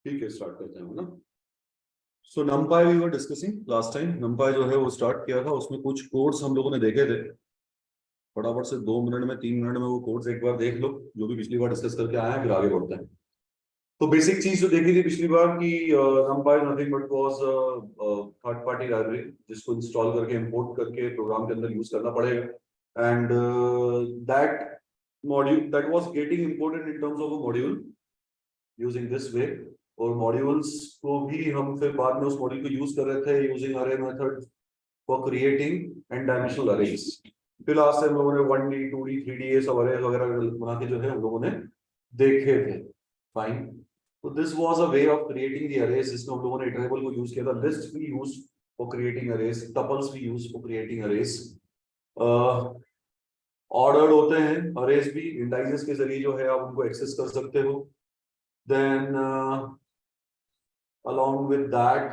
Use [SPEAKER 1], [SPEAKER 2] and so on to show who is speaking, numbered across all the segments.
[SPEAKER 1] ठीक है, स्टार्ट करते हैं ना। So NumPy we were discussing last time. NumPy जो है वो स्टार्ट किया था, उसमें कुछ कोड्स हम लोगों ने देखे थे। फटाफट से 2 मिनट में 3 मिनट में वो कोड्स एक बार देख लो, जो भी पिछली बार डिस्कस करके आए हैं, फिर आगे बढ़ते हैं। तो बेसिक चीज जो देखी थी पिछली बार की नमपाई nothing but was third party library, जिसको इंस्टॉल करके इंपोर्ट करके प्रोग्राम के अंदर यूज करना पड़ेगा। And that module that was getting imported in terms of a module using this वे। और मॉड्यूल्स को भी हम फिर बाद में उस मॉड्यूल को यूज कर रहे थे यूजिंग अरे method for creating and dimensional arrays. फिर लास्ट से हम लोगों ने 1D 2D 3D ये सब अरेज वगैरह बना के जो है हम लोगों ने देखे थे। फाइन। तो this was a way of creating the arrays, जिसमें हम लोगों ने इटरेबल को यूज किया था, लिस्ट भी use for creating arrays, tuples भी use for creating arrays. Ordered होते हैं अरेज भी, इंडाइसेस के जरिए जो है आप उनको एक्सेस कर सकते हो। Then along with that,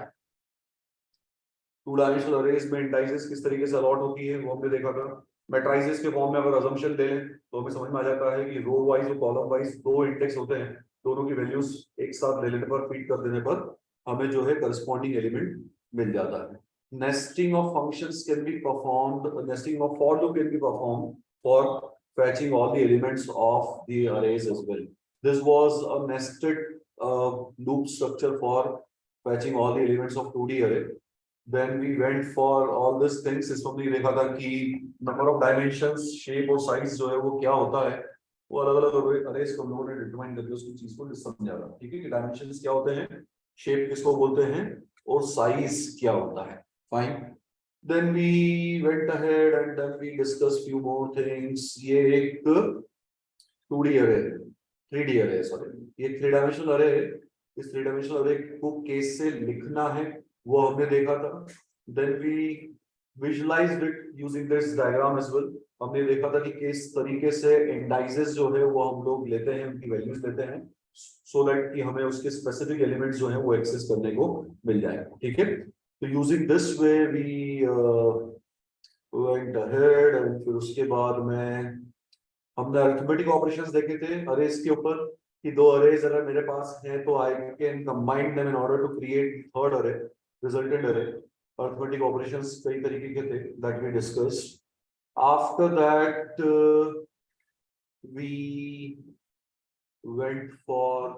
[SPEAKER 1] two dimensional arrays में इंडाइसेस किस तरीके से अलॉट होती है वो हमने देखा था। मैट्राइसेस के फॉर्म में अगर अजम्पशन ले लें तो हमें समझ में आ जाता है कि रो वाइज और कॉलम वाइज दो इंडेक्स होते हैं, दोनों की वैल्यूज एक साथ ले लेने पर, फीड कर देने पर हमें जो है करस्पॉन्डिंग एलिमेंट मिल जाता है। Nesting of functions can be performed, nesting of for loop can be performed for fetching all the elements of the arrays as well. This was a nested loop structure for fetching all the elements of 2D array. Then we went for all these things, इसमें हमने देखा था कि number of dimensions, shape और size जो है वो क्या होता है, वो अलग अलग अरेज को हम लोगों ने डिटरमाइन करके उसकी चीज को समझा था। ठीक है कि डायमेंशंस क्या होते हैं, शेप किसको बोलते हैं, और साइज क्या होता है। Fine. Then we went ahead and then we discussed few more things. ये एक 2D array है, 3D array है, सॉरी, ये 3 डायमेंशनल array है। इस 3 डायमेंशनल array को केस से लिखना है, वो हमने देखा था। Then we visualized it using this diagram as well. हमने देखा था कि किस तरीके से इंडाइसेस जो है वो हम लोग लेते हैं, उनकी वैल्यूज लेते हैं, सो दैट कि हमें उसके स्पेसिफिक एलिमेंट्स जो है वो एक्सेस करने को मिल जाए। ठीक है, तो using this way we went ahead, and फिर उसके बाद में हमने अरिथमेटिक ऑपरेशंस देखे थे अरेज के ऊपर, कि दो अरेज अगर मेरे पास है तो I can combine them in order to create third array, resultant array. Arithmetic operations कई तरीके के थे that we discussed. After that we went for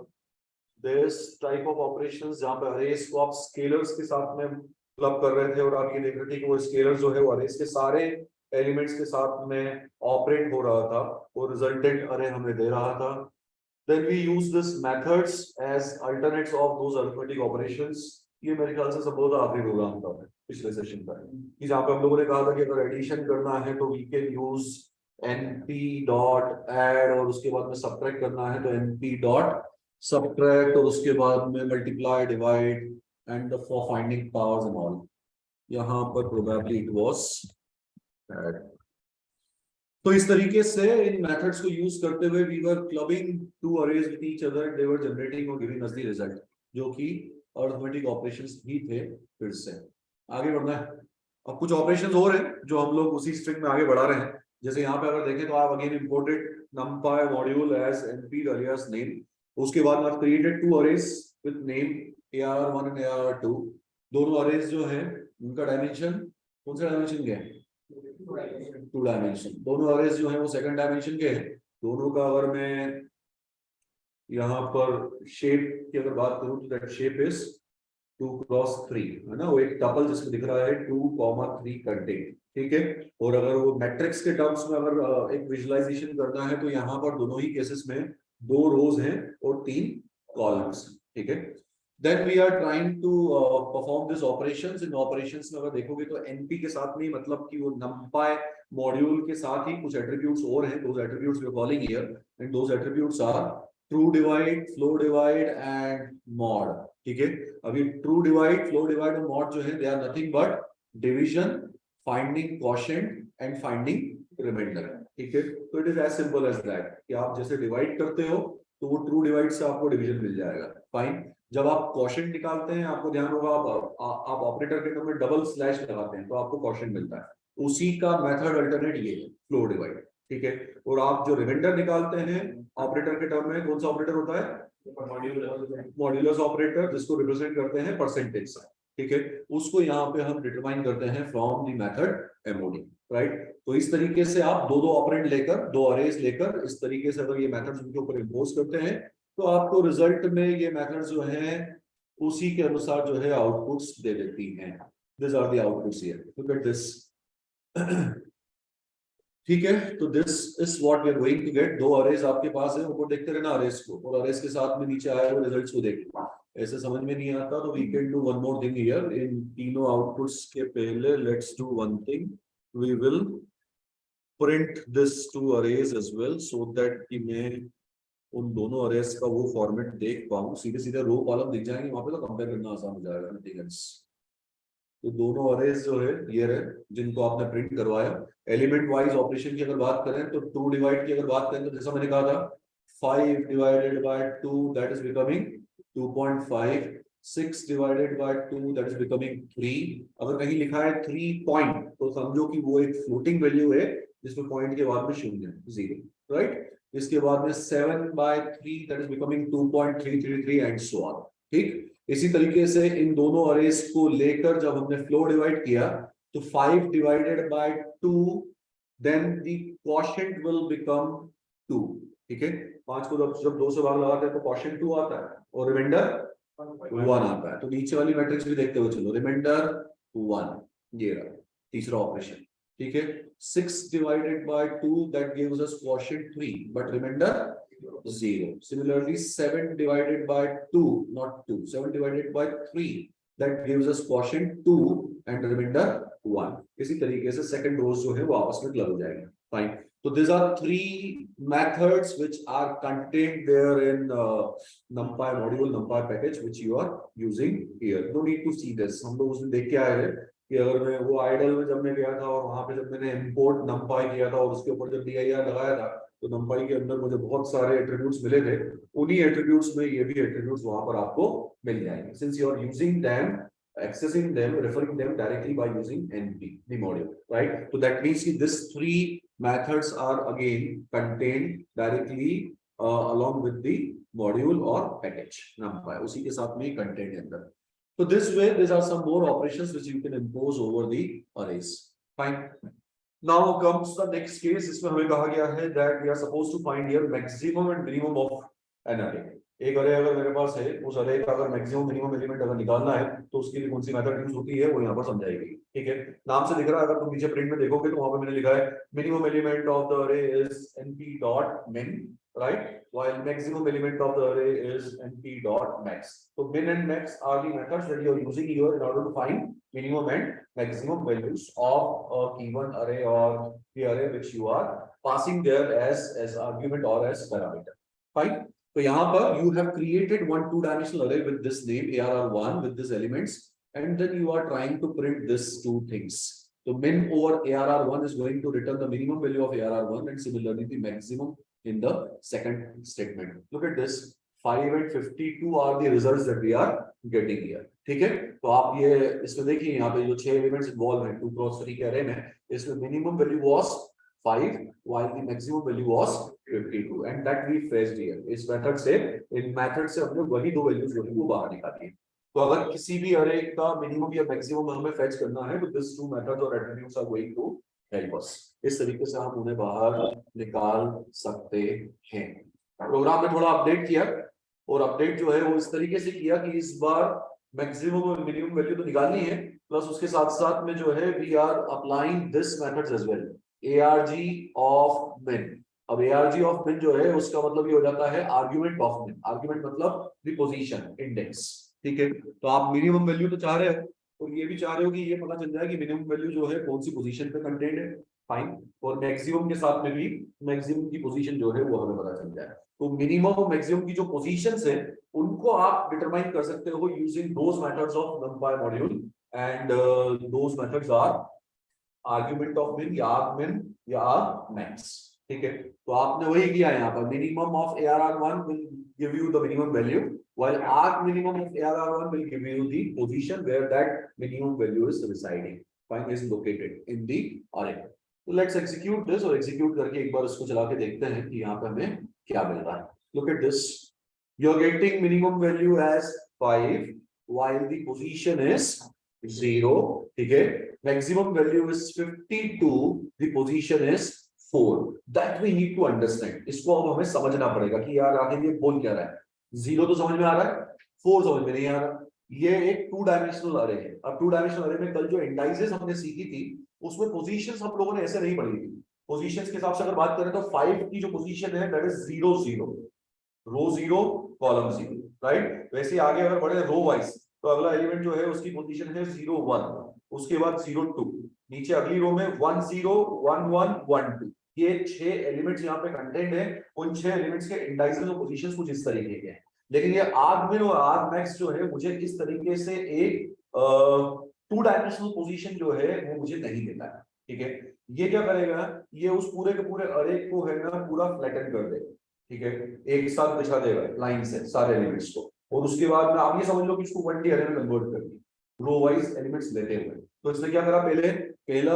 [SPEAKER 1] this type of operations जहां पे अरेज को आप स्केलर्स के साथ में क्लब कर रहे थे, और आप ये देख रहे थे कि वो स्केलर जो है वो अरेज के सारे एलिमेंट्स के साथ में ऑपरेट हो रहा था, और रिजल्टेंट अरे हमें दे रहा था। Then we use this methods as alternates of those arithmetic operations ये मेरे ख्याल से सबसे आखिरी प्रोग्राम था पिछले सेशन का, कि जहाँ पे हम लोगों ने कहा था कि अगर एडिशन करना है तो we can use np dot add, और उसके बाद में सब्ट्रैक्ट करना है तो np डॉट सब्ट्रैक्ट, और उसके बाद में multiply divide and for finding powers and all. यहाँ पर प्रोबेबली इट वाज ऐड। तो इस तरीके से इन मेथड्स को यूज करते हुए we were clubbing two arrays with each other, they were generating और गिविंग अस द रिजल्ट, जो कि अरिथमेटिक ऑपरेशंस भी थे। फिर से आगे बढ़ना है। अब कुछ ऑपरेशंस और हैं जो हम लोग उसी स्ट्रिंग में आगे बढ़ा रहे हैं। जैसे यहाँ पे अगर देखें तो आप again imported numpy module as np alias name, उसके बाद आप created two arrays with name ar1 and ar2। दोनों अरेज जो है उनका डायमेंशन कौन सा डायमेंशन क्या है? 2 डायमेंशन। दोनों अरेज जो है वो सेकंड डायमेंशन के हैं। दोनों का अगर मैं यहाँ पर शेप की अगर बात करूं तो दैट शेप इज 2x3, है ना, वो एक टपल जिसमें दिख रहा है 2,3 कंटेंट, ठीक है। और अगर वो मैट्रिक्स के टर्म्स में अगर एक विजुअलाइजेशन करना है तो यहाँ पर दोनों ही केसेस में 2 रोज हैं और 3 कॉलम्स, ठीक है। Then we are trying to perform this operations। In operations में अगर देखोगे तो NP के साथ में मतलब कि वो numpy मॉड्यूल के साथ ही कुछ attributes और हैं। Those attributes we are calling here, and those attributes are true divide, flow divide and mod, ठीक है। अभी true divide, flow divide और mod जो है they are nothing but division, finding quotient and finding remainder, ठीक है। तो it is as simple as that कि आप जैसे divide करते हो तो वो true divide से आपको division मिल जाएगा, फाइन। जब आप क्वोशंट निकालते हैं आपको ध्यान होगा आप ऑपरेटर के टर्म में डबल स्लैश लगाते हैं तो आपको क्वोशंट मिलता है। उसी का मेथड अल्टरनेट ये है, फ्लो डिवाइड, ठीक है। और आप जो रिमाइंडर निकालते हैं ऑपरेटर के टर्म में, कौन सा ऑपरेटर होता है? मॉड्यूलस ऑपरेटर, जिसको रिप्रेजेंट करते हैं परसेंटेज से, ठीक है। उसको यहाँ पे हम डिटरमाइन करते हैं from the method MoD, right. तो इस तरीके से आप दो ऑपरेंड लेकर, 2 अरेज लेकर, इस तरीके से अगर ये मेथड्स उनके ऊपर इंपोज करते हैं तो आपको रिजल्ट में ये मेथड जो है उसी के अनुसार जो है आउटपुट्स दे देती हैं। This are the outputs here, look at this, ठीक है। तो this is what we are going to get. 2 arrays आपके पास है, ऊपर देखते रहना अरेज को, और अरेज के साथ में नीचे आए हुए रिजल्ट्स को देखना। ऐसे समझ में नहीं आता तो we can do one more thing here. इन तीनों आउटपुट्स के पहले let's do one thing, we will print this 2 arrays as well, so that कि मैं उन दोनों अरेज का वो फॉर्मेट देख पाऊं। सीधे सीधे रो कॉलम दिख जाएंगे वहां पे तो कंपेयर करना आसान हो जाएगा, नथिंग एल्स। तो दोनों अरेज जो है ये रहे जिनको आपने प्रिंट करवाया। एलिमेंट वाइज ऑपरेशन की अगर बात करें तो 2 डिवाइड की अगर बात करें तो जैसा मैंने कहा था 5 divided by 2 that is becoming 2.5, 6 divided by 2 that is becoming 3। अगर कहीं लिखा है 3 पॉइंट तो समझो कि वो एक फ्लोटिंग वैल्यू है जिसमें पॉइंट के बाद में शून्य है, 0, राइट। इसके बाद में 7/3 that is becoming 2.333 and so on, ठीक। इसी तरीके से इन दोनों अरेज को लेकर जब हमने फ्लो डिवाइड किया तो 5 divided by 2 then the quotient will become 2, ठीक है। 5 को जब 2 से भाग लगाते हैं तो क्वोशिएंट 2 आता है और रिमाइंडर 1 आता है। तो नीचे वाली मैट्रिक्स भी देखते हुए चलो, रिमाइंडर 1, ये रहा तीसरा ऑपरेशन, ठीक है। 6 divided by 2 that gives us quotient 3 but remainder 0. Similarly 7 divided by 2, not 2, 7 divided by 3 that gives us quotient 2 and remainder 1. इसी तरीके से सेकंड रोज जो है वो आपस में क्लब हो जाएंगे, फाइन। तो these are 3 methods which are contained there in numpy module, numpy package which you are using here. No need to see this, हम लोग उसमें देख के आए हैं कि अगर मैं वो आइडल में जब मैं गया था और वहां पे जब मैंने इंपोर्ट numpy किया था और उसके ऊपर जब dir लगाया था तो numpy के अंदर मुझे बहुत सारे एट्रीब्यूट्स मिले थे। उन्हीं एट्रीब्यूट्स में ये भी एट्रीब्यूट्स वहां पर आपको मिल जाएंगे, since you are using them, accessing them, referring them directly by using np the module, right? So that means these 3 methods are again contained directly along with the module or package numpy, उसी के साथ में content है अंदर। So this way, these are some more operations which you can impose over the arrays. Fine. Now comes the next case. इसमें हमें कहा गया है that we are supposed to find here maximum and minimum of an array. एक array अगर मेरे पास है, उस array का अगर maximum minimum element अगर निकालना है तो उसके लिए कौन सी मेथड यूज होती है वो यहाँ पर समझाई गई, ठीक है। नाम से दिख रहा है, अगर तुम नीचे प्रिंट में देखोगे तो वहां पे मैंने लिखा है minimum element of the array is np dot min, right? While maximum element of the array is np dot max. So min and max are the methods that you are using here in order to find minimum and maximum values of a given array or the array which you are passing there as argument or as parameter. Fine. So यहाँ पर you have created one two-dimensional array with this name ARR1 with these elements, and then you are trying to print these two things. So min over ARR1 is going to return the minimum value of ARR1 and similarly the maximum in the second statement. Look at this. 5 and 52 are the results that we are getting here. ठीक है, तो आप ये इसमें देखिए यहाँ पे जो 6 एलिमेंट्स इन्वॉल्व हैं 2 क्रॉस 3 के array में, इसमें minimum value was 5 while the maximum value was 52 and that we fetched here. इस मेथड से इन मेथड से हमने वही दो वैल्यूज जो है वो बाहर निकाली है. तो अगर किसी भी array का मिनिमम या मैक्सिमम हमें फेच करना है तो दिस टू मेथड्स और attributes are going to help us. इस तरीके से हम उन्हें बाहर निकाल सकते हैं. प्रोग्राम में थोड़ा अपडेट किया और अपडेट जो है वो इस तरीके से किया कि इस बार मैक्सिमम और मिनिमम वैल्यू तो निकालनी है, प्लस उसके साथ साथ में जो है we are applying this methods as well. ARG of min. अब ARG ऑफ min जो है उसका मतलब ये हो जाता है आर्गुमेंट ऑफ min. आर्गुमेंट मतलब द पोजीशन इंडेक्स. ठीक है, तो आप मिनिमम वैल्यू तो चाह रहे हो और ये भी चाह रहे हो कि ये पता चल जाए कि मिनिमम वैल्यू जो है कौन सी पोजीशन पे कंटेंट है. फाइन. और मैक्सिमम के साथ में भी मैक्सिमम की पोजीशन जो है वो हमें पता चल जाए. तो मिनिमम और मैक्सिमम की जो पोजीशंस है उनको आप डिटरमाइन कर सकते हो using those methods of numpy module and those methods are argument of min या argmin या argmax. ठीक है, तो आपने वही किया यहाँ पर. Minimum of ARR1 will give you the minimum value while arg minimum of ARR1 will give you the position where that minimum value is residing. Fine, is located in the array. So let's execute this और execute करके एक बार इसको चला के देखते हैं कि यहाँ पे हमें क्या मिल रहा है. Look at this. You're getting minimum value as 5 while the position is 0. ठीक है, maximum value is 52, the position is 4. That we need to understand. इसको अब हमें समझना पड़ेगा कि यार आखिर ये बोल क्या रहा है. 0 तो समझ में आ रहा है, 4 समझ में नहीं आ रहा. ये एक टू डायमेंशनल अरे है. अब टू डायमेंशनल अरे में कल जो इंडाइसेस हमने सीखी थी उसमें पोजीशंस हम लोगों ने ऐसे नहीं पढ़ी थी. पोजीशंस के हिसाब से अगर बात करें तो 5 की जो पोजीशन है that is 0 0, row 0 column 0, right. वैसे आगे अगर बढ़े रो वाइज तो अगला एलिमेंट जो है उसकी पोजीशन है 0 1, उसके बाद 0 2, नीचे अगली रो में 1 0 1 1 1 2. ये 6 एलिमेंट्स यहाँ पे कंटेंट है. उन 6 एलिमेंट्स के इंडाइसेस और पोजीशंस कुछ इस तरीके के हैं. लेकिन ये argmin और argmax जो है मुझे इस तरीके से एक टू डायमेंशनल पोजीशन जो है वो मुझे नहीं देता है. ठीक है, ये क्या करेगा, ये उस पूरे के पूरे अरे को है ना पूरा फ्लैटन कर देगा. ठीक है, एक साथ बिछा देगा लाइन से सारे एलिमेंट्स को और उसके बाद में आप ये समझ लो कि इसको 1D अरे में कन्वर्ट कर दिया रो वाइज एलिमेंट्स लेते हुए. तो इसने क्या करा, पहला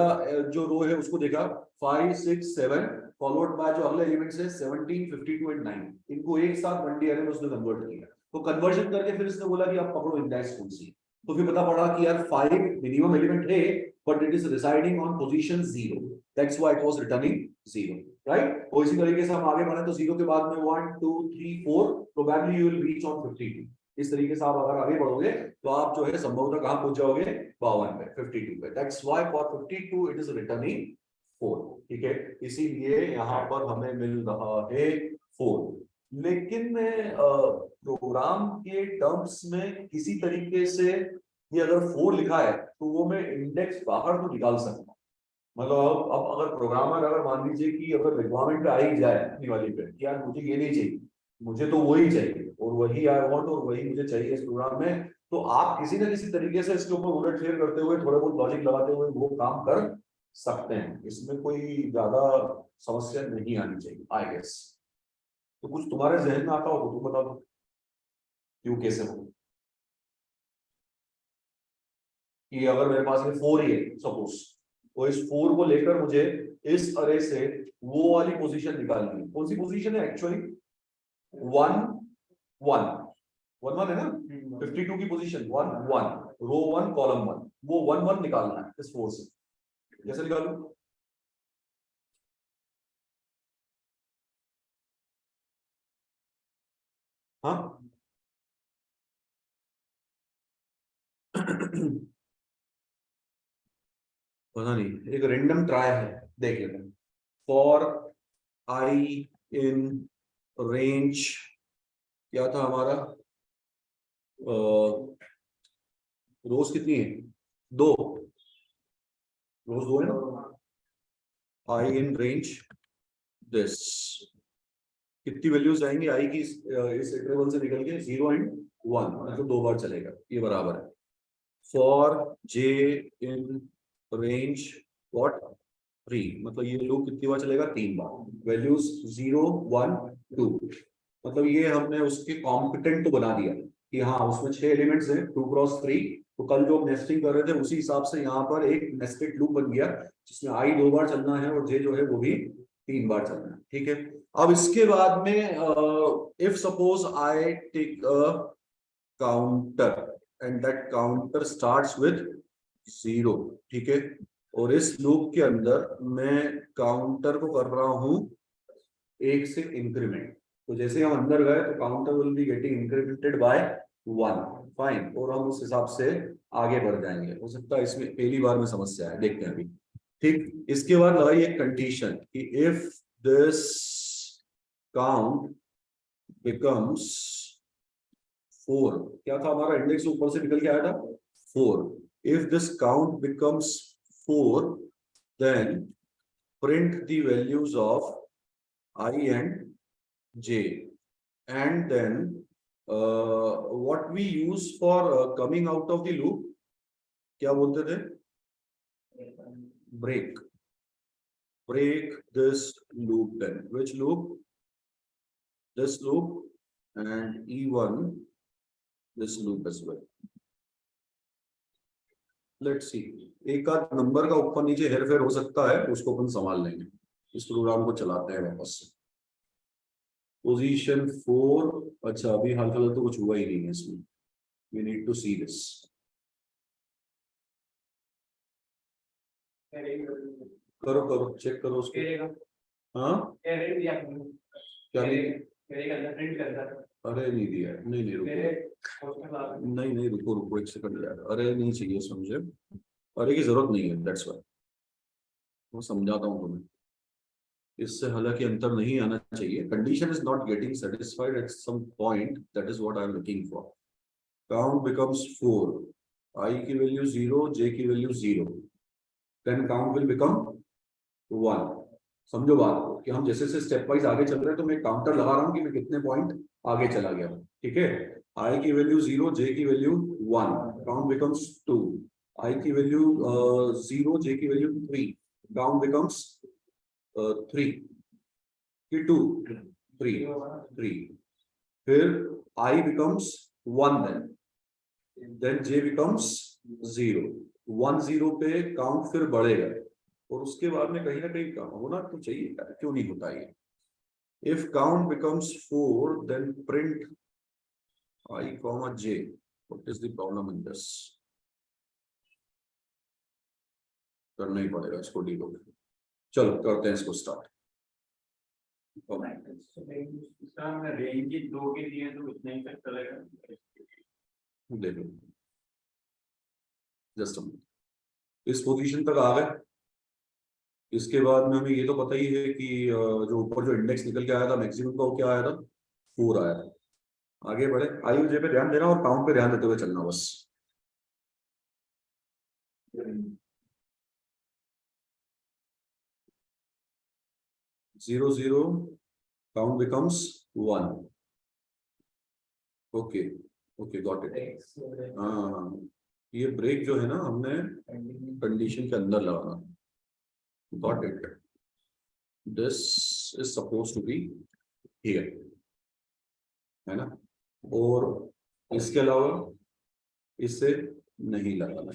[SPEAKER 1] जो रो है उसको देखा 5 6 7 फॉलोड बाय जो अगले एलिमेंट्स है 17 52 एंड 9. इनको एक साथ 1D अरे में उसने कन्वर्ट किया. तो कन्वर्जन करके फिर इसने बोला कि आप पकड़ो इंडेक्स कौन सी. तो फिर पता पड़ा कि यार 5 मिनिमम एलिमेंट है but it is residing on position 0. That's why it was returning 0, right. और इसी तरीके से हम आगे बढ़े तो 0 के बाद में 1 2 3 4 probably you will reach on 52. इस तरीके से आप अगर आगे बढ़ोगे तो आप जो है संभवतः कहां पहुंच जाओगे 52 पे 52 पे. That's why for 52 it is returning 4. ठीक है, इसीलिए यहाँ पर हमें मिल रहा है 4. लेकिन प्रोग्राम के टर्म्स में किसी तरीके से ये अगर 4 लिखा है तो वो मैं इंडेक्स बाहर तो निकाल सकता हूँ. मतलब अब अगर प्रोग्रामर अगर मान लीजिए कि अगर रिक्वायरमेंट पे आ ही जाए अपनी वाली पे कि यार मुझे ये नहीं चाहिए, मुझे तो वही चाहिए और वही आई वांट और वही मुझे चाहिए इस प्रोग्राम में, तो आप किसी ना किसी तरीके से इसके ऊपर उलट फेर करते हुए थोड़ा बहुत लॉजिक लगाते हुए वो काम कर सकते हैं. इसमें कोई ज्यादा समस्या नहीं आनी चाहिए आई गेस. तो कुछ तुम्हारे जहन में आता हो तो तुम बता दो क्यों कैसे हो. कि अगर मेरे पास ये 4 ही है सपोज, तो इस 4 को लेकर मुझे इस अरे से वो वाली पोजीशन निकालनी है. कौन सी पोजीशन है एक्चुअली 1 1 1 1 है ना. 52 की पोजीशन 1 1 रो 1 कॉलम 1, वो 1 1 निकालना है इस 4 से. कैसे निकालूं. हाँ पता नहीं, एक रेंडम ट्राई है, देख लेते हैं. फॉर आई इन रेंज क्या था हमारा, रोज कितनी है, दो रोज, दो है ना। आई इन रेंज दिस, कितनी वैल्यूज आएंगी आई की इस इंटरवल से निकल के, 0 एंड 1, मतलब दो बार चलेगा, ये बराबर है for J in range what 3, मतलब ये लूप कितनी बार चलेगा, 3 बार, वैल्यूज 0 1 2, मतलब ये हमने उसके कॉम्पिटेंट तो बना दिया कि हाँ उसमें 6 एलिमेंट्स हैं 2 क्रॉस 3, तो कल जो नेस्टिंग कर रहे थे उसी हिसाब से यहाँ पर एक नेस्टेड लूप बन गया जिसमें आई 2 बार चलना है और जे जो है वो भी 3 बार चलना है, ठीक है। अब इसके बाद में if suppose I take a counter and that counter starts with 0, ठीक है, और इस लूप के अंदर मैं काउंटर को कर रहा हूं 1 से इंक्रीमेंट, तो जैसे हम अंदर गए तो counter will be getting incremented by 1, fine, और हम उस हिसाब से आगे बढ़ जाएंगे। हो सकता है इसमें पहली बार में समस्या है, देखते हैं अभी, ठीक। इसके बाद लगाइए एक कंडीशन कि इफ दिस काउंट बिकम्स 4, क्या था हमारा इंडेक्स ऊपर से निकल के आया था 4, if this count becomes 4 then print the values of I and J, and then what we use for coming out of the loop, क्या बोलते थे, break, break this loop, then which loop, this loop, and E1 this loop as well. Let's see, एक आध number का ऊपर नीचे हेर फेर हो सकता है, उसको अपन संभाल लेंगे, इस प्रोग्राम को चलाते हैं वापस से। पोजीशन 4, अच्छा अभी हाल फिलहाल तो कुछ हुआ ही नहीं है इसमें, we need to see this, करो करो चेक करो उसको, हाँ क्या नहीं, अरे नहीं दिया, नहीं नहीं रुको, नहीं नहीं रुको रुको एक सेकंड यार, अरे नहीं चाहिए समझे, अरे की जरूरत नहीं है, दैट्स व्हाई, वो समझाता हूँ तुम्हें, इससे हालांकि अंतर नहीं आना चाहिए, condition is not getting satisfied at some point, that is what I am looking for, count becomes 4, I की वैल्यू 0, जे की value 0, then count will become 1, समझो बात को कि हम जैसे जैसे स्टेप वाइज आगे चल रहे हैं तो मैं काउंटर लगा रहा हूं कि मैं कितने पॉइंट आगे चला गया, ठीक है। आई की वैल्यू 0, जे की वैल्यू 1, काउंट बिकम्स 2, आई की वैल्यू 0, जे की वैल्यू 3, काउंट बिकम्स 3 की 2 3, फिर I becomes 1, then J becomes 0, 1 0 पे काउंट फिर बढ़ेगा, और उसके बाद में कहीं ना कहीं होना तो चाहिए, क्यों नहीं होता ये, if count becomes 4 then print I comma j, what is the problem in this, करना ही पड़ेगा इसको डीलो, चलो करते हैं इसको स्टार्ट, देखो जस्ट इस पोजीशन तक आ गए, इसके बाद में हमें ये तो पता ही है कि जो ऊपर जो इंडेक्स निकल के आया था मैक्सिमम का वो क्या आया था, 4 आया था, आगे बढ़े, आई और जे पे ध्यान देना और काउंट पे ध्यान देते हुए चलना बस, 0 0, count becomes 1, okay okay got it, हाँ ये ब्रेक जो है ना हमने कंडीशन के अंदर लगाना, got it, this is suppose to be here, है ना, और इसके अलावा इससे नहीं लगाना,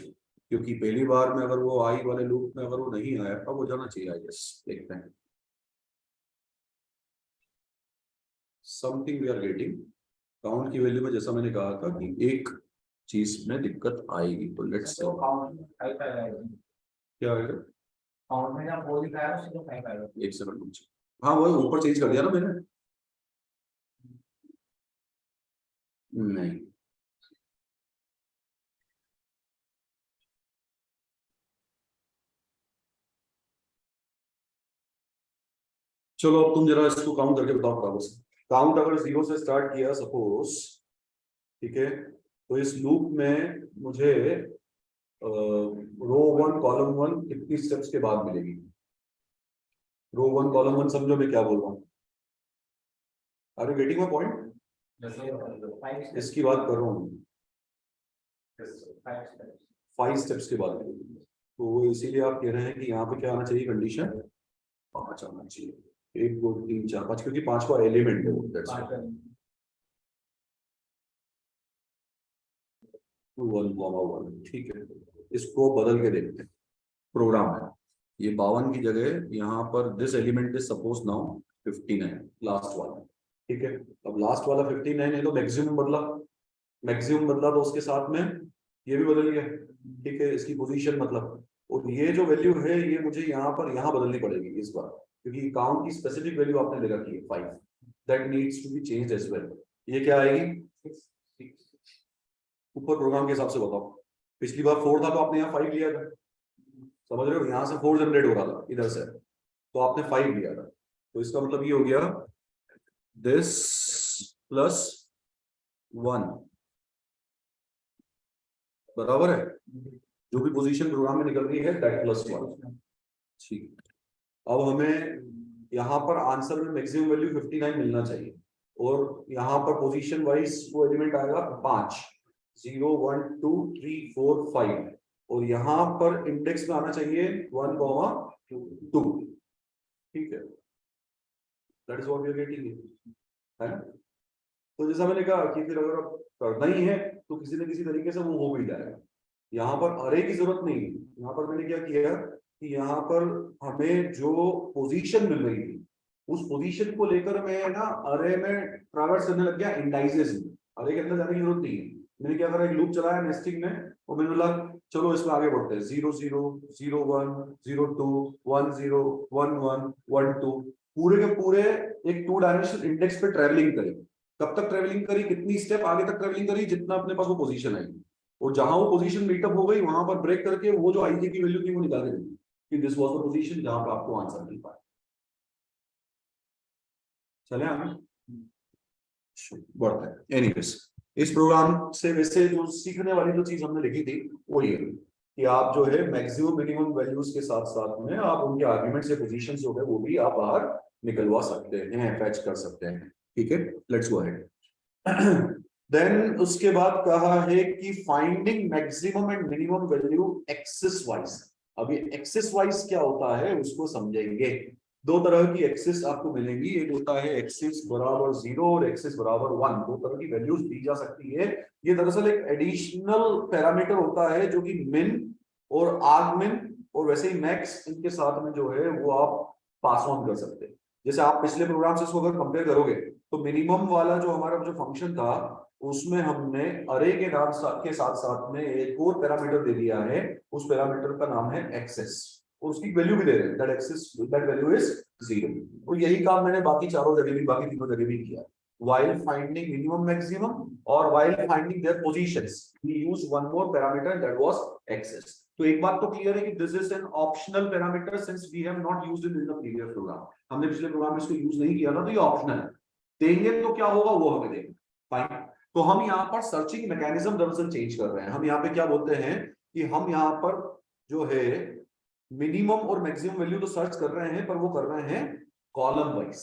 [SPEAKER 1] क्योंकि पहली बार में अगर वो आई वाले लूप में अगर वो नहीं आया अब हो जाना चाहिए, आई गेस, देखते हैं, something we are getting, count की वैल्यू में जैसा मैंने कहा था कि एक चीज में दिक्कत आएगी, तो लेट्स क्या आएगा, एक सेकंड मुझे, हाँ वो ऊपर चेंज कर दिया ना मैंने, नहीं चलो अब तुम जरा इसको काउंट करके बताओ बराबर से, काउंट अगर 0 से स्टार्ट किया सपोज, ठीक है, तो इस लूप में मुझे रो 1 कॉलम 1 कितनी स्टेप्स के बाद मिलेगी? रो 1 कॉलम 1 समझो मैं क्या बोल रहा हूँ? Are you getting my point? इसकी बात कर रहा हूँ, 5 स्टेप्स के बाद मिलेगी। तो वो इसीलिए आप कह रहे हैं कि यहाँ पे क्या आना चाहिए कंडीशन? 5 आना चाहिए। 1 2 3 4 5, क्योंकि 5 का एलिमेंट है वो, दैट्स व्हाई 2 1 1, ठीक है। इसको बदल के देखते हैं, प्रोग्राम है ये 52 की जगह यहाँ पर this element is suppose now 59, last वाला, ठीक है। अब लास्ट वाला 59 है तो मैक्सिमम बदला, तो उसके साथ में ये भी बदल गया, ठीक है, इसकी पोजीशन मतलब। और ये जो वैल्यू है ये मुझे यहाँ पर यहाँ बदलनी पड़ेगी इस बार, क्योंकि काउंट की स्पेसिफिक वैल्यू आपने दे रखी है 5, that needs to be changed as well. ये क्या आएगी ऊपर प्रोग्राम के हिसाब से? बताओ, पिछली बार 4 था तो आपने यहाँ 5 लिया था, समझ रहे हो? यहाँ से 4 जनरेट हो रहा था इधर से, तो आपने 5 लिया था, तो इसका मतलब ये हो गया दिस प्लस 1 बराबर है जो भी पोजीशन प्रोग्राम में निकल रही है दैट प्लस 1, ठीक। अब हमें यहाँ पर आंसर में मैक्सिमम वैल्यू 59 मिलना चाहिए, और यहाँ पर पोजीशन वाइज वो एलिमेंट आएगा 5, 0 1 2 3 4 5, और यहाँ पर इंडेक्स में आना चाहिए 1 2, ठीक है, that is what we are getting, है ना? तो जैसा मैंने कहा कि फिर अगर आप करना ही है तो किसी न किसी तरीके से वो हो भी जाएगा। यहाँ पर अरे की जरूरत नहीं है, यहाँ पर मैंने क्या किया कि यहाँ पर हमें जो पोजीशन मिल रही थी उस पोजीशन को लेकर मैं ना अरे में ट्रैवर्स करने लग गया इंडाइसेस में, अरे के अंदर जाने की जरूरत नहीं है। मैंने क्या करा, एक लूप चलाया नेस्टिंग में, और मैंने बोला चलो इसमें आगे बढ़ते हैं, 0 0 0 1 0 2 1 0 1 1 1 2, पूरे के पूरे एक 2 डायमेंशनल इंडेक्स पे ट्रेवलिंग करी। कब तक ट्रेवलिंग करी, कितनी स्टेप आगे तक ट्रेवलिंग करी, जितना अपने पास वो पोजीशन आई, और जहां वो पोजीशन मीटअप हो गई वहां पर ब्रेक करके वो जो आई की वैल्यू थी वो निकाल के दी कि दिस वाज द पोजीशन जहां पर आपको आंसर मिल पाए। चले आगे बढ़ते हैं। एनीवेज, इस प्रोग्राम से वैसे जो सीखने वाली जो चीज हमने लिखी थी वो ये कि आप जो है मैक्सिमम मिनिमम वैल्यूज के साथ साथ में आप उनके आर्ग्यूमेंट से पोजीशन हो गए वो भी आप बाहर निकलवा सकते हैं, फैच कर सकते हैं, ठीक है। Let's go ahead. देन उसके बाद कहा है कि finding maximum and minimum value axis wise. अब ये एक्सिस वाइज क्या होता है उसको समझेंगे। दो तरह की एक्सिस आपको मिलेंगी, एक होता है एक्सिस बराबर 0 और एक्सिस बराबर 1, दो तरह की वैल्यूज दी जा सकती है। ये दरअसल एक एडिशनल पैरामीटर होता है जो कि मिन और आर्गमिन और वैसे ही मैक्स इनके साथ में जो है वो आप पास ऑन कर सकते हैं। जैसे आप पिछले प्रोग्राम से इसको अगर कंपेयर करोगे तो मिनिमम वाला जो हमारा जो फंक्शन था उसमें हमने अरे के नाम के साथ साथ में एक और पैरामीटर दे दिया है, उस पैरामीटर का नाम है एक्सेस, और उसकी वैल्यू भी दे रहे हैं that access that value is 0। और यही काम मैंने बाकी चारों जगह भी, बाकी तीनों जगह भी किया। while finding minimum maximum or while finding their positions we use one more parameter that was access। तो एक बात तो क्लियर है कि this is an optional parameter since we have not used it in the previous program। हमने पिछले programme में इसको यूज नहीं किया था, तो ये ऑप्शनल है, देंगे तो क्या होगा वो हमें देंगे, फाइन। तो हम यहाँ पर सर्चिंग मैकेनिज्म दरअसल चेंज कर रहे हैं। हम यहाँ पे क्या बोलते हैं कि हम यहाँ पर जो है मिनिमम और मैक्सिमम वैल्यू तो सर्च कर रहे हैं, पर वो कर रहे हैं कॉलम वाइज,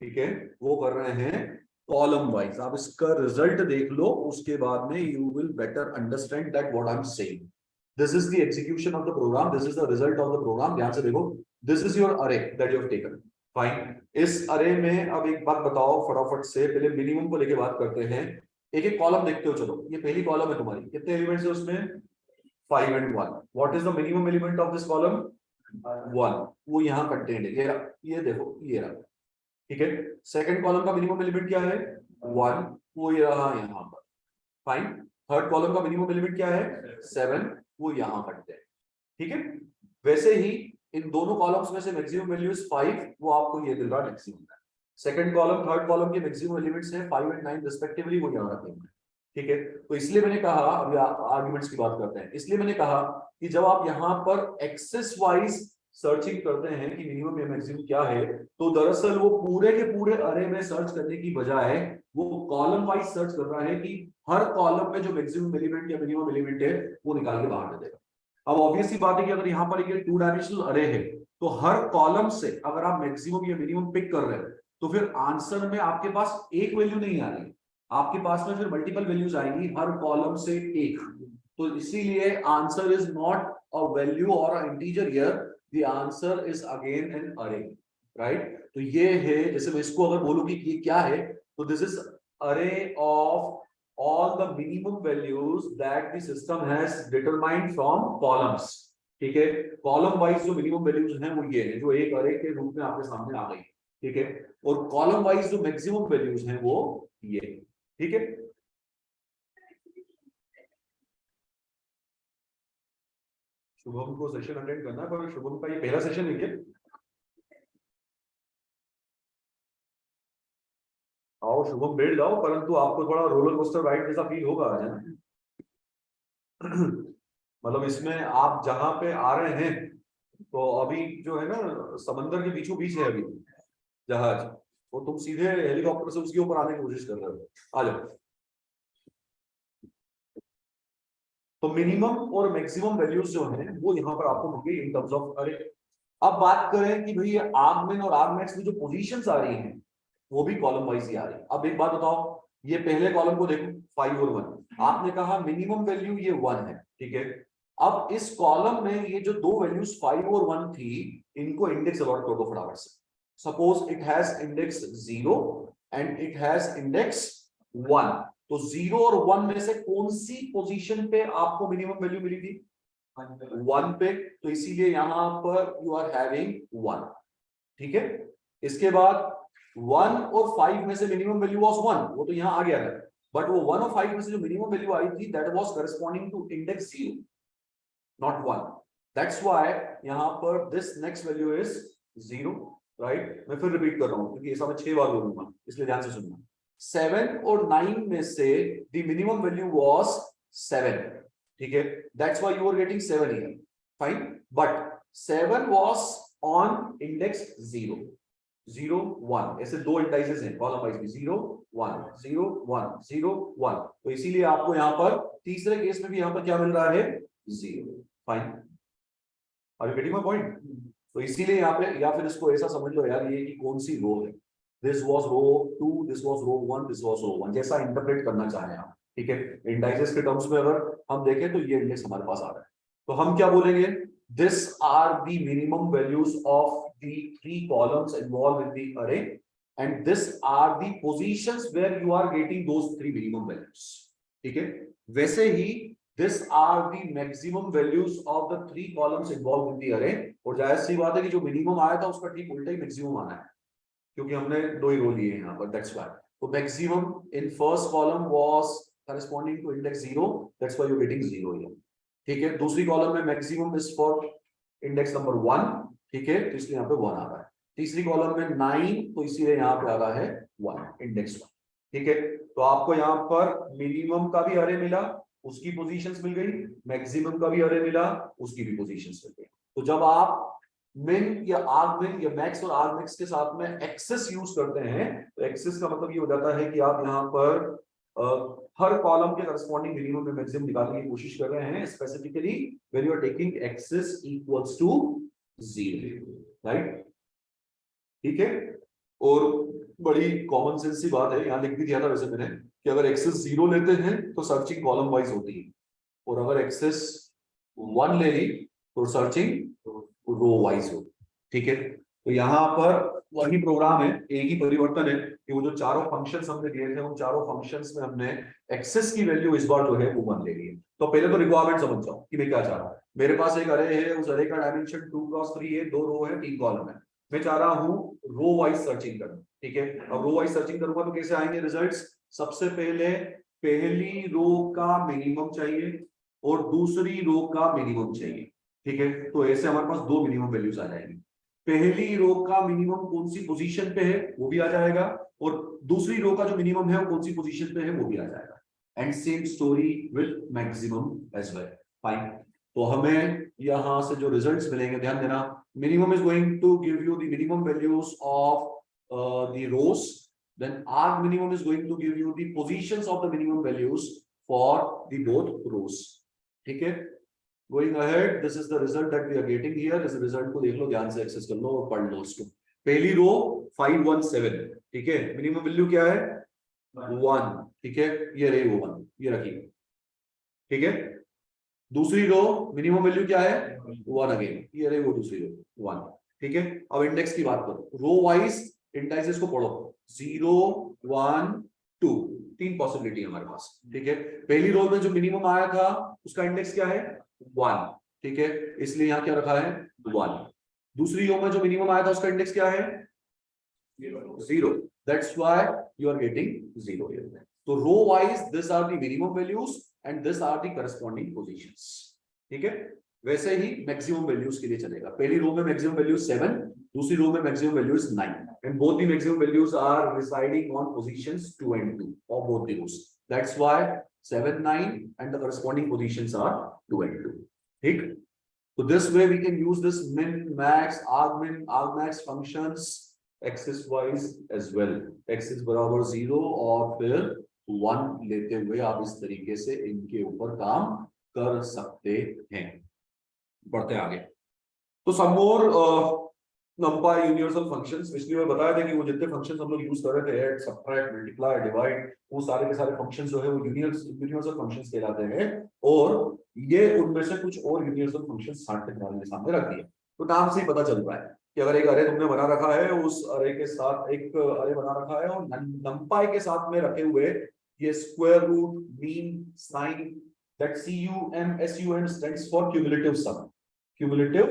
[SPEAKER 1] ठीक है, वो कर रहे हैं कॉलम वाइज। आप इसका रिजल्ट देख लो, उसके बाद में you will better understand that what I am saying. This is the execution of the program, this is the result of the program. ध्यान से देखो, this is your array that you have taken, fine. इस array में अब एक बात बताओ फटाफट से, पहले मिनिमम को लेके बात करते हैं। एक एक कॉलम देखते हो, चलो ये पहली कॉलम है तुम्हारी, कितने एलिमेंट्स है उसमें? 5 and 1। What is the minimum element of this column? 1। वो यहाँ कंटेंट है, ये देखो ये रहा, ठीक है। सेकंड कॉलम का मिनिमम एलिमेंट क्या है? 1, वो ये रहा यहाँ पर, फाइन। थर्ड कॉलम का मिनिमम एलिमेंट क्या है? 7, वो यहाँ कटते हैं, ठीक है। वैसे ही इन दोनों कॉलम्स में से मैक्सिमम वैल्यू इज 5, वो आपको ये मिल रहा है मैक्सिमम है। सेकंड कॉलम थर्ड कॉलम के मैक्सिमम एलिमेंट्स हैं 5 and 9 रिस्पेक्टिवली, वो यहाँ रखे हैं, ठीक है। तो इसलिए मैंने कहा, अभी आर्गुमेंट्स की बात करते हैं, इसलिए मैंने कहा कि जब आप यहाँ पर एक्सेस वाइज सर्चिंग करते हैं कि मिनिमम या मैक्सिमम क्या है, तो दरअसल वो पूरे के पूरे अरे में सर्च करने की बजाय वो कॉलम वाइज सर्च कर रहा है कि हर कॉलम में जो मैक्सिमम एलिमेंट या मिनिमम एलिमेंट है वो निकाल के बाहर दे देगा। अब ऑब्वियस सी बात है कि अगर यहाँ पर एक 2 डायमेंशनल अरे है तो हर कॉलम से अगर आप मैक्सिमम या मिनिमम पिक कर रहे हो तो फिर आंसर में आपके पास एक वैल्यू नहीं आ रही, आपके पास में फिर मल्टीपल वैल्यूज आएंगी हर कॉलम से एक। तो इसीलिए answer is not a value or a integer here, the answer is again an array, right. तो ये है, जैसे मैं इसको अगर बोलूं कि ये क्या है, तो दिस इज अरे of all the minimum values that the system has determined from columns, ठीक है। कॉलम वाइज जो मिनिमम वैल्यूज हैं वो ये है जो एक अरे के रूप में आपके सामने आ गई, ठीक है। और कॉलम वाइज जो मैक्सिमम वैल्यूज हैं वो ये, ठीक है। शुभम को सेशन अटेंड करना है, पर शुभम का ये पहला सेशन है क्या? आओ शुभम बैठ जाओ, परंतु आपको थोड़ा रोलर कोस्टर राइड जैसा फील होगा आज, है ना? मतलब इसमें आप जहां पे आ रहे हैं तो अभी जो है ना समंदर के बीचों बीच है अभी जहाज, वो तुम सीधे हेलीकॉप्टर से उसके ऊपर आने की कोशिश कर रहे हो, आ जाओ। तो मिनिमम और मैक्सिमम वैल्यूज जो हैं वो यहाँ पर आपको मिल गई इन टर्म्स ऑफ अरे। अब बात करें कि भाई आर्गमिन और आर्गमैक्स में जो पोजीशंस आ रही हैं वो भी कॉलम वाइज ही आ रही है। अब एक बात बताओ, ये पहले कॉलम को देखो 5 और 1, आपने कहा मिनिमम वैल्यू ये 1 है, ठीक है। अब इस कॉलम में ये जो दो वैल्यूज 5 और 1 थी, इनको इंडेक्स अलॉट कर दो फटाफट से। Suppose it has index 0 and it has index 1, तो 0 और 1 में से कौन सी पोजीशन पे आपको मिनिमम वैल्यू मिली थी? 1 पे, तो इसीलिए यहां पर यू आर हैविंग 1, ठीक है। इसके बाद 1 और 5 में से मिनिमम वैल्यू वाज 1, वो तो यहां आ गया था, बट वो 1 और 5 में से जो मिनिमम वैल्यू आई थी that was corresponding to index 0 not 1, that's why यहां पर this next value is 0, right. मैं फिर रिपीट कर रहा हूं क्योंकि ऐसा मैं 6 बार बोलूंगा, इसलिए ध्यान से सुनना। 7 और 9 में से द मिनिमम वैल्यू वाज 7, ठीक है, that's why you are getting 7 here, fine. But 7 was on index 0, 0 1, ऐसे दो इंडाइसेस हैं कॉलम वाइज भी, 0 1 0 1 0 1, तो इसीलिए आपको यहां पर तीसरे केस में भी यहां पर क्या मिल रहा है? 0, fine. Are you getting my point? तो इसीलिए यहाँ पे, या फिर इसको ऐसा समझ लो यार, ये कि कौन सी रो है, this was row 2, this was row 1, this was row 1, जैसा इंटरप्रेट करना चाहें आप, ठीक है। इंडाइसेस के टर्म्स में अगर हम देखें तो ये इंडेक्स हमारे पास आ रहा है, तो हम क्या बोलेंगे? This are the minimum values of the 3 columns involved in the array, and this are the positions where you are getting those 3 minimum values, ठीक है। वैसे ही this are the maximum values of the 3 columns involved in the array, और जाहिर सी बात है कि जो minimum आया था उसका ठीक उल्टा ही मैक्सिमम आना है, क्योंकि हमने दो ही रो लिए यहाँ पर, दैट्स व्हाई। तो maximum in first column was corresponding to index 0, that's why you're getting 0 here, ठीक है। दूसरी कॉलम में maximum is for index number 1, ठीक है, तो इसलिए यहाँ पे 1 आ रहा है। तीसरी कॉलम में 9, तो इसीलिए यहाँ पे आ रहा है 1, इंडेक्स 1, ठीक है। तो आपको यहाँ पर मिनिमम का भी अरे मिला, उसकी पोजीशंस मिल गई, मैक्सिमम का भी अरे मिला, उसकी भी पोजीशंस मिल गई। तो जब आप मिन या आर्गमिन या मैक्स और आर्गमैक्स के साथ में एक्सेस यूज करते हैं, तो एक्सेस का मतलब ये हो जाता है कि आप यहाँ पर हर कॉलम के करस्पॉन्डिंग मिनिमम और मैक्सिमम निकालने की कोशिश कर रहे हैं, specifically when you are taking access equals to 0, right, ठीक है। और बड़ी कॉमन सेंस सी बात है, यहाँ लिख भी दिया था वैसे मैंने, कि अगर एक्सेस 0 लेते हैं तो सर्चिंग कॉलम वाइज होती है, और अगर एक्सेस 1 ले ली तो सर्चिंग रो वाइज हो, ठीक है। तो यहाँ पर वही प्रोग्राम है, एक ही परिवर्तन है कि वो जो चारों फंक्शंस हमने दिए थे उन चारों फंक्शंस में हमने एक्सेस की वैल्यू इस बार जो है वो 1 ले ली है। तो पहले तो रिक्वायरमेंट समझ जाओ कि मैं क्या चाह रहा हूँ। मेरे पास एक अरे है, उस अरे का डायमेंशन 2x3 है, 2 रो है, 3 कॉलम है, मैं चाह रहा हूँ रो वाइज सर्चिंग करना, ठीक है। अब रो वाइज सर्चिंग करूंगा तो कैसे आएंगे रिजल्ट्स? सबसे पहले पहली रो का मिनिमम चाहिए और दूसरी रो का मिनिमम चाहिए, ठीक है। तो ऐसे हमारे पास 2 मिनिमम वैल्यूज आ जाएंगी। पहली रो का मिनिमम कौन सी पोजीशन पे है वो भी आ जाएगा, और दूसरी रो का जो मिनिमम है वो कौन सी पोजीशन पे है वो भी आ जाएगा, and same story with maximum as well, fine. तो हमें यहाँ से जो रिजल्ट्स मिलेंगे, ध्यान देना, minimum is going to give you the minimum values of the rows, then arg minimum is going to give you the positions of the minimum values for the both rows. ठीक है, going ahead, this is the result that we are getting here. इस result को देख लो, ध्यान से access कर लो और पढ़ लो उसको। पहली रो 517, ठीक है, मिनिमम वैल्यू क्या है 1, ठीक है, ये रही वो 1, ये रखिए, ठीक है। दूसरी रो मिनिमम वैल्यू क्या है 1 अगेन, ये रही वो दूसरी रो 1, ठीक है। अब इंडेक्स की बात करो, रो वाइज इंडाइसेस को पढ़ो, 0 1 2, 3 पॉसिबिलिटी है हमारे पास, ठीक है। पहली रो में जो मिनिमम आया था उसका इंडेक्स क्या है 1, ठीक है, इसलिए यहाँ क्या रखा है 1। दूसरी रो में जो मिनिमम आया था उसका इंडेक्स क्या है 0, that's why you are getting 0 here. तो row wise this are the minimum values and this are the corresponding positions, ठीक है। वैसे ही मैक्सिमम वैल्यूज के लिए चलेगा, पहली रो में मैक्सिमम वैल्यू 7, दूसरी रो में maximum value is 9, and both the maximum values are residing on positions 2 and 2 of both the rows. That's why 7 9 and the corresponding positions are 2 and 2. ठीक, so this way we can use this min max arg max functions axis wise as well, axis बराबर 0 और फिर 1 लेते हुए आप इस तरीके से इनके ऊपर काम कर सकते हैं। बढ़ते आगे, तो some more NumPy universal functions, पिछली बार बताया था कि वो जितने फंक्शंस हम लोग यूज कर रहे थे, ऐड सबट्रैक्ट मल्टीप्लाई डिवाइड, वो सारे के सारे फंक्शंस जो है वो यूनिवर्सल फंक्शंस कहलाते हैं, और ये उनमें से कुछ और यूनिवर्सल फंक्शंस के सामने रख दिए। तो नाम से ही पता चल रहा है कि अगर एक अरे तुमने बना रखा है, उस अरे के साथ एक अरे बना रखा है और NumPy के साथ में रखे हुए ये square root, mean, sine, that CUM stands for cumulative sum, cumulative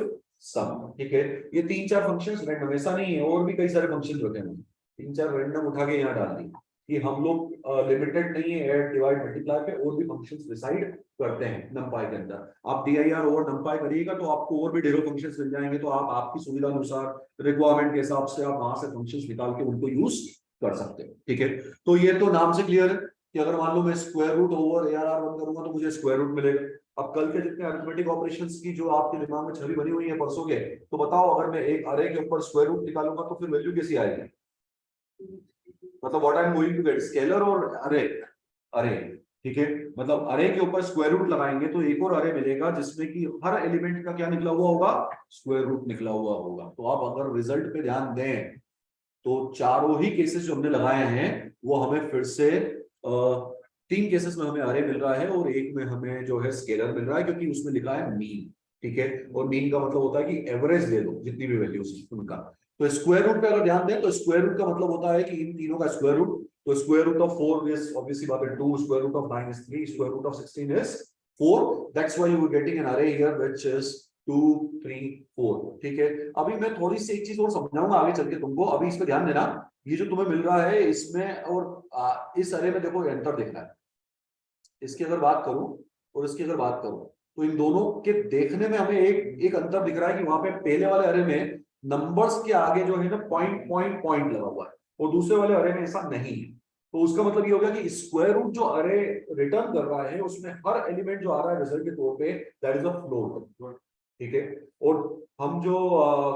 [SPEAKER 1] sum, ठीक है। ये 3-4 फंक्शंस रैंडम, ऐसा नहीं है, और भी कई सारे फंक्शंस होते हैं, 3-4 रैंडम उठा के यहाँ डाल दी कि हम लोग लिमिटेड नहीं है ऐड डिवाइड मल्टीप्लाई पे, और भी फंक्शंस डिसाइड करते हैं NumPy के अंदर। आप dir और NumPy करिएगा तो आपको और भी ढेरों फंक्शंस मिल जाएंगे, तो आप आपकी सुविधा अनुसार, रिक्वायरमेंट के हिसाब से आप वहां से फंक्शंस निकाल के उनको यूज कर सकते हैं, ठीक है। तो ये तो नाम से क्लियर है कि अगर मान लो मैं स्क्वायर रूट ओवर ARR 1 करूंगा तो मुझे स्क्वायर रूट मिलेगा। अब कल के जितने अरिथमेटिक ऑपरेशंस की जो आपके दिमाग में छवि बनी हुई है परसों के, तो बताओ अगर मैं एक अरे के ऊपर स्क्वायर रूट निकालूंगा तो फिर वैल्यू कैसी आएगी, मतलब what I am going to get, scalar और अरे, अरे, ठीक है। मतलब अरे के ऊपर स्क्वायर रूट लगाएंगे तो एक और अरे मिलेगा जिसमें कि हर एलिमेंट का क्या निकला हुआ होगा, स्क्वायर रूट निकला हुआ होगा। तो आप अगर रिजल्ट पे ध्यान दें तो चारों ही केसेस जो हमने लगाए हैं वो हमें फिर से 3 केसेस में हमें अरे मिल रहा है और एक में हमें जो है स्केलर मिल रहा है, क्योंकि उसमें लिखा है मीन, ठीक है। और मीन का मतलब होता है कि एवरेज ले लो जितनी भी वैल्यूज उनका। तो स्क्वायर रूट पे अगर ध्यान दें तो स्क्वायर रूट का मतलब होता है कि इन तीनों का स्क्वायर रूट, तो square root of 4 is obviously बात है 2, square root of 9 is 3, square root of 16 is 4, that's why you are getting an array here which is 2 3 4, ठीक है। अभी मैं थोड़ी सी एक चीज और समझाऊंगा आगे चल के तुमको, अभी इस पे ध्यान देना। ये जो तुम्हें मिल रहा है इसमें और इस अरे में देखो अंतर दिख रहा है, इसकी अगर बात करूं और इसकी अगर बात करूं तो इन दोनों के देखने में हमें एक अंतर दिख रहा है कि वहां पे पहले वाले अरे में नंबर्स के आगे जो है ना पॉइंट लगा हुआ है, और दूसरे वाले अरे में ऐसा नहीं है। तो उसका मतलब ये हो गया कि स्क्वायर रूट जो अरे रिटर्न कर रहा है उसमें हर एलिमेंट जो आ रहा है रिजल्ट के तौर पे दैट इज अ फ्लोट, ठीक है। और हम जो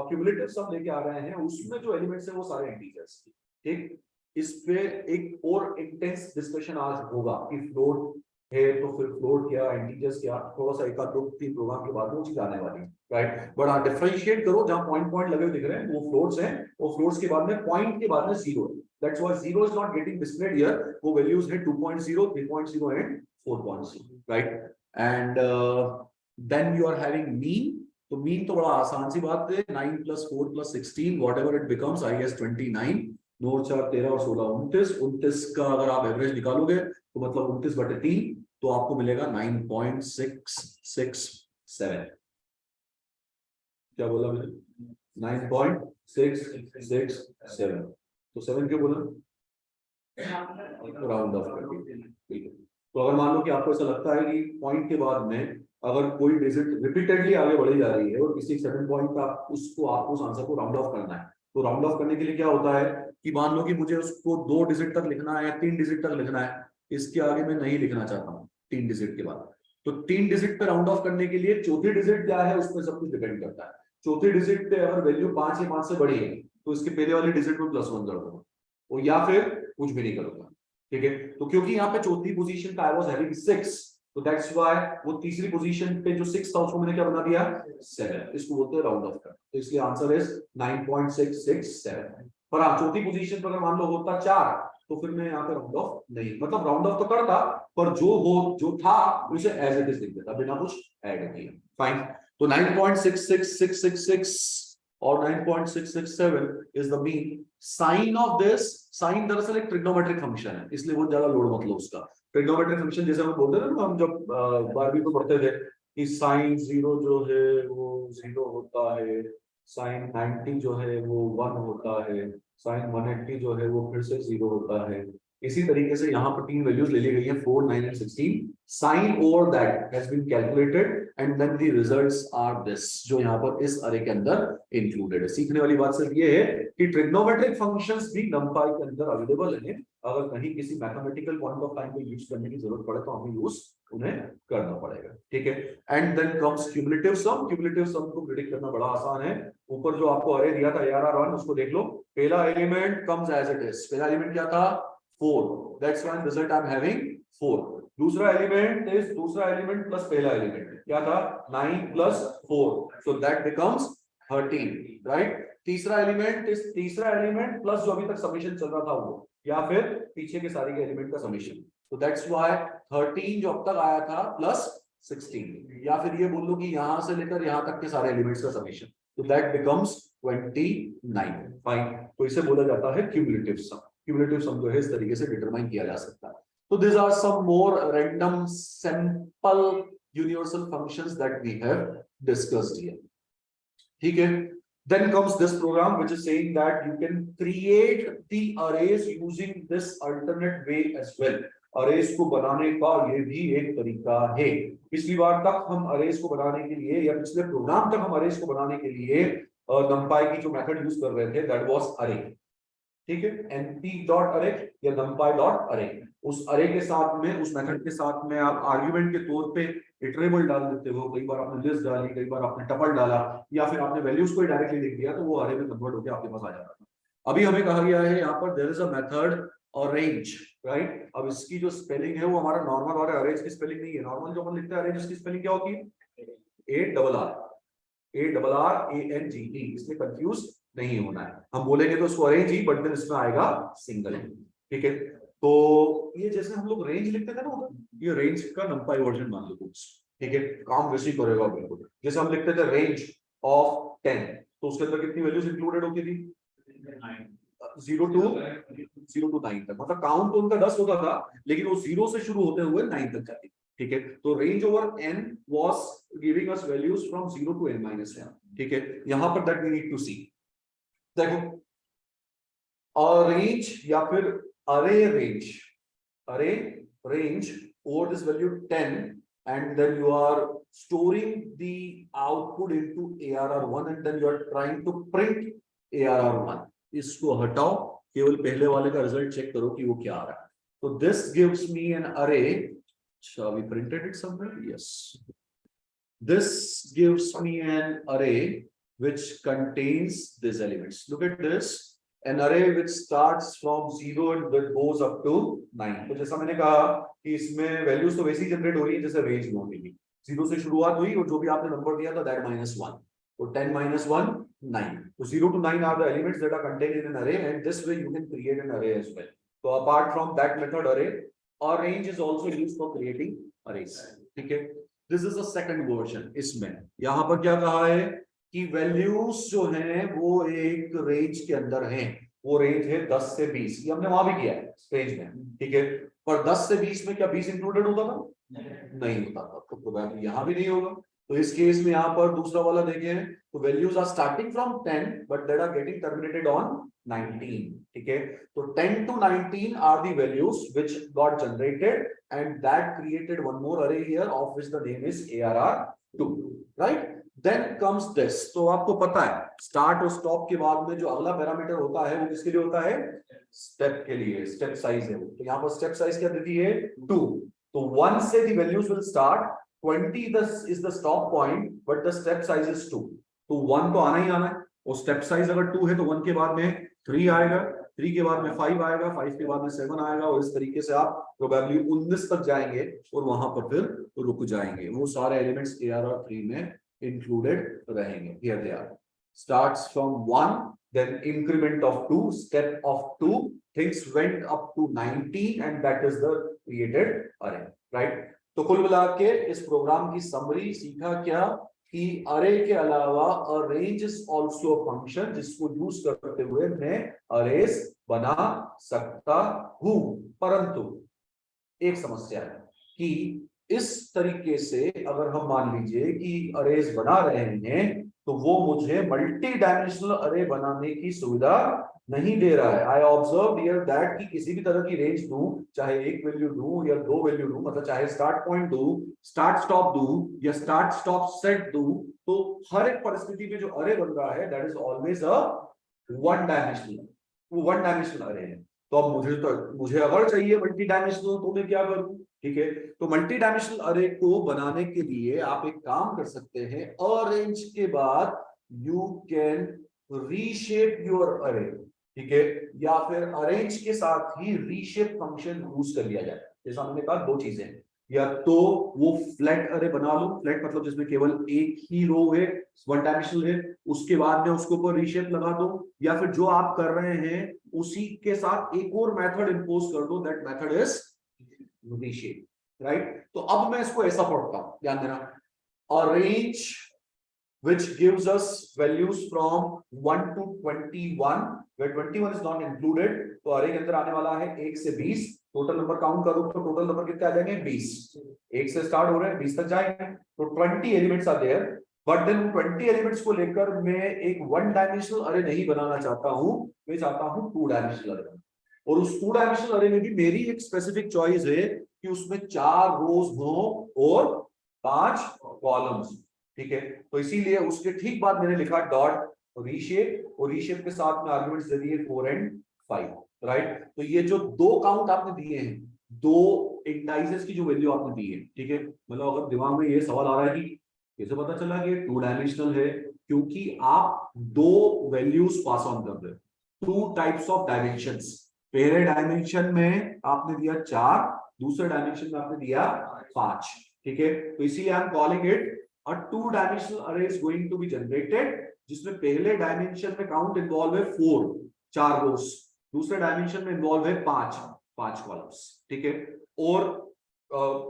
[SPEAKER 1] क्यूमुलेटिव सम लेके आ रहे हैं उसमें जो एलिमेंट्स है वो सारे इंटीजर्स, ठीक। इस पे एक और इंटेंस डिस्कशन आज होगा कि फ्लोट है तो फिर फ्लोट क्या, इंटीजर्स क्या, थोड़ा सा एक 2-3 प्रोग्राम के बाद वो चीज आने वाली है, राइट। बट हाँ डिफरेंशिएट करो, जहां पॉइंट लगे हुए दिख रहे हैं वो फ्लोट्स हैं, और फ्लोट्स के बाद में पॉइंट के बाद में 0 है, that's why 0 is not getting displayed here. वो वैल्यूज है 2.0 3.0 and 4.0, right. And then you are having mean. तो मीन तो बड़ा आसान सी बात है, 9 + 4 + 16 whatever it becomes, I guess 29, 9 4 13 और 16 29, 29 का अगर आप एवरेज निकालोगे तो मतलब 29/3, तो आपको मिलेगा 9.667। क्या बोला मैंने, 9.667, तो 7 क्यों बोला, राउंड ऑफ करके। तो अगर मान लो कि आपको ऐसा लगता है कि पॉइंट के बाद में अगर कोई डिजिट रिपीटेडली आगे बढ़ी जा रही है और किसी 7 पॉइंट का आपको उस आंसर को राउंड ऑफ करना है, तो राउंड ऑफ करने के लिए क्या होता है कि मान लो कि मुझे उसको 2 डिजिट तक लिखना है या 3 डिजिट तक लिखना है, इसके आगे मैं नहीं लिखना चाहता हूँ 3 डिजिट के बाद, तो 3 डिजिट पे राउंड ऑफ करने के लिए चौथी डिजिट क्या है उस पर सब कुछ डिपेंड करता है। चौथी डिजिट पे अगर वैल्यू 5 या 5 से बड़ी है तो इसके पहले वाली डिजिट में +1 कर दूंगा, और या फिर कुछ भी नहीं करूंगा, ठीक है। तो क्योंकि यहाँ पे चौथी पोजीशन पे आई वाज हैविंग 6, तो दैट्स व्हाई वो तीसरी पोजीशन पे जो 6 था उसको मैंने क्या बना दिया 7, इसको बोलते हैं राउंड ऑफ कर। तो इसलिए आंसर इज 9.667। पर हाँ, चौथी पोजीशन पर अगर मान लो होता 4 तो फिर मैं यहाँ पे राउंड ऑफ नहीं, मतलब राउंड ऑफ तो करता पर जो था उसे एज इट इज लिख देता बिना कुछ ऐड किए। फाइन, तो 9.66666 और 9.667 is the mean. Sine of this, sine दरअसल एक ट्रिग्नोमेट्रिक फंक्शन है, इसलिए बहुत ज्यादा लोड मत लो उसका। ट्रिग्नोमेट्रिक फंक्शन जैसे हम बोलते थे ना, हम जब 12वीं में पढ़ते थे कि साइन 0 जो है वो 0 होता है, साइन 90 जो है वो 1 होता है, साइन 180 जो है वो फिर से 0 होता है। इसी तरीके से यहाँ पर 3 वैल्यूज ले ली गई हैं 4, 9 and 16। Sine over that has been calculated and then the results are this, जो यहाँ पर इस अरे के अंदर इंक्लूडेड है। सीखने वाली बात सिर्फ ये है कि ट्रिग्नोमेट्रिक फंक्शंस भी numpy के अंदर अवेलेबल है। अगर कहीं किसी मैथमेटिकल पॉइंट ऑफ टाइम को यूज करने की जरूरत पड़े तो हमें यूज उन्हें करना पड़ेगा, ठीक है। And then comes cumulative sum. Cumulative sum को प्रेडिक्ट करना बड़ा आसान है। ऊपर जो आपको अरे दिया था ARR1 उसको देख लो। पहला element comes as it is, पहला एलिमेंट क्या था 4, that's why result I am having 4। दूसरा एलिमेंट प्लस पहला एलिमेंट क्या था 9 plus 4, so that becomes 13, right. तीसरा एलिमेंट प्लस जो अभी तक समेशन चल रहा था वो, या फिर पीछे के सारे के एलिमेंट का समेशन, तो दैट्स व्हाई 13 जो अब तक आया था प्लस 16, या फिर ये बोल लो कि यहां से लेकर यहां तक के सारे एलिमेंट्स का समेशन, तो दैट बिकम्स 29। फाइन, तो इसे बोला जाता है क्यूमुलेटिव सम। क्यूमुलेटिव सम जो है इस तरीके से डिटरमाइन किया जा सकता है। तो these are some more random simple universal functions that we have discussed here. ठीक है। Then comes this program which is saying that you can create the arrays using this alternate way as well. Arrays को बनाने का ये भी एक तरीका है। पिछली बार तक हम अरेज को बनाने के लिए, या पिछले प्रोग्राम तक हम अरेज को बनाने के लिए numpy की जो मेथड यूज कर रहे थे दैट वाज अरे, ठीक है, np.array या numpy.array। उस अरे के साथ में, उस मेथड के साथ में आप आर्गुमेंट के तौर पे इटरेबल डाल देते हो। कई बार आपने लिस्ट डाली, कई बार आपने टपल डाला, या फिर आपने वैल्यूज को डायरेक्टली लिख दिया, तो वो अरे में कन्वर्ट होकर आपके पास आ जाता था। अभी हमें कहा गया है यहाँ पर there is a method arrange, right. अब इसकी जो स्पेलिंग है वो हमारा नॉर्मल और अरेंज की स्पेलिंग नहीं है। नॉर्मल जो अपन लिखते हैं अरेंज, इसकी स्पेलिंग क्या होती है ARRANGE, इसमें कंफ्यूज नहीं होना है। हम बोलेंगे तो उसको अरेंज ही, बट देन इसमें आएगा सिंगल है, ठीक है। तो ये जैसे हम लोग रेंज लिखते थे ना, ये रेंज का numpy वर्जन मान लो कुछ, ठीक है, काम वैसे ही करेगा बिल्कुल। जैसे हम लिखते थे रेंज ऑफ 10, तो उसके अंदर कितनी वैल्यूज इंक्लूडेड होती थी 0 to 9 तक, मतलब काउंट तो उनका 10 होता था, लेकिन वो 0 से शुरू होते हुए 9 तक जाती, ठीक है। तो range over n was giving us values from 0 to n-1, ठीक है। यहां पर दैट वी नीड टू सी, देखो अरेंज या फिर अरे range over this value 10, and then you are storing the output into ARR1 and then you are trying to print ARR1। इसको हटाओ, केवल पहले वाले का रिजल्ट चेक करो कि वो क्या आ रहा है। तो दिस गिव्स मी एन अरे, shall we printed it somewhere? Yes, this gives me an array which contains these elements. Look at this, an array which starts from 0 and that goes up to 9। तो जैसा मैंने कहा कि इसमें values तो वैसे ही generate हो रही है जैसे रेंज में होगी। 0 से शुरुआत हुई और जो भी आपने नंबर दिया था दैट -1, तो 10 - 1 9, तो 0 to 9 are the elements that are contained in an array, and this way you can create an array as well। तो apart from that method array, arrange is also used for creating arrays, ठीक है। This is the second version। इसमें यहाँ पर क्या कहा है कि वैल्यूज जो हैं वो एक रेंज के अंदर हैं। वो रेंज है 10 से 20, ये हमने वहां भी किया है रेंज में, ठीक है। पर 10 से 20 में क्या 20 इंक्लूडेड होता था? नहीं होता था, तो प्रोबेबली यहाँ भी नहीं होगा। तो इस केस में यहाँ पर दूसरा वाला देखें तो values are starting from 10 but that are getting terminated on 19, ठीक है। तो 10 to 19 are the values which got generated and that created one more array here of which the name is ARR2, right. Then comes this. तो आपको पता है start और stop के बाद में जो अगला पैरामीटर होता है वो किसके लिए होता है? स्टेप के लिए, स्टेप साइज है वो। तो यहाँ पर स्टेप साइज क्या देती है 2, तो 1 से the values will start 20 is the stop point, but the step size is 2. तो 1 तो आना ही आना है, और स्टेप साइज अगर 2 है तो 1 के बाद में 3 आएगा, 3 के बाद में 5 आएगा, 5 के बाद में 7 आएगा, और इस तरीके से आप प्रोबेबली 19 तक जाएंगे और वहां पर फिर रुक जाएंगे। वो सारे एलिमेंट्स AR और 3 में इंक्लूडेड रहेंगे। Here they are, starts from 1, then increment of 2, step of 2, things went up to 90 and that is the created array, right? तो कुल मिला के इस प्रोग्राम की समरी सीखा क्या कि अरे के अलावा अरेंज इज आल्सो फंक्शन जिसको यूज करते हुए मैं अरेज बना सकता हूं, परंतु एक समस्या है कि इस तरीके से अगर हम मान लीजिए कि अरेज बना रहे हैं तो वो मुझे मल्टी डायमेंशनल अरे बनाने की सुविधा नहीं दे रहा है। आई ऑब्जर्व हियर दैट कि किसी भी तरह की रेंज दूं, चाहे एक वैल्यू दूं या दो वैल्यू दूं, मतलब चाहे स्टार्ट पॉइंट दूं, स्टार्ट स्टॉप दूं या स्टार्ट स्टॉप सेट दूं, तो हर एक परिस्थिति में जो अरे बन रहा है that is always a one dimensional, वो वन डायमेंशनल अरे है। तो अब मुझे अगर चाहिए मल्टी डायमेंशनल तो मैं क्या करूं? ठीक है, तो मल्टी डायमेंशनल अरे को बनाने के लिए आप एक काम कर सकते हैं, अरेंज के बाद यू कैन रीशेप योर अरे, ठीक है, या फिर अरेंज के साथ ही रीशेप फंक्शन यूज कर लिया जाए। जैसा मैंने कहा दो चीजें, या तो वो फ्लैट अरे बना लो, फ्लैट मतलब जिसमें केवल एक ही रो है, वन डायमेंशनल है, उसके बाद में उसके ऊपर रीशेप लगा दो, या फिर जो आप कर रहे हैं उसी के साथ एक और मेथड इंपोज कर दो, that method is reshape, right? तो अब मैं इसको ऐसा पढ़ता हूं, ध्यान देना, arrange which gives us values from 1 to 21 where 21 is not included, तो अरे के अंदर आने वाला है 1 से 20, टोटल नंबर काउंट करो तो टोटल नंबर कितने आ जाएंगे? 20। 1 से स्टार्ट हो रहे हैं 20 तक जाएंगे, तो 20 elements are there, but then 20 elements को लेकर मैं एक वन डायमेंशनल अरे नहीं बनाना चाहता हूं, मैं चाहता हूं टू डायमेंशनल अरे। और उस टू डायमेंशनल अरे में भी मेरी एक स्पेसिफिक चॉइस है कि उसमें 4 रोज हो और 5 कॉलम्स, ठीक है। तो इसीलिए उसके ठीक बाद मैंने लिखा डॉट रीशेप, और रीशेप के साथ में आर्गुमेंट्स दे दिए 4 and 5, राइट? तो ये जो दो काउंट आपने दिए हैं, दो इंडाइसेस की जो वैल्यू आपने दी है, ठीक है, मतलब अगर दिमाग में ये सवाल आ रहा है कि कैसे पता चला कि टू डायमेंशनल है, क्योंकि आप दो वैल्यूज पास ऑन कर रहे हो, टू टाइप्स ऑफ डायमेंशंस। पहले डायमेंशन में आपने दिया 4, दूसरे डायमेंशन में आपने दिया 5, ठीक है। तो इसीलिए I am calling it a two dimensional array is going to be generated, जिसमें पहले डायमेंशन में काउंट इन्वॉल्व है 4, 4 रोज, दूसरे डायमेंशन में इन्वॉल्व है 5 कॉलम्स, ठीक है। और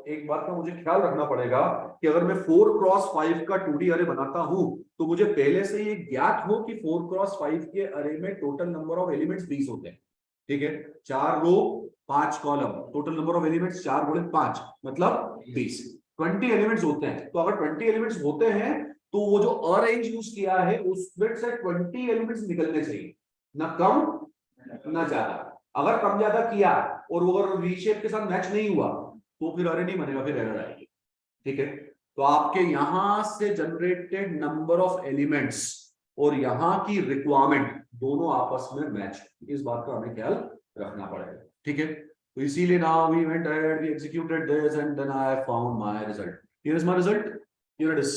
[SPEAKER 1] एक बात का मुझे ख्याल रखना पड़ेगा कि अगर मैं 4x5 का 2D अरे बनाता हूं तो मुझे पहले से ये ज्ञात हो कि 4x5 के अरे में टोटल नंबर ऑफ एलिमेंट्स 20 होते हैं, ठीक है। 4 row 5 column, total number of elements 4 गुणे 5 मतलब 20, 20 एलिमेंट्स होते हैं। तो अगर 20 एलिमेंट्स होते हैं तो वो जो अरेंज यूज किया है उसमें से 20 एलिमेंट्स निकलने चाहिए, ना कम ना ज्यादा। अगर कम ज्यादा किया और वो अगर रीशेप के साथ मैच नहीं हुआ तो फिर अरे नहीं बनेगा, फिर एरर आएगी, ठीक है। तो आपके यहां से जनरेटेड नंबर ऑफ एलिमेंट्स और यहाँ की रिक्वायरमेंट दोनों आपस में मैच, इस बात का हमें ख्याल रखना पड़ेगा, ठीक है। तो इसीलिए now we went ahead, we executed this and then I found my result. Here is my result. Here it is.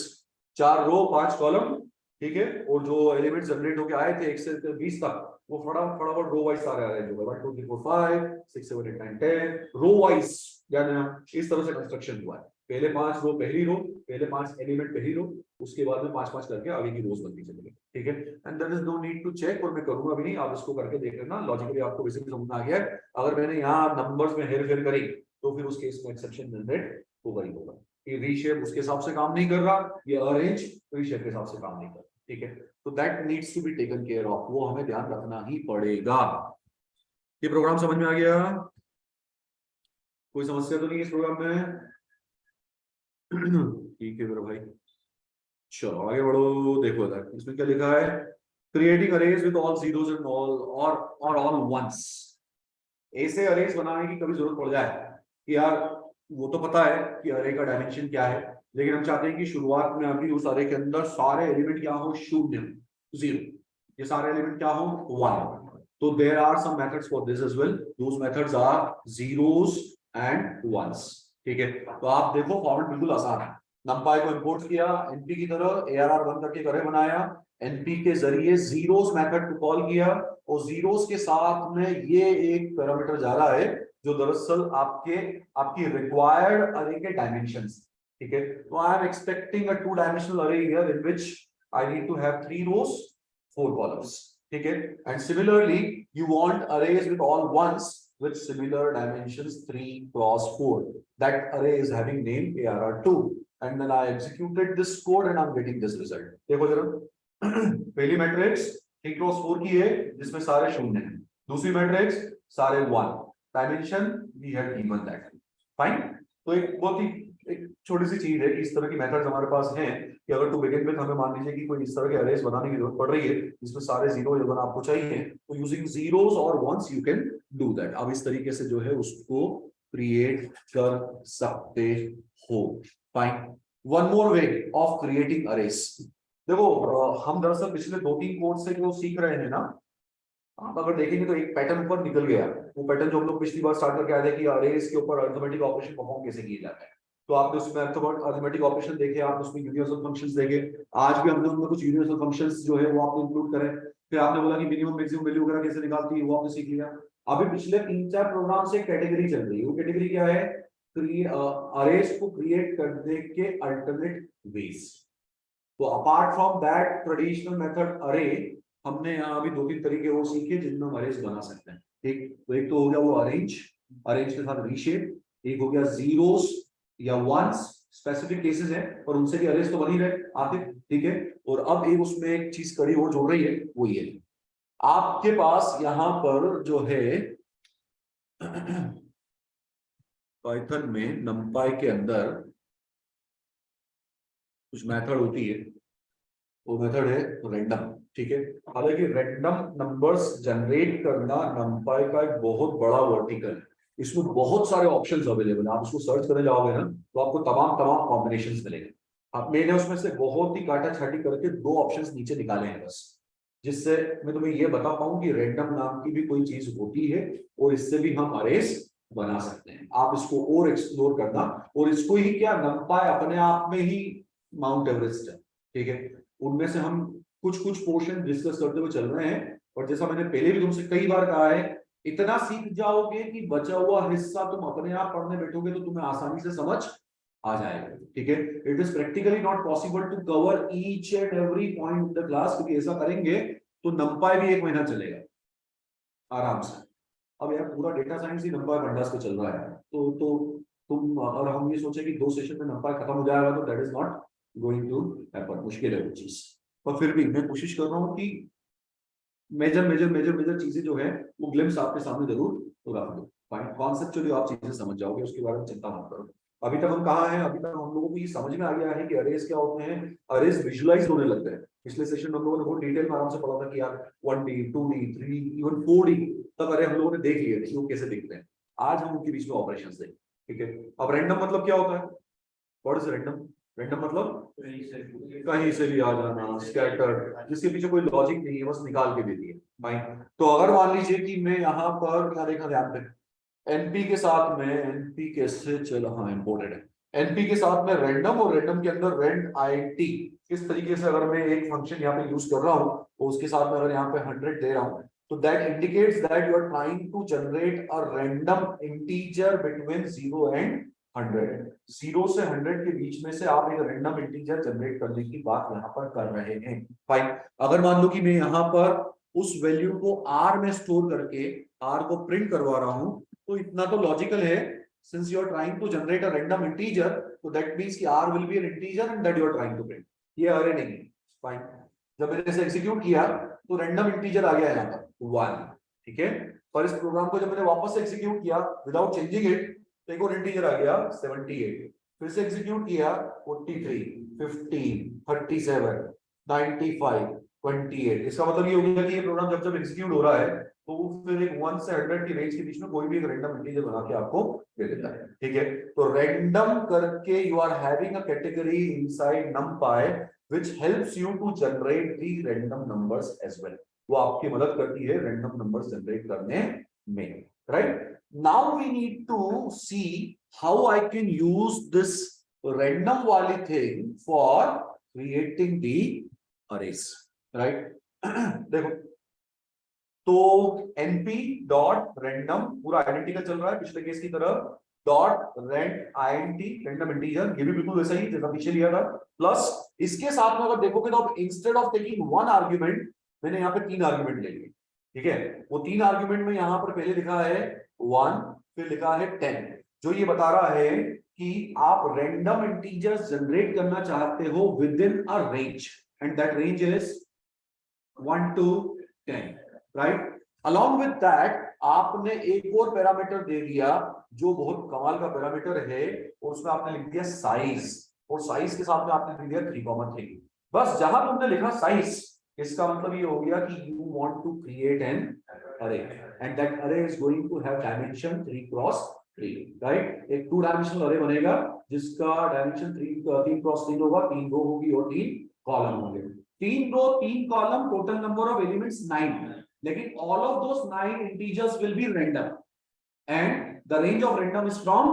[SPEAKER 1] 4 row 5 column, ठीक है। और जो एलिमेंट जनरेट होके आए थे 1 से 20 तक, वो फटाफट रो वाइज सारे आ रहे हैं, 1 2 3 4 5 6 7 8 9 10 रो वाइज, यानी इस तरह से कंस्ट्रक्शन हुआ है। पहले 5 रो पहली रो, पहले 5 एलिमेंट पहली रो, उसके बाद में 5 करके आगे की रोज बनती चलेगी, ठीक है। And there is no need to check, और मैं करूंगा भी नहीं, आप इसको करके देख लेना, लॉजिकली आपको बेसिकली समझ में आ गया है। अगर मैंने यहाँ नंबर्स में हेरफेर करी तो फिर उस केस में एक्सेप्शन जनरेट होगा ही होगा। ये रीशेप उसके हिसाब से काम नहीं कर रहा, ये अरेंज रीशेप के हिसाब से काम नहीं कर रहा, ठीक है। तो that needs to be taken care of, वो हमें ध्यान रखना ही पड़ेगा। ये प्रोग्राम समझ में आ गया? कोई समस्या तो नहीं इस प्रोग्राम में? ठीक है मेरा भाई, चलो आगे बढ़ो। देखो इधर इसमें क्या लिखा है, creating arrays with all zeros and all और ऑल वंस। ऐसे अरेज बनाने की कभी जरूरत पड़ जाए कि यार वो तो पता है कि अरे का डायमेंशन क्या है, लेकिन हम चाहते हैं कि शुरुआत में अभी उस अरे के अंदर सारे एलिमेंट क्या हो, 0 0, ये सारे एलिमेंट क्या हो 1, तो there are some methods for this as well, those methods are zeros and ones, ठीक है। तो आप देखो फॉर्मेट बिल्कुल आसान है, नंपाई को इंपोर्ट किया एनपी की तरह, ARR बंद करके एक अरे बनाया, एनपी के जरिए जीरोस मेथड को कॉल किया, और जीरोस के साथ में ये एक पैरामीटर जा रहा है जो दरअसल आपकी रिक्वायर्ड अरे के डायमेंशंस, ठीक है। तो I am expecting a 2-dimensional array here in which I need to have 3 rows 4 columns, ठीक है। And similarly you want arrays with all ones with similar dimensions 3 cross 4. That array is having name ARR2, and then I executed this code and I'm getting this result. देखो जरा, पहली matrix 3 cross 4 की है जिसमें सारे शून्य हैं, दूसरी मैट्रिक्स सारे 1, dimension we had given that. Fine. तो एक बहुत ही एक छोटी सी चीज है कि इस तरह की मेथड्स हमारे पास हैं कि अगर टू बिगिन विद हमें मान लीजिए कि कोई इस तरह के अरेज बनाने की जरूरत पड़ रही है जिसमें सारे जीरो अगर आपको चाहिए, तो यूजिंग जीरोस और ones you can do that. अब इस तरीके से जो है उसको क्रिएट कर सकते हो। Fine. One more way of creating arrays. देखो हम दरअसल पिछले 2-3 कोर्स से जो सीख रहे हैं ना, आप अगर देखेंगे तो एक पैटर्न ऊपर निकल गया। वो पैटर्न जो हम लोग पिछली बार स्टार्ट करके आए थे कि अरेज के ऊपर अरिथमेटिक ऑपरेशन परफॉर्म कैसे किए जाते हैं, तो आपने उसमें अरिथमेटिक ऑपरेशन देखे, आपने उसमें यूनिवर्सल फंक्शंस देखे। आज भी हमने उनमें कुछ यूनिवर्सल फंक्शंस जो है वो आपको इंक्लूड करें। फिर आपने बोला कि मिनिमम मैक्सिमम वैल्यू वगैरह कैसे निकालती है वो आपने सीख लिया। अभी पिछले 3-4 प्रोग्राम से कैटेगरी चल रही है। वो कैटेगरी क्या है? अरेज को क्रिएट करने के अल्टरनेट वेज। तो apart from that traditional method अरे, हमने यहाँ अभी 2-3 तरीके वो सीखे जिनमें हम अरेज बना सकते हैं। एक तो हो गया वो अरेंज के साथ रीशेप, एक हो गया जीरोस या वंस, स्पेसिफिक केसेस है और उनसे भी अरेज तो बन ही रहे आते, ठीक है। और अब एक उसमें एक चीज कड़ी और जोड़ रही है, वो ये आपके पास यहाँ पर जो है पाइथन में नंपाई के अंदर कुछ मेथड होती है, वो मेथड है रैंडम, ठीक है। हालांकि रैंडम नंबर्स जनरेट करना नंपाई का एक बहुत बड़ा वर्टिकल है। इसमें बहुत सारे ऑप्शंस अवेलेबल है। आप उसको सर्च करने जाओगे ना तो आपको तमाम तमाम कॉम्बिनेशंस मिलेंगे। अब मैंने उसमें से बहुत ही काटा छाटी करके 2 ऑप्शंस नीचे निकाले हैं बस, जिससे मैं तुम्हें ये बता पाऊं कि रैंडम नाम की भी कोई चीज होती है और इससे भी हम अरेज बना सकते हैं। आप इसको और एक्सप्लोर करना, और इसको ही क्या, नंपाई अपने आप में ही माउंट एवरेस्ट है, ठीक है। उनमें से हम कुछ कुछ पोर्शन डिस्कस करते हुए चल रहे हैं, और जैसा मैंने पहले भी तुमसे कई बार कहा है, इतना सीख जाओगे कि बचा हुआ हिस्सा तुम अपने आप पढ़ने बैठोगे तो तुम्हें आसानी से समझ आ जाएगा, ठीक है। It is practically not possible to cover each and every point in the class, क्योंकि ऐसा करेंगे तो नंपाई भी 1 महीना चलेगा आराम से। अब यार पूरा डेटा साइंस ही नंपाई पंडास पे चल रहा है, तो तुम अगर हम ये सोचे कि 2 सेशन में नंपाई खत्म हो जाएगा तो that is not going to happen, मुश्किल है वो चीज। पर फिर भी मैं कोशिश कर रहा हूँ कि मेजर चीजें जो है वो ग्लिम्स आपके सामने जरूर रख दो। कॉन्सेप्चुअली आप चीजें समझ जाओगे, उसके बारे में चिंता मत करो। अभी तक हम कहाँ हैं? अभी तक हम लोगों को ये समझ में आ गया है कि अरेज क्या होते हैं, अरेज विजुअलाइज होने लगते हैं। पिछले सेशन में हम लोगों ने बहुत डिटेल में आराम से पढ़ा था कि यार 1D 2D 3D even 4D तक अरे हम लोगों ने देख लिए थे वो कैसे दिखते हैं। आज हम उनके बीच में ऑपरेशंस देखें, ठीक है। अब रैंडम मतलब क्या होता है? What is random? रैंडम मतलब कहीं से भी आ जाना, स्कैटर, जिसके पीछे कोई लॉजिक नहीं है, बस निकाल के दे दिए। फाइन। तो अगर मान लीजिए कि मैं यहाँ पर क्या देखा, ध्यान पे एनपी के साथ में, एनपी कैसे चल, हाँ इंपोर्टेड है, एनपी के साथ में रैंडम, और रैंडम के अंदर रेंड आईटी, इस तरीके से अगर मैं एक फंक्शन यहाँ पे यूज कर रहा हूँ तो उसके साथ में अगर यहाँ पे 100 दे रहा हूँ, तो that indicates that you are trying to generate a random integer between 0 and 100। 0 से 100 के बीच में से आप एक रैंडम इंटीजर जनरेट करने की बात यहाँ पर कर रहे हैं। फाइन। अगर मान लो कि मैं यहाँ पर उस वैल्यू को आर में स्टोर करके आर को प्रिंट करवा रहा हूं, तो इतना तो लॉजिकल है, since you are trying to generate a random integer, तो दैट मींस कि r will be an integer and that you are trying to print. ये अरे नहीं है। फाइन। जब मैंने इसे एग्जीक्यूट किया तो रैंडम इंटीजर आ गया यहाँ पर 1, ठीक है। पर इस प्रोग्राम को जब मैंने वापस से एग्जीक्यूट किया विदाउट चेंजिंग इट, तो एक और इंटीजर आ गया 78। फिर से एग्जीक्यूट किया 43 15 37 95 28। इसका मतलब ये हो गया कि ये प्रोग्राम जब जब एग्जीक्यूट हो रहा है तो वो फिर एक 1 से 100 की रेंज के बीच में कोई भी एक रैंडम इंटीजर बना के आपको दे देता है, ठीक है। तो रैंडम करके you are having a category inside numpy which helps you to generate the random numbers as well। वो आपकी मदद करती है रैंडम नंबर्स जनरेट करने में, right. Now we need to see how I can use this random वाली thing for creating the arrays, right. देखो, तो np डॉट रैंडम पूरा आइडेंटिकल चल रहा है पिछले केस की तरह, dot rand int random integer, ये भी बिल्कुल वैसा ही जैसा पीछे लिया था, प्लस इसके साथ में अगर देखोगे तो अब instead of taking one argument मैंने यहाँ पे 3 आर्ग्यूमेंट ले लिए, ठीक है। वो 3 आर्ग्यूमेंट में यहाँ पर पहले लिखा है 1, फिर लिखा है 10, जो ये बता रहा है कि आप रैंडम इंटीजर्स जनरेट करना चाहते हो with in a range, and that range is 1 to 10, right. Along with that आपने एक और पैरामीटर दे दिया जो बहुत कमाल का पैरामीटर है, और उसमें आपने लिख दिया साइज, और साइज के साथ में आपने लिख दिया 3,3। बस जहां तुमने लिखा साइज, इसका मतलब ये हो गया कि you want to create an array, and that array is going to have dimension 3 cross 3, राइट। एक 2 डायमेंशनल अरे बनेगा जिसका डायमेंशन 3 क्रॉस 3 होगा, 3 रो होगी और 3 कॉलम होंगे। 3 रो 3 column, total number of elements 9, लेकिन all of those 9 integers will be random and the range of random is from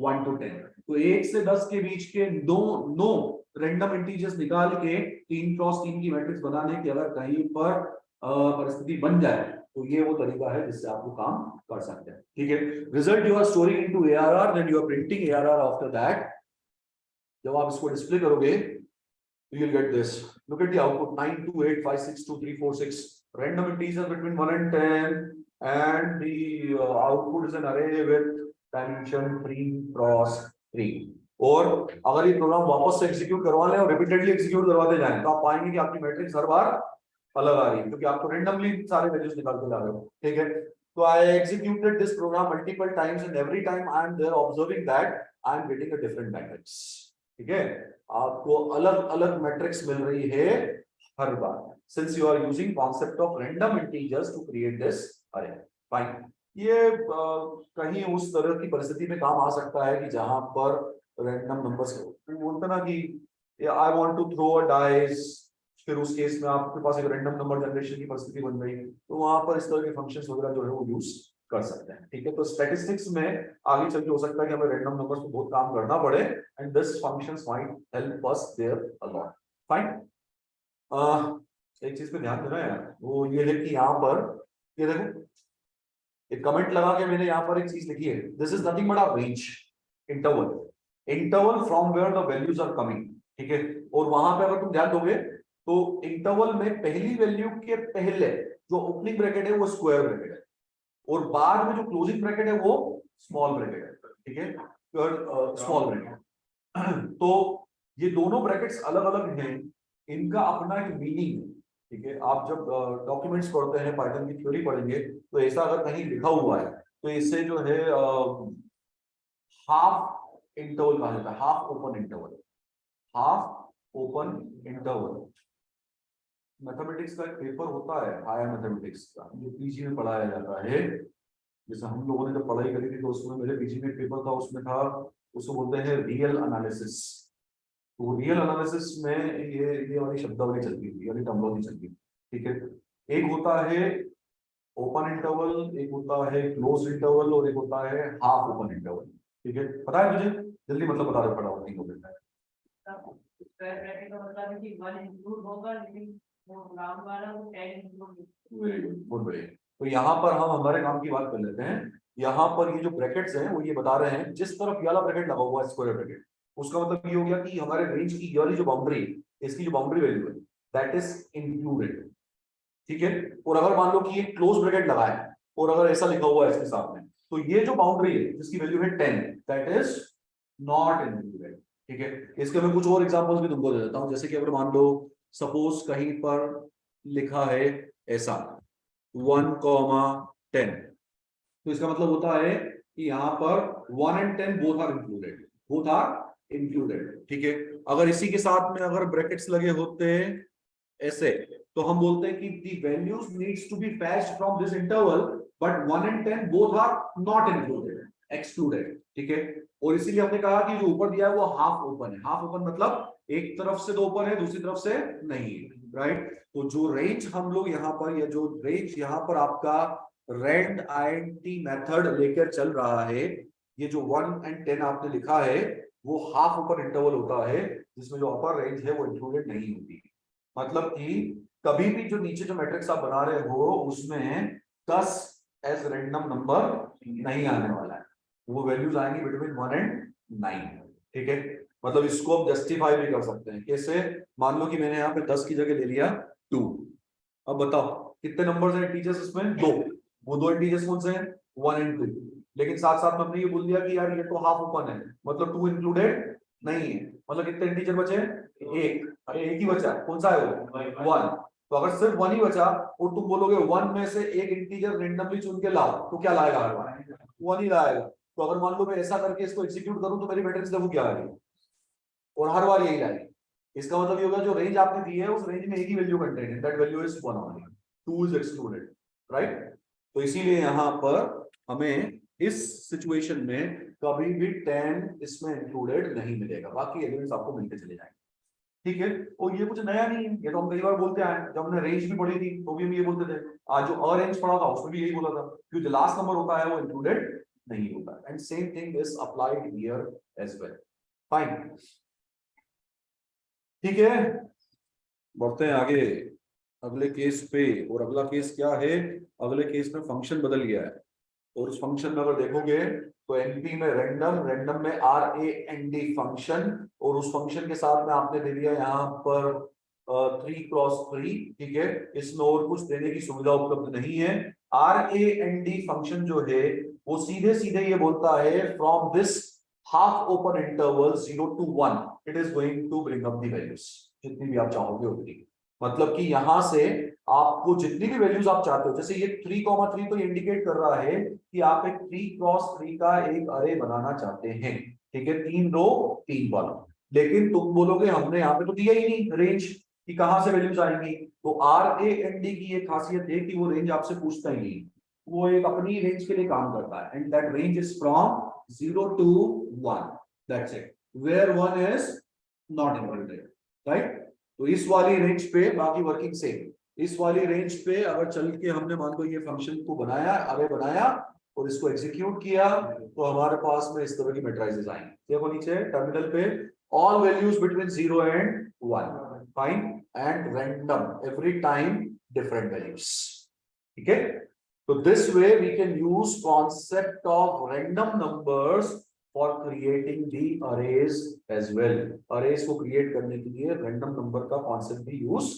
[SPEAKER 1] 1 to 10। तो 1 से 10 के बीच के नो रैंडम इंटीजर्स निकाल के 3 क्रॉस 3 की मैट्रिक्स बनाने की अगर कहीं पर परिस्थिति बन जाए तो ये वो तरीका है जिससे आप वो काम कर सकते हैं, ठीक है। Result you are storing into ARR, then you are printing ARR after that. जब आप इसको डिस्प्ले करोगे you will get this. Look at the output: 9, 2, 8, 5, 6, 2, 3, 4, 6. Random integers between 1 and 10, and the output is an array with dimension 3 cross 3. और अगर ये programme वापस से execute करवा लें और रिपीटेडली एग्जीक्यूट करवाते जाएं तो आप पाएंगे कि आपकी मैट्रिक्स हर बार अलग आ रही है, क्योंकि आपको रैंडमली सारे वैल्यूज निकाल के ला रहे हो, ठीक है। तो I executed this program multiple times, and every time I am there observing that I am getting a different matrix, ठीक है। आपको अलग अलग मैट्रिक्स मिल रही है हर बार, since you are using concept of random integers to create this array, fine. ये कहीं उस तरह की परिस्थिति में काम आ सकता है कि जहां पर रैंडम नंबर्स बोलते ना कि I want to throw a dice, फिर उस केस में आपके पास एक रैंडम नंबर जनरेशन की परिस्थिति बन गई, तो वहां पर इस तरह के फंक्शंस वगैरह जो है वो यूज कर सकते हैं, ठीक है। तो स्टैटिस्टिक्स में आगे चल के हो सकता है कि हमें रैंडम नंबर्स पे बहुत काम करना पड़े, and this functions might help us there a lot, fine. एक चीज पे ध्यान देना है, वो ये है कि यहाँ पर ये देखो, एक कमेंट लगा के मैंने यहाँ पर एक चीज लिखी है, this is nothing but a range interval from where the values are coming, ठीक है। और वहां पे अगर तुम ध्यान दोगे तो इंटरवल में पहली वैल्यू के पहले जो ओपनिंग ब्रैकेट है वो स्क्वायर ब्रैकेट है, और बाद में जो क्लोजिंग ब्रैकेट है वो स्मॉल ब्रैकेट है, ठीक है, स्मॉल ब्रैकेट। तो ये दोनों ब्रैकेट्स अलग अलग हैं, इनका अपना एक मीनिंग है, ठीक है। आप जब डॉक्यूमेंट्स पढ़ते हैं, पाइथन की थ्योरी पढ़ेंगे, तो ऐसा अगर कहीं लिखा हुआ है तो इससे जो है हाफ इंटरवल कहा जाता है, half open interval, half open interval. Mathematics का एक पेपर होता है हायर मैथमेटिक्स का, जो पीजी में पढ़ाया जाता है, जैसे हम लोगों ने जब पढ़ाई करी थी तो उसमें मेरे पीजी में पेपर था, उसमें था, उसको बोलते हैं रियल एनालिसिस। तो रियल एनालिसिस में ये वाली शब्दावली चलती थी, यानी टर्मिनोलॉजी चलती थी, ठीक है। एक होता है ओपन इंटरवल, एक होता है क्लोज इंटरवल, और एक होता है हाफ ओपन इंटरवल, ठीक है। पता है तुझे? जल्दी मतलब बता दो, फटाफट नहीं हो गया। बहुत बढ़िया। तो यहाँ पर हम हमारे काम की बात कर लेते हैं। यहाँ पर ये जो ब्रैकेट्स हैं वो ये बता रहे हैं, जिस तरफ ये वाला ब्रैकेट लगा हुआ है स्क्वायर ब्रैकेट, उसका मतलब ये हो गया कि हमारे रेंज की ये वाली जो बाउंड्री, इसकी जो बाउंड्री वैल्यू है दैट इज इंक्लूडेड, ठीक है। और अगर मान लो कि ये क्लोज ब्रैकेट लगा है और अगर ऐसा लिखा हुआ है इसके साथ में, तो ये जो बाउंड्री है जिसकी वैल्यू है 10 दैट इज नॉट इंक्लूडेड, ठीक है। इसके मैं कुछ और एग्जांपल्स भी तुमको दे देता हूं, जैसे कि अगर मान लो सपोज कहीं पर लिखा है ऐसा 1,10, तो इसका मतलब होता है कि यहाँ पर 1 and 10 बोथ आर इंक्लूडेड, ठीक है। अगर इसी के साथ में अगर ब्रैकेट्स लगे होते ऐसे, तो हम बोलते हैं कि the values needs to be fetched from this interval, but 1 and 10 both are not included, excluded, ठीक है। और इसीलिए हमने कहा कि जो ऊपर दिया है वो हाफ ओपन है। हाफ ओपन मतलब एक तरफ से तो ओपन है, दूसरी तरफ से नहीं है, राइट। तो जो रेंज हम लोग यहाँ पर, या जो रेंज यहाँ पर आपका रेंड int मेथड लेकर चल रहा है, ये जो 1 and 10 आपने लिखा है, वो हाफ अपर इंटरवल होता है जिसमें जो अपर रेंज है वो इंक्लूडेड नहीं होती। मतलब कि कभी भी जो नीचे जो मैट्रिक्स आप बना रहे हो उसमें 10 एज रैंडम नंबर नहीं आने वाला है, वो वैल्यूज आएंगी बिटवीन 1 एंड 9। ठीक है, मतलब इसको हम जस्टिफाई भी कर सकते हैं कैसे। मान लो कि मैंने यहाँ पे 10 की जगह ले लिया 2। अब बताओ कितने नंबर्स हैं इंटीजर्स इसमें, दो। वो दो इंटीजर्स कौन से हैं, 1 एंड 2। लेकिन साथ साथ में हमने ये बोल दिया कि यार ये तो हाफ ओपन है, मतलब 2 इंक्लूडेड नहीं है। मतलब कितने इंटीजर बचे, एक। अरे एक ही बचा, कौन सा है वो, 1। तो अगर सिर्फ 1 ही बचा और तुम बोलोगे 1 में से एक इंटीजर रेंडमली चुन के लाओ, तो क्या लाएगा हर बार, 1 ही लाएगा। तो अगर मान लो मैं ऐसा करके इसको एग्जीक्यूट करूं तो मेरी मैट्रिक्स देखो क्या आ रही है, और हर बार यही लाएगी। इसका मतलब ये होगा जो रेंज आपने दी है उस रेंज में एक ही वैल्यू कंटेन है, that value is 1 only, 2 is excluded, right. तो इसीलिए यहां पर हमें इस सिचुएशन में कभी भी 10 इसमें इंक्लूडेड नहीं मिलेगा, बाकी एलिमेंट्स आपको मिलते चले जाएंगे। ठीक है, और ये कुछ नया नहीं है, ये तो हम कई बार बोलते आए, जब हमने रेंज भी पढ़ी थी तो भी हम ये बोलते थे। आज जो अरेंज पढ़ा था उसमें भी यही बोला था कि जो लास्ट नंबर होता है वो इंक्लूडेड नहीं होता। And same thing is applied here as well. Fine, ठीक है, बढ़ते हैं आगे अगले केस पे। और अगला केस क्या है, अगले केस में फंक्शन बदल गया है, और उस फंक्शन में अगर देखोगे तो एनपी में रैंडम, रैंडम में RAND फंक्शन, और उस फंक्शन के साथ में आपने दे दिया यहाँ पर 3x3। ठीक है, इसमें और कुछ देने की सुविधा उपलब्ध नहीं है। RAND फंक्शन जो है वो सीधे सीधे ये बोलता है from this half open interval 0 to 1 it is going to bring up the values, जितनी भी आप चाहोगे उतनी। मतलब कि यहां से आपको जितनी भी वैल्यूज आप चाहते हो, जैसे ये 3,3 तो इंडिकेट कर रहा है कि आप एक 3x3 का एक अरे बनाना चाहते हैं। ठीक है, 3 रो 3 कॉलम। लेकिन तुम बोलोगे हमने यहाँ पे तो दिया ही नहीं रेंज कि कहां से वैल्यूज आएंगी। तो RAND की एक खासियत है कि वो रेंज आपसे पूछता ही नहीं, वो एक अपनी रेंज के लिए काम करता है, and that range is from 0 to 1, that's it, where 1 is not included, right. तो इस वाली रेंज पे बाकी वर्किंग सेम। इस वाली रेंज पे अगर चल के हमने मान लो ये फंक्शन को बनाया, अरे बनाया, और इसको एग्जीक्यूट किया, तो हमारे पास में इस तरह की मैट्रिसेस आएंगी। देखो नीचे टर्मिनल पे all values between 0 and 1, fine, and random every time different values. ठीक है, तो this way we can use concept of random numbers for creating the arrays as well. Arrays को क्रिएट करने के लिए रैंडम नंबर का concept भी use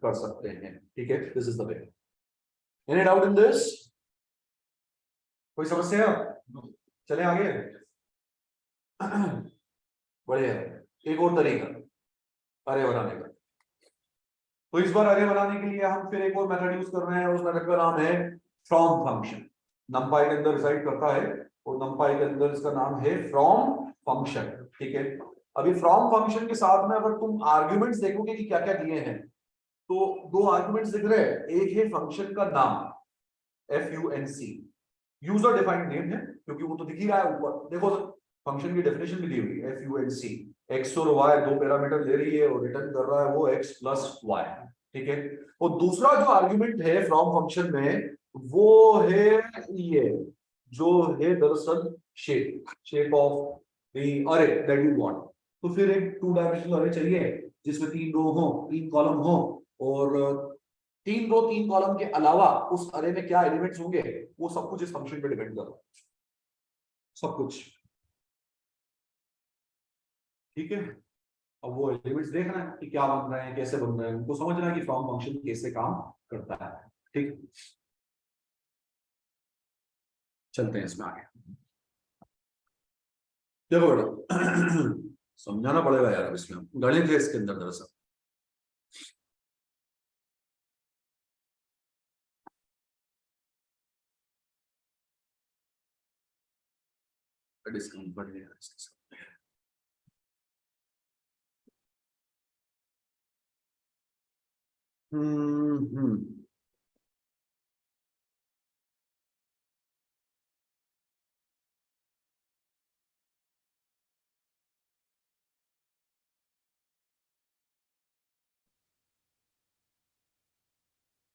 [SPEAKER 1] कर सकते हैं। ठीक है, this is the way. Any doubt in this, कोई समस्या, चले आगे। बढ़िया, एक और तरीका अरे बनाने का। तो इस बार अरे बनाने के लिए हम फिर एक और मेथड यूज कर रहे हैं, उस मेथड का नाम है फ्रॉम फंक्शन। numpy के अंदर रिसाइड करता है, और numpy के अंदर इसका नाम है फ्रॉम फंक्शन। ठीक है, अभी फ्रॉम फंक्शन के साथ में अगर तुम आर्ग्यूमेंट्स देखोगे कि क्या क्या दिए हैं, तो दो आर्ग्यूमेंट्स दिख रहे हैं। एक है फंक्शन का नाम FUNC, यूजर डिफाइंड नेम है क्योंकि वो तो दिख ही रहा है ऊपर, देखो फंक्शन की डेफिनेशन भी दी हुई है FUNC, एक्स और वाई दो पैरामीटर ले रही है और रिटर्न कर रहा है वो x प्लस वाई। ठीक है, और दूसरा जो आर्ग्यूमेंट है फ्रॉम फंक्शन में वो है ये, जो है दरअसल शेप ऑफ द अरे दैट यू वांट। तो फिर एक 2 डायमेंशनल अरे चाहिए जिसमें 3 रो हो 3 कॉलम हो, और 3 रो 3 कॉलम के अलावा उस अरे में क्या एलिमेंट्स होंगे वो सब कुछ इस फंक्शन पे डिपेंड कर रहा है, सब कुछ। ठीक है, अब वो एलिमेंट्स देखना है कि क्या बन रहे हैं कैसे बन रहे हैं, उनको समझना है कि फ्रॉम फंक्शन कैसे काम करता है। ठीक, चलते हैं इसमें आगे। देखो बेटा, समझाना पड़ेगा यार, अब इसमें गणित है इसके अंदर दरअसल। डिस्कम्फर्ट है इसके साथ। हम्म,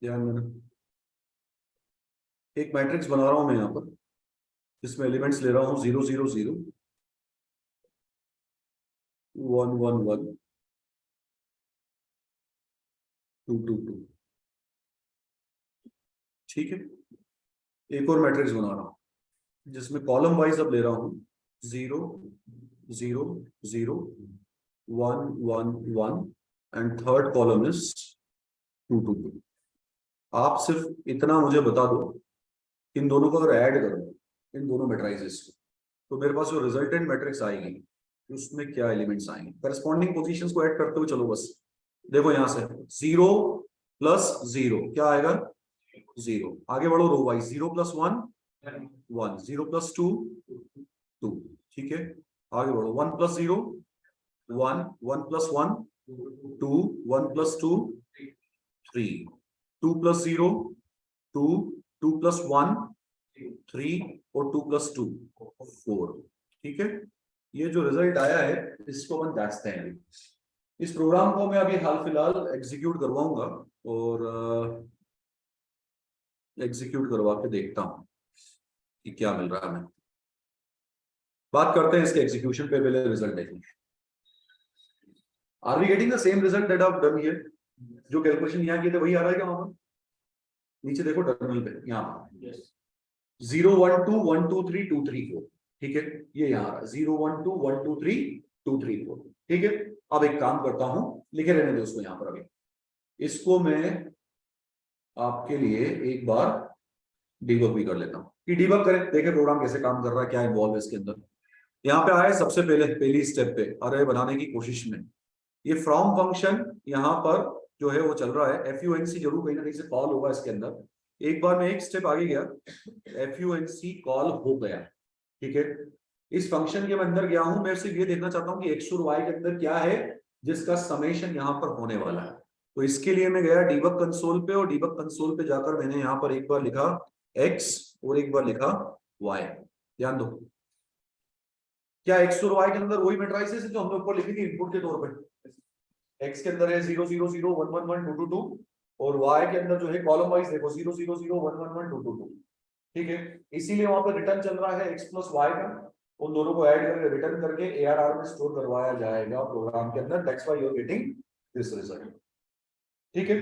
[SPEAKER 1] ध्यान देना, एक मैट्रिक्स बना रहा हूं मैं यहाँ पर, जिसमें एलिमेंट्स ले रहा हूँ 0 0 0, 1 1 1 2 2 2। ठीक है, एक और मैट्रिक्स बना रहा हूं जिसमें कॉलम वाइज अब ले रहा हूं 0 0 0 1 1 1 एंड थर्ड कॉलम इज 2 2 2। आप सिर्फ इतना मुझे बता दो, इन दोनों को अगर ऐड करो, इन दोनों मैट्रिसेस को, तो मेरे पास जो रिजल्टेंट मैट्रिक्स आएगी उसमें क्या एलिमेंट्स आएंगे। करस्पॉन्डिंग पोजीशंस को ऐड करते हुए चलो बस। देखो यहां से 0 प्लस 0 क्या आएगा 0। आगे बढ़ो रो वाइज 0 प्लस 1 1 0 प्लस 2 2। ठीक है, आगे बढ़ो 1 plus 0 1 1 plus 1 2 1 plus 2 3 2 plus 0 2 2 plus 1 3 और 2 प्लस 2 4। ठीक है, ये जो रिजल्ट आया है इसको अपन जांचते हैं। इस प्रोग्राम को मैं अभी हाल फिलहाल एग्जीक्यूट करवाऊंगा और एग्जीक्यूट करवा के देखता हूं कि क्या मिल रहा है हमें। बात करते हैं इसके एग्जीक्यूशन पे, पहले रिजल्ट देखें। Are we getting the same result that I have done here? जो कैलकुलेशन यहां किए थे वही आ रहा है क्या वहां पर? नीचे देखो टर्मिनल पे, यहाँ 0 1 2 1 2 3 2 3 4। ठीक है, ये यहाँ आ रहा है 0 1 2 1 2 3 2 3 4। ठीक है, अब एक काम करता हूं, लिखे रहने दो उसको यहाँ पर। अभी इसको मैं आपके लिए एक बार डिबग भी कर लेता हूं कि डिबग करें, देखें प्रोग्राम कैसे काम कर रहा है, क्या इन्वॉल्व है इसके अंदर। यहाँ पे आए सबसे पहली स्टेप पे अरे बनाने की कोशिश में, ये फ्रॉम फंक्शन यहाँ पर जो है वो चल रहा है। FUNC जरूर कहीं ना कहीं से कॉल होगा इसके अंदर। एक बार मैं एक स्टेप आगे गया, FUNC कॉल हो गया। ठीक है, इस फंक्शन के अंदर गया हूं, मैं सिर्फ ये देखना चाहता हूं कि x और y के अंदर क्या है जिसका समेशन यहाँ पर होने वाला है। तो इसके लिए मैं गया डीबग कंसोल पे, और डीबग कंसोल पे जाकर मैंने यहाँ पर एक बार लिखा x और एक बार लिखा y। ध्यान दो, क्या x और y के अंदर वही मैट्रिसेस है जो हमने ऊपर लिखी थी इनपुट के तौर पे। x के अंदर है 0 0 0 1 1 1 2 2 2, और y के अंदर जो है कॉलम वाइज देखो 0 0 0 1 1 1 2 2 2। ठीक है, इसीलिए वहां पर रिटर्न चल रहा है x प्लस y का। उन दोनों को ऐड करके रिटर्न करके ARR में स्टोर करवाया जाएगा प्रोग्राम के अंदर। That's why you are getting this result. ठीक है,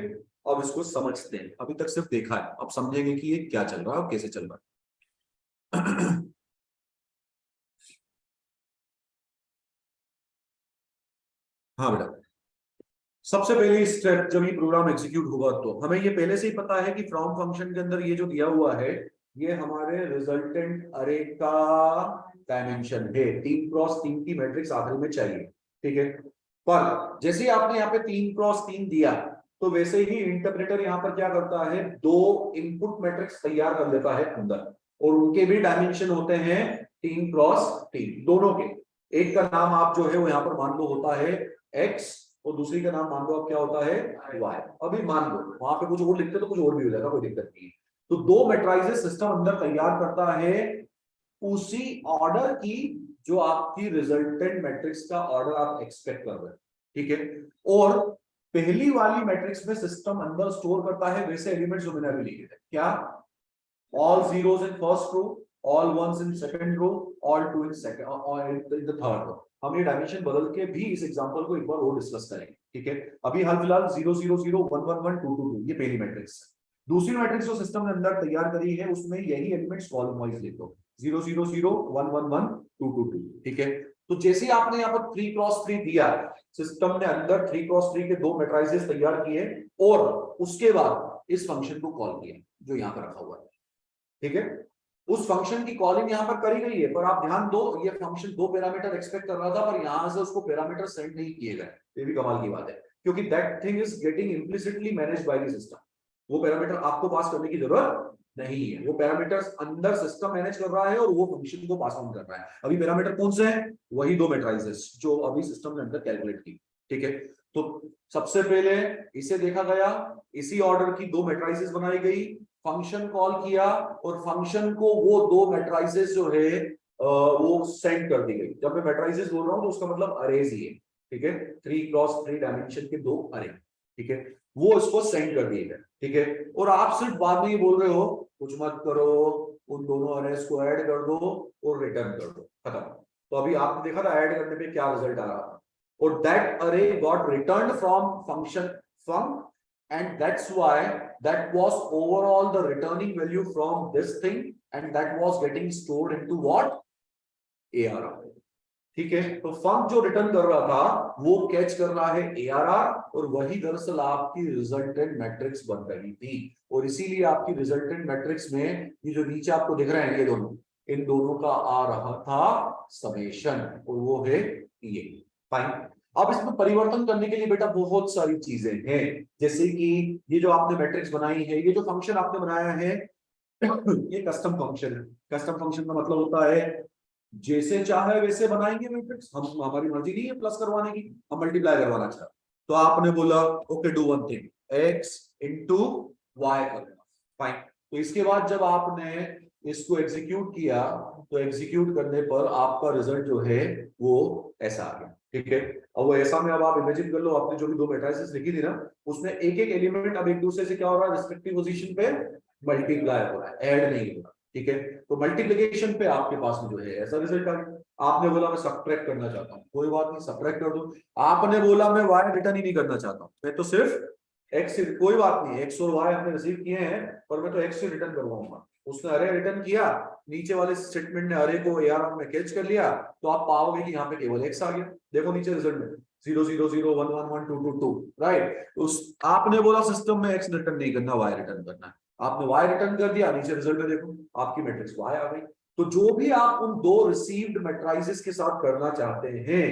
[SPEAKER 1] अब इसको समझते हैं। अभी तक सिर्फ देखा है, अब समझेंगे कि ये क्या चल रहा है और कैसे चल रहा है। हाँ बेटा, सबसे पहले स्टेप जब ये प्रोग्राम एग्जीक्यूट होगा तो हमें ये पहले से ही पता है कि फ्रॉम फंक्शन के अंदर ये जो दिया हुआ है ये हमारे रिजल्टेंट अरे का डायमेंशन है। 3 क्रॉस 3 की मैट्रिक्स आखिर में चाहिए। ठीक है, पर जैसे ही आपने यहाँ पे 3 क्रॉस 3 दिया तो वैसे ही इंटरप्रेटर यहाँ पर क्या करता है, 2 इनपुट मैट्रिक्स तैयार कर देता है अंदर, और उनके भी डायमेंशन होते हैं 3 क्रॉस 3 दोनों के। एक का नाम आप जो है वो यहाँ पर मान लो होता है x, और दूसरी का नाम मान लो अब क्या होता है y। अभी मान लो वहां पे कुछ और लिखते तो कुछ और भी हो जाएगा, कोई दिक्कत नहीं है। तो 2 मैट्रिसेस सिस्टम अंदर तैयार करता है उसी ऑर्डर की जो आपकी रिजल्टेंट मैट्रिक्स का ऑर्डर आप एक्सपेक्ट कर रहे हैं। ठीक है, और पहली वाली मैट्रिक्स में सिस्टम अंदर स्टोर करता है वैसे एलिमेंट्स जो मैंने अभी लिखे थे। क्या? All zeros in first row, all ones in second row, all two in second और इन द थर्ड रो। हम ये डायमेंशन बदल के भी इस एग्जांपल को एक बार और डिस्कस करेंगे। ठीक है, अभी हाल फिलहाल 0 0 0 1 1 1 2 2 2 ये पहली मैट्रिक्स है। दूसरी मैट्रिक्स जो सिस्टम ने अंदर तैयार करी है उसमें यही एलिमेंट्स कॉलम वाइज लिख दो 0 0 0 1 1 1 2 2 2। ठीक है, तो जैसे ही आपने यहाँ पर 3 क्रॉस 3 दिया, सिस्टम ने अंदर 3 क्रॉस 3 के 2 मैट्रिसेस तैयार किए और उसके बाद इस फंक्शन को कॉल किया जो यहाँ पर रखा हुआ है। ठीक है, उस फंक्शन की कॉलिंग यहां पर करी गई है, पर आप ध्यान दो ये फंक्शन 2 पैरामीटर एक्सपेक्ट कर रहा था, पर यहां से उसको पैरामीटर सेंड नहीं किए गए। ये भी कमाल की बात है, क्योंकि that thing is getting implicitly managed by the system. वो पैरामीटर आपको पास करने की जरूरत नहीं है, वो पैरामीटर्स अंदर सिस्टम मैनेज कर रहा है और वो फंक्शन को पास ऑन कर रहा है। अभी पैरामीटर कौन से हैं? वही 2 मैट्रिसेस जो अभी सिस्टम ने अंदर कैलकुलेट की। ठीक है, तो सबसे पहले इसे देखा गया, इसी ऑर्डर की 2 मैट्रिसेस बनाई गई, फंक्शन कॉल किया और फंक्शन को वो 2 मैट्रिसेस जो है वो सेंड कर दी गई। जब मैं मैट्रिसेस बोल रहा हूं तो उसका मतलब अरेज ही है। ठीक है, 3 क्रॉस 3 डायमेंशन के 2 अरे। ठीक है, वो इसको सेंड कर दिए गए। ठीक है, और आप सिर्फ बाद में ये बोल रहे हो कुछ मत करो, उन दोनों अरेज को ऐड कर दो और रिटर्न कर दो, खत्म। तो अभी आपने देखा था ऐड करने पे क्या रिजल्ट आ रहा था, और that array got returned from function func, and that's why that was overall the returning value from this thing, and that was getting stored into what? ARR. ठीक है, तो फंक जो रिटर्न कर रहा था वो कैच कर रहा है ARR, और वही दरअसल आपकी रिजल्टेंट मैट्रिक्स बन रही थी, और इसीलिए आपकी रिजल्टेंट मैट्रिक्स में ये जो नीचे आपको दिख रहे हैं ये दोनों, इन दोनों का आ रहा था समेशन, और वो है ये। फाइन। अब इसमें परिवर्तन करने के लिए बेटा बहुत सारी चीजें हैं, जैसे कि ये जो आपने मैट्रिक्स बनाई है, ये जो फंक्शन आपने बनाया है ये कस्टम फंक्शन है। कस्टम फंक्शन का मतलब होता है जैसे चाहे वैसे बनाएंगे मैट्रिक्स, हम हमारी मर्जी नहीं है प्लस करवाने की, हम मल्टीप्लाई करवाना चाहते। तो आपने बोला okay do one thing, x into y करना। फाइन। तो इसके बाद जब आपने इसको एग्जीक्यूट किया, तो एग्जीक्यूट करने पर आपका रिजल्ट जो है वो ऐसा आ गया। ठीक है, अब वो ऐसा में अब आप इमेजिन कर लो, आपने जो भी दो मैट्रिसेस लिखी थी ना, उसमें एक एक एलिमेंट अब एक दूसरे से क्या हो रहा है, रिस्पेक्टिव पोजीशन पे मल्टीप्लाई हो रहा है, ऐड नहीं हो रहा। ठीक है, तो मल्टीप्लिकेशन पे आपके पास में जो है ऐसा रिजल्ट आ गया। आपने बोला मैं सब्ट्रैक्ट करना चाहता हूँ, कोई बात नहीं सब्ट्रैक्ट कर दो। आपने बोला मैं वाई रिटर्न ही नहीं करना चाहता हूँ, मैं तो सिर्फ एक्स, कोई बात नहीं एक्स और वाई हमने रिसीव किए हैं, पर मैं तो एक्स से रिटर्न करवाऊंगा। उसने अरे रिटर्न किया, नीचे वाले स्टेटमेंट ने अरे को ARR में कैच कर लिया, तो आप पाओगे कि यहाँ पे केवल एक्स आ गया। देखो नीचे रिजल्ट में 0 0 0 1 1 1 2 2 2, राइट। उस आपने बोला सिस्टम में एक्स रिटर्न नहीं करना, वाई रिटर्न करना है, आपने y रिटर्न कर दिया, नीचे रिजल्ट में देखो आपकी मैट्रिक्स y आ गई। तो जो भी आप उन दो रिसीव्ड मैट्रिसेस के साथ करना चाहते हैं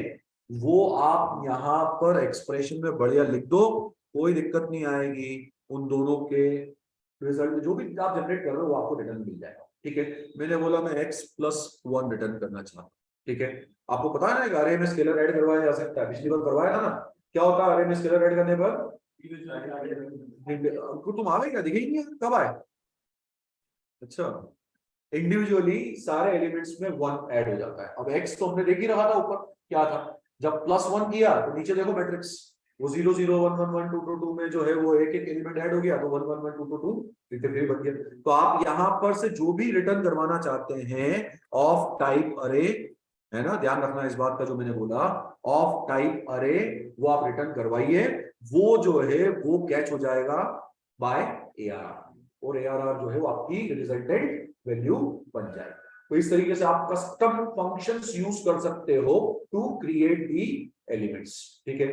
[SPEAKER 1] वो आप यहां पर एक्सप्रेशन में बढ़िया लिख दो, कोई दिक्कत नहीं आएगी। उन दोनों के रिजल्ट जो भी आप जनरेट कर रहे हो वो आपको रिटर्न मिल जाएगा। ठीक है, मैंने बोला मैं x + 1 रिटर्न करना चाहता हूँ। ठीक है, आपको पता है ना अरे में स्केलर ऐड करवाया जा सकता है, पिछली बार करवाया था ना, क्या होता है अरे में स्केलर ऐड करने पर? तुम आ गए क्या, दिखे ही नहीं कब आए? अच्छा, इंडिविजुअली सारे एलिमेंट्स में 1 ऐड हो जाता है। अब x तो हमने देख ही रहा था ऊपर क्या था, जब +1 किया तो नीचे देखो मैट्रिक्स वो 0 0 1 1 1 2 2 2 में जो है वो एक एक एलिमेंट ऐड हो गया, तो 1 1 1 2 2 2 3 बन गया। तो आप यहां पर से जो भी रिटर्न करवाना चाहते हैं ऑफ टाइप अरे, है ना, ध्यान रखना इस बात का जो मैंने बोला, ऑफ टाइप अरे वो आप रिटर्न करवाइए, वो जो है वो कैच हो जाएगा बाय ARR, और ARR जो है वो आपकी रिजल्टेंट वैल्यू बन जाएगी। तो इस तरीके से आप कस्टम फंक्शंस यूज कर सकते हो टू क्रिएट दी एलिमेंट्स। ठीक है,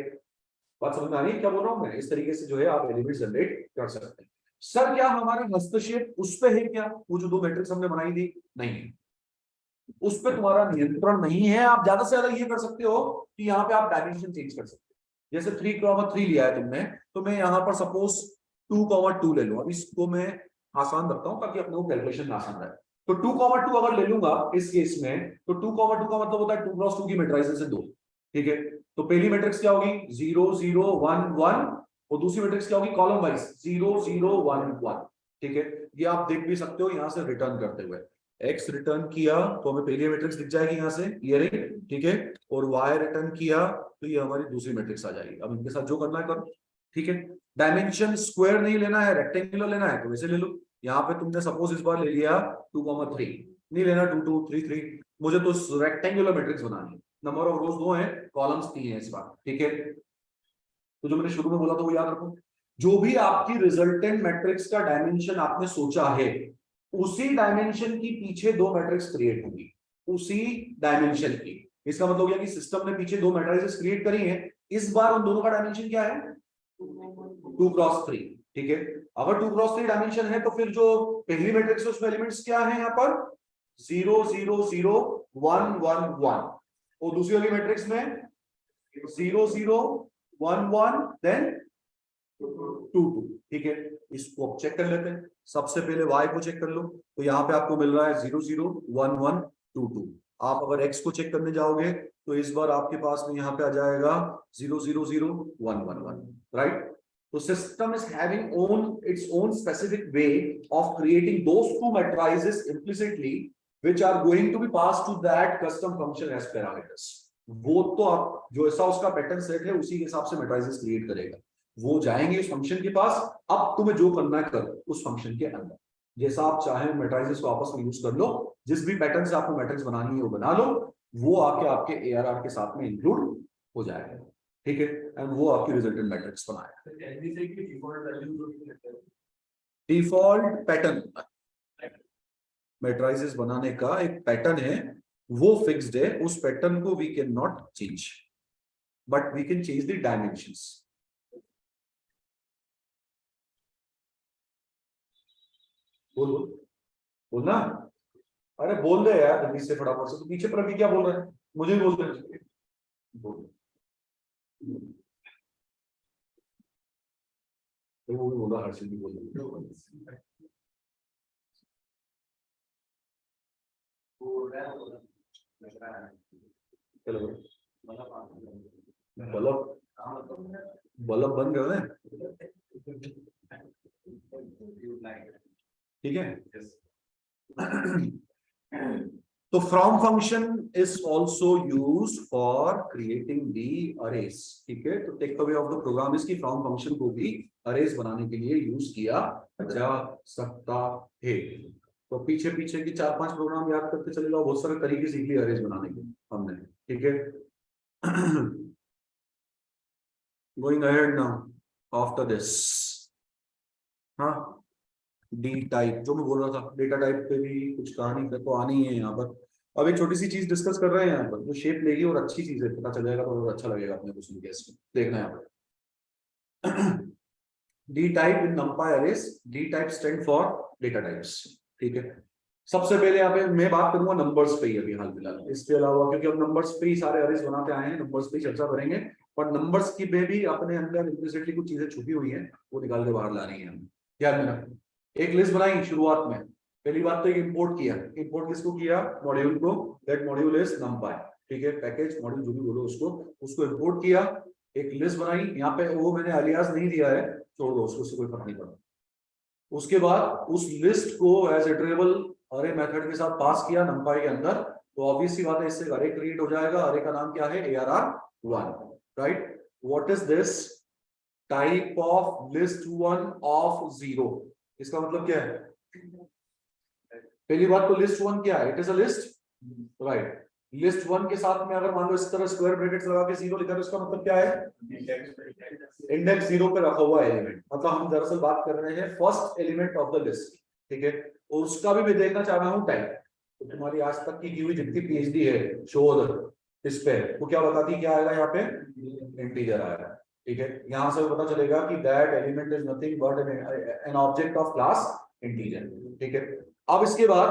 [SPEAKER 1] बात समझ में आ रही है क्या बोल रहा हूं मैं? इस तरीके से जो है आप एलिमेंट्स जनरेट कर सकते हैं। सर क्या हमारा हस्तक्षेप उस पे है क्या, वो जो दो मैट्रिक्स हमने बनाई थी? नहीं, उस पर तुम्हारा नियंत्रण नहीं है। आप ज्यादा से ज्यादा ये कर सकते हो कि यहाँ पे आप डायमेंशन चेंज कर सकते हो। जैसे 3,3 लिया है तुमने, तो मैं यहाँ पर सपोज 2,2 ले लूं। अब इसको मैं आसान रखता हूं ताकि अपने को कैलकुलेशन आसान रहे। तो 2,2 अगर ले लूंगा इस केस में, तो 2,2 का मतलब होता है 2 × 2 की मैट्रिसेस है 2। ठीक है, तो पहली मैट्रिक्स क्या होगी 0 0 1 1, और दूसरी मैट्रिक्स क्या होगी कॉलम वाइज 0 0 1 1। ठीक है, ये आप देख भी सकते हो यहां से रिटर्न करते हुए। एक्स रिटर्न किया तो हमें पहली मैट्रिक्स दिख जाएगी यहां से, ये रही। ठीक है, और वाई रिटर्न किया तो ये हमारी दूसरी मैट्रिक्स आ जाएगी। अब इनके साथ जो करना है करो। ठीक है, डायमेंशन स्क्वायर नहीं लेना है, रेक्टेंगुलर लेना है तो वैसे ले लो। यहाँ पे तुमने सपोज इस बार ले लिया 2,3, नहीं लेना 2 2 3 3, मुझे तो रेक्टेंगुलर मैट्रिक्स बनानी है। नंबर ऑफ रोज 2 है, कॉलम्स 3 है इस बार। ठीक है, तो जो मैंने शुरू में बोला था वो याद रखो, जो भी आपकी रिजल्टेंट मैट्रिक्स का डायमेंशन आपने सोचा है उसी डायमेंशन की पीछे दो मैट्रिक्स क्रिएट होगी, उसी डायमेंशन की। इसका मतलब हो गया कि सिस्टम ने पीछे दो मैट्रिसेस क्रिएट करी हैं, इस बार उन दोनों का डायमेंशन क्या है 2 × 3। ठीक है, अगर 2 × 3 डायमेंशन है तो फिर जो पहली मैट्रिक्स है उसमें एलिमेंट्स क्या है यहाँ पर 0 0 0 1 1 1, और दूसरी वाली मैट्रिक्स में 0 0 1 1 देन 2 2। ठीक है, इसको अब चेक कर लेते हैं। सबसे पहले y को चेक कर लो, तो यहाँ पे आपको मिल रहा है 0 0 1 1 2 2। आप अगर x को चेक करने जाओगे तो इस बार आपके पास में यहाँ पे आ जाएगा 0 0 0 1 1 1, राइट। तो system is having own its own specific way of creating those two matrices implicitly which are going to be passed to that custom function as parameters. वो तो आप जो ऐसा उसका पैटर्न सेट है उसी के हिसाब से मैट्रिसेस क्रिएट करेगा, वो जाएंगे उस फंक्शन के पास। अब तुम्हें जो करना है करो उस फंक्शन के अंदर, जैसा आप चाहे मैट्रिसेस को आपस में यूज कर लो, जिस भी पैटर्न से आपको मैट्रिक्स बनानी है वो बना लो, वो आके आपके ARR के साथ में इंक्लूड हो जाएगा, ठीक है, एंड वो आपकी रिजल्टेंट मैट्रिक्स बनाएगा। डिफॉल्ट पैटर्न मैट्रिसेस बनाने का एक पैटर्न है, वो फिक्स्ड है, उस पैटर्न को we can not change, but we can change the dimensions. बोल बोल बोलना, अरे बोल दे यार जल्दी से फटाफट से, तो पीछे पर अभी क्या बोल रहे हैं, मुझे भी बोल दे, बोल वो भी बोला, हर्षित भी बोल चलो बल्ब बल्ब बन गए, ठीक है। तो from function is also use for creating the arrays, ठीक है। तो take away of the program is की फ्रॉम फंक्शन को भी अरेज बनाने के लिए यूज किया जा सकता है। तो पीछे पीछे की 4-5 प्रोग्राम याद करते चले जाओ, बहुत सारे तरीके सीख लिए अरेज बनाने के हमने, ठीक है। Going ahead now after this, हाँ डी टाइप जो मैं बोल रहा था, डेटा टाइप पे भी कुछ कहानी तो आनी है यहाँ पर। अब एक छोटी सी चीज डिस्कस कर रहे हैं यहाँ पर, जो शेप लेगी और अच्छी चीज है, पता चल जाएगा तो और अच्छा लगेगा अपने को सुन के, इसमें देखना है यहाँ पर। D type in नंपाई arrays, D type stand for data types, ठीक है। सबसे पहले यहाँ पे मैं बात करूंगा नंबर्स पे ही अभी हाल फिलहाल, इसके अलावा क्योंकि हम नंबर्स पे ही सारे अरेज बनाते आए हैं, नंबर्स पे ही चर्चा करेंगे, पर नंबर्स की में भी अपने अंदर इम्प्लिसिटली कुछ चीजें छुपी हुई हैं, वो निकाल के बाहर लानी है हमें। याद में रखना, एक लिस्ट बनाई शुरुआत में, पहली बात तो एक इंपोर्ट किया, इंपोर्ट किसको किया, मॉड्यूल को, दैट मॉड्यूल इज नंपाई, ठीक है, पैकेज मॉड्यूल जो भी बोलो उसको इंपोर्ट किया, एक लिस्ट बनाई, यहाँ पे वो मैंने अलियास नहीं दिया है, छोड़ दो उसको, उससे कोई फर्क नहीं पड़ता। उसके बाद उस लिस्ट को एज इटरेबल अरे मेथड के साथ पास किया नंपाई के अंदर, तो ऑब्वियस सी बात है इससे अरे क्रिएट हो जाएगा, अरे का नाम क्या है, ARR1, right. What is this, type of list 1 of 0, इसका मतलब क्या है, पहली बात तो लिस्ट 1 क्या है, it is a list, right. List 1 के साथ में अगर मान लो इस तरह स्क्वायर ब्रैकेट्स लगा के 0 लिखा तो इसका मतलब क्या है, इंडेक्स 0 पे रखा हुआ एलिमेंट, मतलब हम दरअसल बात कर रहे हैं first element of the list, ठीक है। और उसका भी मैं देखना चाह रहा हूं टाइप, तो तुम्हारी आज तक की हुई जितनी पीएचडी है शोध इस पे, वो क्या बताती, क्या आएगा यहाँ पे, इंटीजर आएगा, ठीक है। यहां से पता चलेगा कि that element is nothing but N object of class integer, ठीक है। अब इसके बाद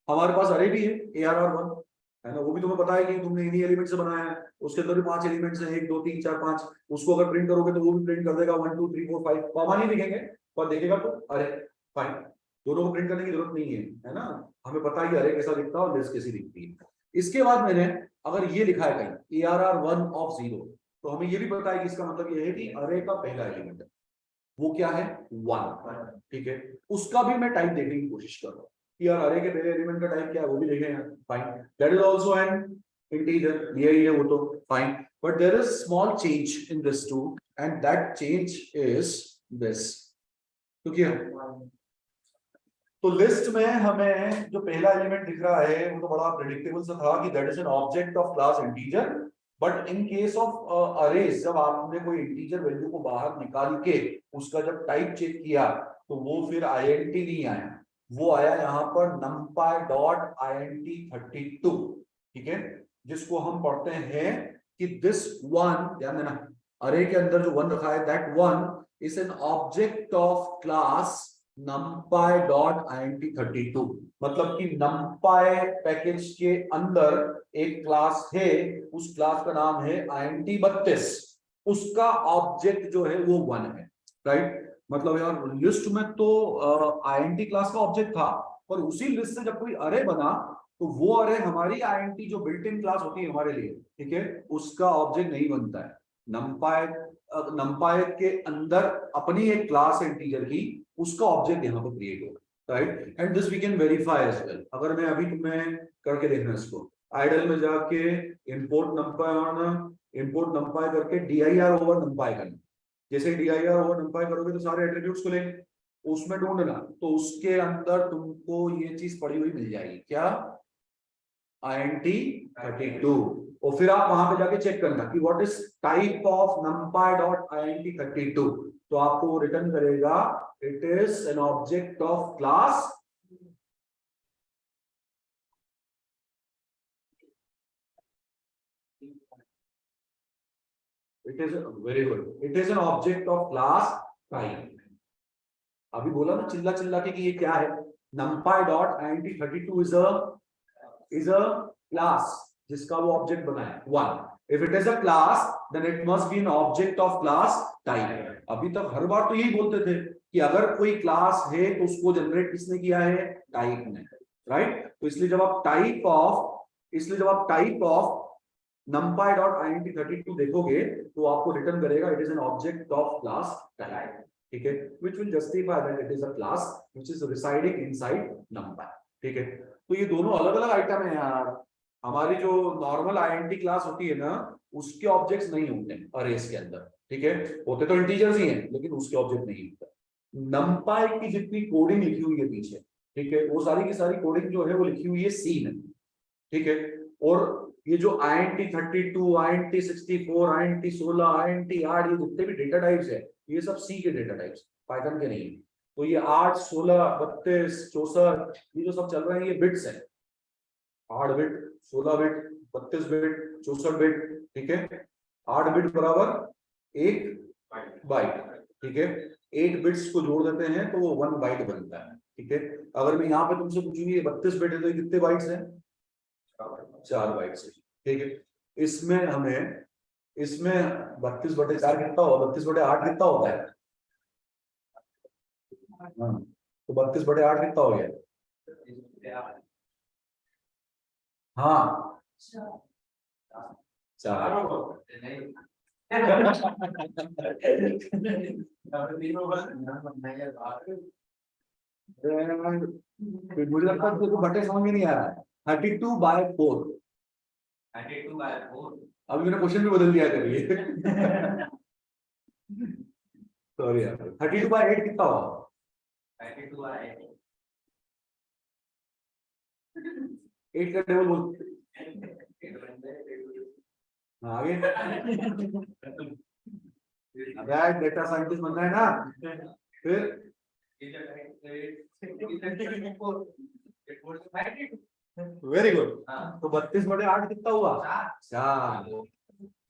[SPEAKER 1] हमारे पास अरे भी है, ARR1 है ना, वो भी तुम्हें पता है कि तुमने इन्हीं एलिमेंट से बनाया है, उसके अंदर भी 5 एलिमेंट्स हैं, 1 2 3 4 5, उसको अगर प्रिंट करोगे तो वो भी प्रिंट कर देगा 1 2 3 4 5, कॉमा नहीं दिखेंगे पर देखेगा तो अरे फाइन, दोनों को प्रिंट करने की जरूरत नहीं है ना, हमें पता है कि अरे कैसा दिखता है और लिस्ट कैसी दिखती है। इसके बाद मैंने अगर ये लिखा है कहीं ARR1 ऑफ 0, तो हमें ये भी पता है कि इसका मतलब ये है कि अरे का पहला एलिमेंट वो क्या है, 1, ठीक है। उसका भी मैं टाइप देखने की कोशिश कर रहा हूँ कि यार अरे के पहले एलिमेंट का टाइप क्या है, वो भी देखें यार, fine, that is also an integer, दिया ही है वो तो fine, but there is small change in this two and that change is this, तो क्या, तो लिस्ट में हमें जो पहला एलिमेंट दिख रहा है वो तो बड़ा प्रेडिक्टेबल सा था कि that is an object of class integer, but in case of arrays जब आपने कोई इंटीजर वैल्यू को बाहर निकाल के उसका जब टाइप चेक किया तो वो फिर INT नहीं आया, वो आया यहाँ पर numpy.int32, ठीक है, जिसको हम पढ़ते हैं कि दिस वन, ध्यान देना, अरे के अंदर जो 1 रखा है that one is an object of class numpy.int32, मतलब कि numpy पैकेज के अंदर एक क्लास है, उस क्लास का नाम है int32, उसका ऑब्जेक्ट जो है वो 1 है, राइट। मतलब यार लिस्ट में तो int क्लास का ऑब्जेक्ट था, पर उसी लिस्ट से जब कोई अरे बना तो वो अरे हमारी int जो बिल्ट इन क्लास होती है हमारे लिए, ठीक है, उसका ऑब्जेक्ट नहीं बनता है। numpy के अंदर अपनी एक क्लास है इंटीजर की, उसका ऑब्जेक्ट यहाँ पर क्रिएट होगा, right. And this we can verify as well, अगर मैं अभी तुम्हें करके देखना इसको, आइडल में जाके इंपोर्ट numpy करके dir ओवर numpy करना, जैसे dir ओवर numpy करोगे तो सारे एट्रीब्यूट्स खुलेंगे, उसमें ढूंढना, तो उसके अंदर तुमको ये चीज पड़ी हुई मिल जाएगी, क्या, int32, और फिर आप वहां पे जाके चेक करना कि what is type of numpy.int32, तो आपको रिटर्न करेगा it is an object of class it is very good, it is an object of class type. अभी बोला ना चिल्ला चिल्ला के कि ये क्या है, numpy.int32 is a class जिसका वो ऑब्जेक्ट बनाया one. If it is a class then it must be an object of class type. अभी तक हर बार तो यही बोलते थे कि अगर कोई क्लास है तो उसको जनरेट किसने किया है, टाइप ने, राइट। तो इसलिए जब आप टाइप ऑफ numpy.int32 देखोगे तो आपको रिटर्न करेगा it is an object of class type, ठीक है, which will justify that it is a class which is residing inside numpy, ठीक है। तो ये दोनों अलग अलग आइटम है यार। हमारी जो नॉर्मल आईएनटी क्लास होती है ना उसके ऑब्जेक्ट्स नहीं होते अरेज के अंदर, ठीक है, होते तो इंटीजर्स ही हैं लेकिन उसके ऑब्जेक्ट नहीं होते। numpy की जितनी कोडिंग लिखी हुई है पीछे, ठीक है, वो सारी की सारी कोडिंग जो है वो लिखी हुई है सी में, ठीक है। और ये जो INT32, INT64, INT16, INT8 ये जितने भी डेटा टाइप्स है ये सब सी के डेटा टाइप्स, पाइथन के नहीं है। तो ये 8, 16, 32, 64 ये जो सब चल रहे हैं ये बिट्स है, 8 बिट, 16 बिट, 32 बिट, 64 बिट, ठीक है। 8 बिट बराबर 1 बाइट, ठीक है। 8 बिट्स को जोड़ देते हैं तो वो 1 बाइट बनता है, ठीक है। अगर मैं यहाँ पे तुमसे पूछूंगी 32 बिट है तो कितने बाइट्स हैं, 4 बाइट्स है, ठीक है। इसमें 32/4 कितना होगा, 32/8 कितना होता है, हाँ, तो 32/8 कितना हो गया, हाँ 4 मुझे लगता है बटे समझ में नहीं आ रहा है। 32/4, 32/4 अभी मैंने क्वेश्चन भी बदल दिया है कभी सॉरी यार। 32/8 कितना होगा, 8 का टेबल बोल, आगे अबे डेटा साइंटिस्ट बनना है ना, फिर वेरी गुड। तो 32/8 कितना हुआ, 4।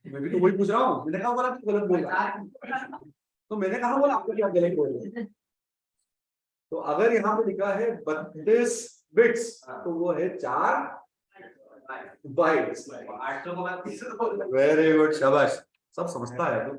[SPEAKER 1] मैं भी तो वही पूछ रहा हूँ, मैंने कहा बोला गलत बोला, तो मैंने कहा बोला आपको क्या गलत बोल। तो अगर यहाँ पे लिखा है 32 बिट्स तो वो है 4 बाइट्स। वेरी गुड, शाबाश, सब समझता है तो।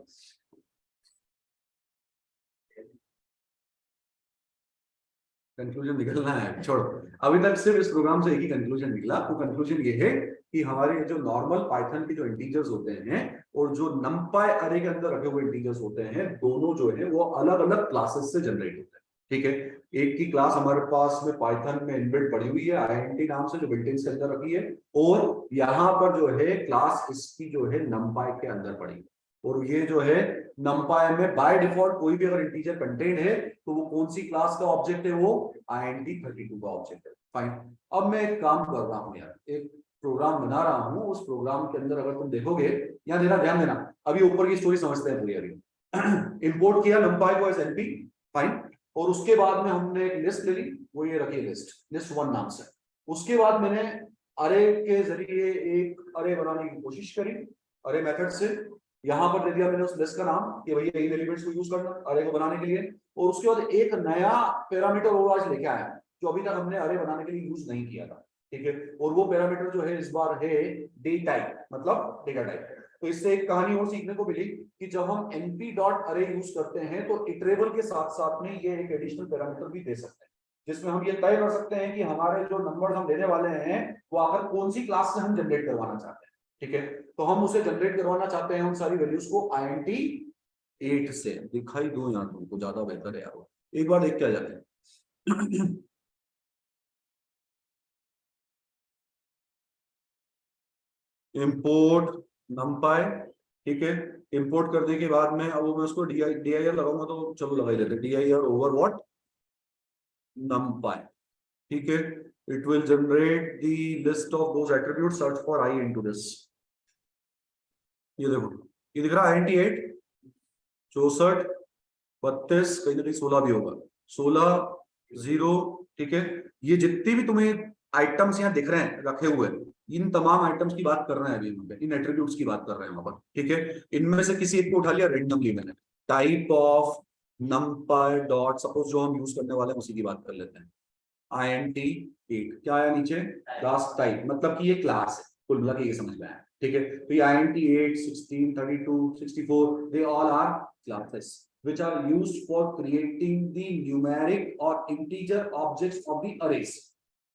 [SPEAKER 1] कंक्लूजन निकलना है, छोड़ो, अभी तक सिर्फ इस प्रोग्राम से एक ही कंक्लूजन निकला। तो कंक्लूजन ये है कि हमारे जो नॉर्मल पाइथन के जो इंटीजर्स होते हैं और जो numpy अरे के अंदर रखे हुए इंटीजर्स होते हैं दोनों जो है वो अलग अलग क्लासेस से जनरेट होते हैं, ठीक है। एक की क्लास हमारे पास में पाइथन में इनबिल्ट पड़ी हुई है INT नाम से जो बिल्ट इन के अंदर रखी है, और यहाँ पर जो है क्लास इसकी जो है numpy के अंदर पड़ी है। और ये जो है numpy में बाय डिफॉल्ट कोई भी अगर इंटीजर कंटेंट है तो वो कौन सी क्लास का ऑब्जेक्ट है, वो INT32 का ऑब्जेक्ट है। फाइन, अब मैं एक काम कर रहा हूँ यार, एक प्रोग्राम बना रहा हूँ, उस प्रोग्राम के अंदर अगर तुम देखोगे, यहाँ देना ध्यान देना, अभी ऊपर की स्टोरी समझते हैं पूरी। अभी इंपोर्ट किया numpy को एज NP, फाइन, और उसके बाद में हमने एक लिस्ट ले ली, वो ये रखी लिस्ट 1 नाम से। उसके बाद मैंने अरे के जरिए एक अरे बनाने की कोशिश करी, अरे मेथड से यहाँ पर दे दिया मैंने उस लिस्ट का नाम कि भैया इन एलिमेंट्स को यूज करना अरे को बनाने के लिए, और उसके बाद एक नया पैरामीटर वो आज लेके आया जो अभी तक हमने अरे बनाने के लिए यूज नहीं किया था, ठीक है। और वो पैरामीटर जो है इस बार है डे टाइप, मतलब डेटा टाइप। तो इससे एक कहानी और सीखने को मिली कि जब हम np.array यूज करते हैं तो इटरेबल के साथ साथ में ये एक एडिशनल पैरामीटर भी दे सकते हैं जिसमें हम ये तय कर सकते हैं कि हमारे जो नंबर हम देने वाले हैं वो आखिर कौन सी क्लास से हम जनरेट करवाना चाहते हैं, ठीक है। तो हम उसे जनरेट करवाना चाहते हैं उन सारी वैल्यूज को INT8 से। दिखाई दो यहाँ तुमको, ज्यादा बेहतर है यार, एक बार देख के आ जाते हैं। इंपोर्ट numpy, ठीक है। इंपोर्ट करने के बाद में अब मैं उसको dir लगाऊंगा तो चलो लगा ही लेते dir ओवर व्हाट numpy, ठीक है। It will generate the list of those attribute, search for I into this, ये देखो, ये दिख रहा है INT8 64 32, कहीं ना कहीं 16 भी होगा, 16 0, ठीक है। ये जितने भी तुम्हें आइटम्स यहाँ दिख रहे हैं रखे हुए, इन तमाम आइटम्स की बात कर रहे हैं अभी यहाँ पे, इन एट्रीब्यूट्स की बात कर रहे हैं वहां पर, ठीक है। इनमें से किसी एक को उठा लिया रेंडमली मैंने, type of numpy dot, suppose जो हम यूज करने वाले हैं उसी की बात कर लेते हैं, INT8 क्या आया नीचे, क्लास टाइप, मतलब कि ये क्लास है, कुल मिला के ये समझ में आया, ठीक है। तो ये INT8 16 32 64 they all are classes which are used for creating the numeric or integer objects of the arrays.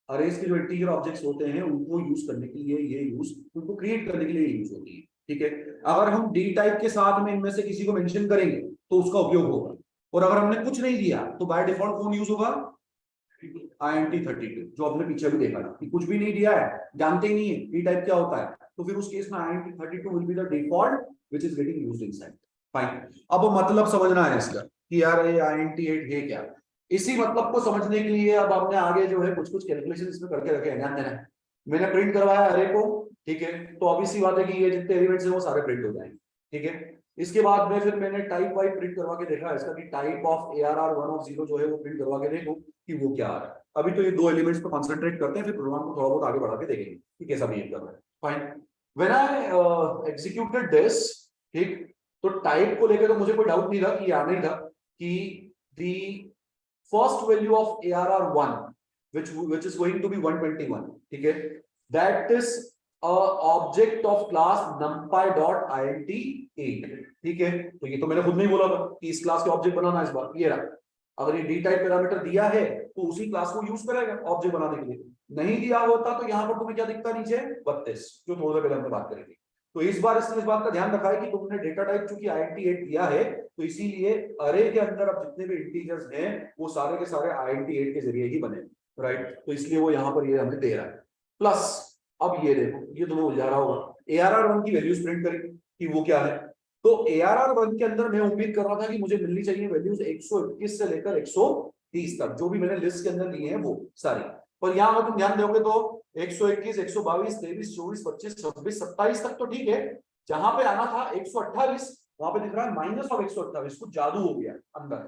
[SPEAKER 1] Arrays के जो इंटीजर ऑब्जेक्ट्स होते हैं उनको यूज करने के लिए ये यूज, उनको क्रिएट करने के लिए यूज होती है, ठीक है। अगर हम डी टाइप के साथ में इनमें से किसी को मेंशन करेंगे तो उसका उपयोग होगा, और अगर हमने कुछ नहीं दिया तो बाय डिफॉल्ट कौन यूज होगा, INT32, जो आपने पीछे भी देखा था कि कुछ भी नहीं दिया है, जानते ही नहीं है डी टाइप क्या होता है, तो फिर उस केस में INT32 will be the default which is getting used inside. Fine, अब मतलब समझना है इसका कि यार ये INT8 है क्या। इसी मतलब को समझने के लिए अब हमने आगे जो है कुछ कुछ कैलकुलेशन इसमें करके रखे हैं, ध्यान देना। मैंने प्रिंट करवाया अरे को, ठीक है, तो ऑब्वियस सी बात है कि ये जितने एलिमेंट्स हैं वो सारे प्रिंट हो जाएंगे, ठीक है। इसके बाद में फिर मैंने टाइप वाइज प्रिंट करवा के देखा इसका कि टाइप ऑफ ARR1 ऑफ 0 जो है वो प्रिंट करवा के देखो कि वो क्या आ रहा है। अभी तो ये दो एलिमेंट्स पर कॉन्सेंट्रेट करते हैं, फिर प्रोग्राम को थोड़ा बहुत आगे बढ़ा के देखेंगे कि कैसा बिहेव कर रहा है। Fine, when I executed this, ठीक, तो टाइप को लेकर तो मुझे कोई डाउट नहीं था कि आना ही था कि the first value of ARR1 which is going to be 121, ठीक है, that is a object of class numpy.int8, ठीक है। तो ये तो मैंने खुद नहीं बोला था कि इस क्लास के ऑब्जेक्ट बनाना इस बार, ये रहा। अगर ये डी टाइप पैरामीटर दिया है तो उसी क्लास को यूज करेगा ऑब्जेक्ट बनाने के लिए, नहीं दिया होता तो यहाँ पर तुम्हें क्या दिखता नीचे 32, जो थोड़ी देर पहले हमने बात करी थी। तो इस बार इसने इस बात का ध्यान रखा है कि तुमने डेटा टाइप चूंकि INT8 दिया है, तो इसीलिए अरे के अंदर अब जितने भी इंटीजर्स हैं वो सारे के सारे INT8 के जरिए ही बने, राइट। तो इसलिए वो यहाँ पर ये हमें दे रहा है। प्लस अब ये देखो, ये तुम्हें उलझा रहा होगा, ARR1 की वैल्यूज प्रिंट करें कि वो क्या है। तो ARR1 के अंदर मैं उम्मीद कर रहा था कि मुझे मिलनी चाहिए वैल्यूज 121 से लेकर 130 तक, जो भी मैंने लिस्ट के अंदर ली है वो सारी। पर यहाँ अगर तुम ध्यान दोगे तो 121 122 23 24 25 26 27 तक तो ठीक है, जहां पे आना था 128 वहां पे दिख रहा है माइनस ऑफ 128, कुछ जादू हो गया अंदर,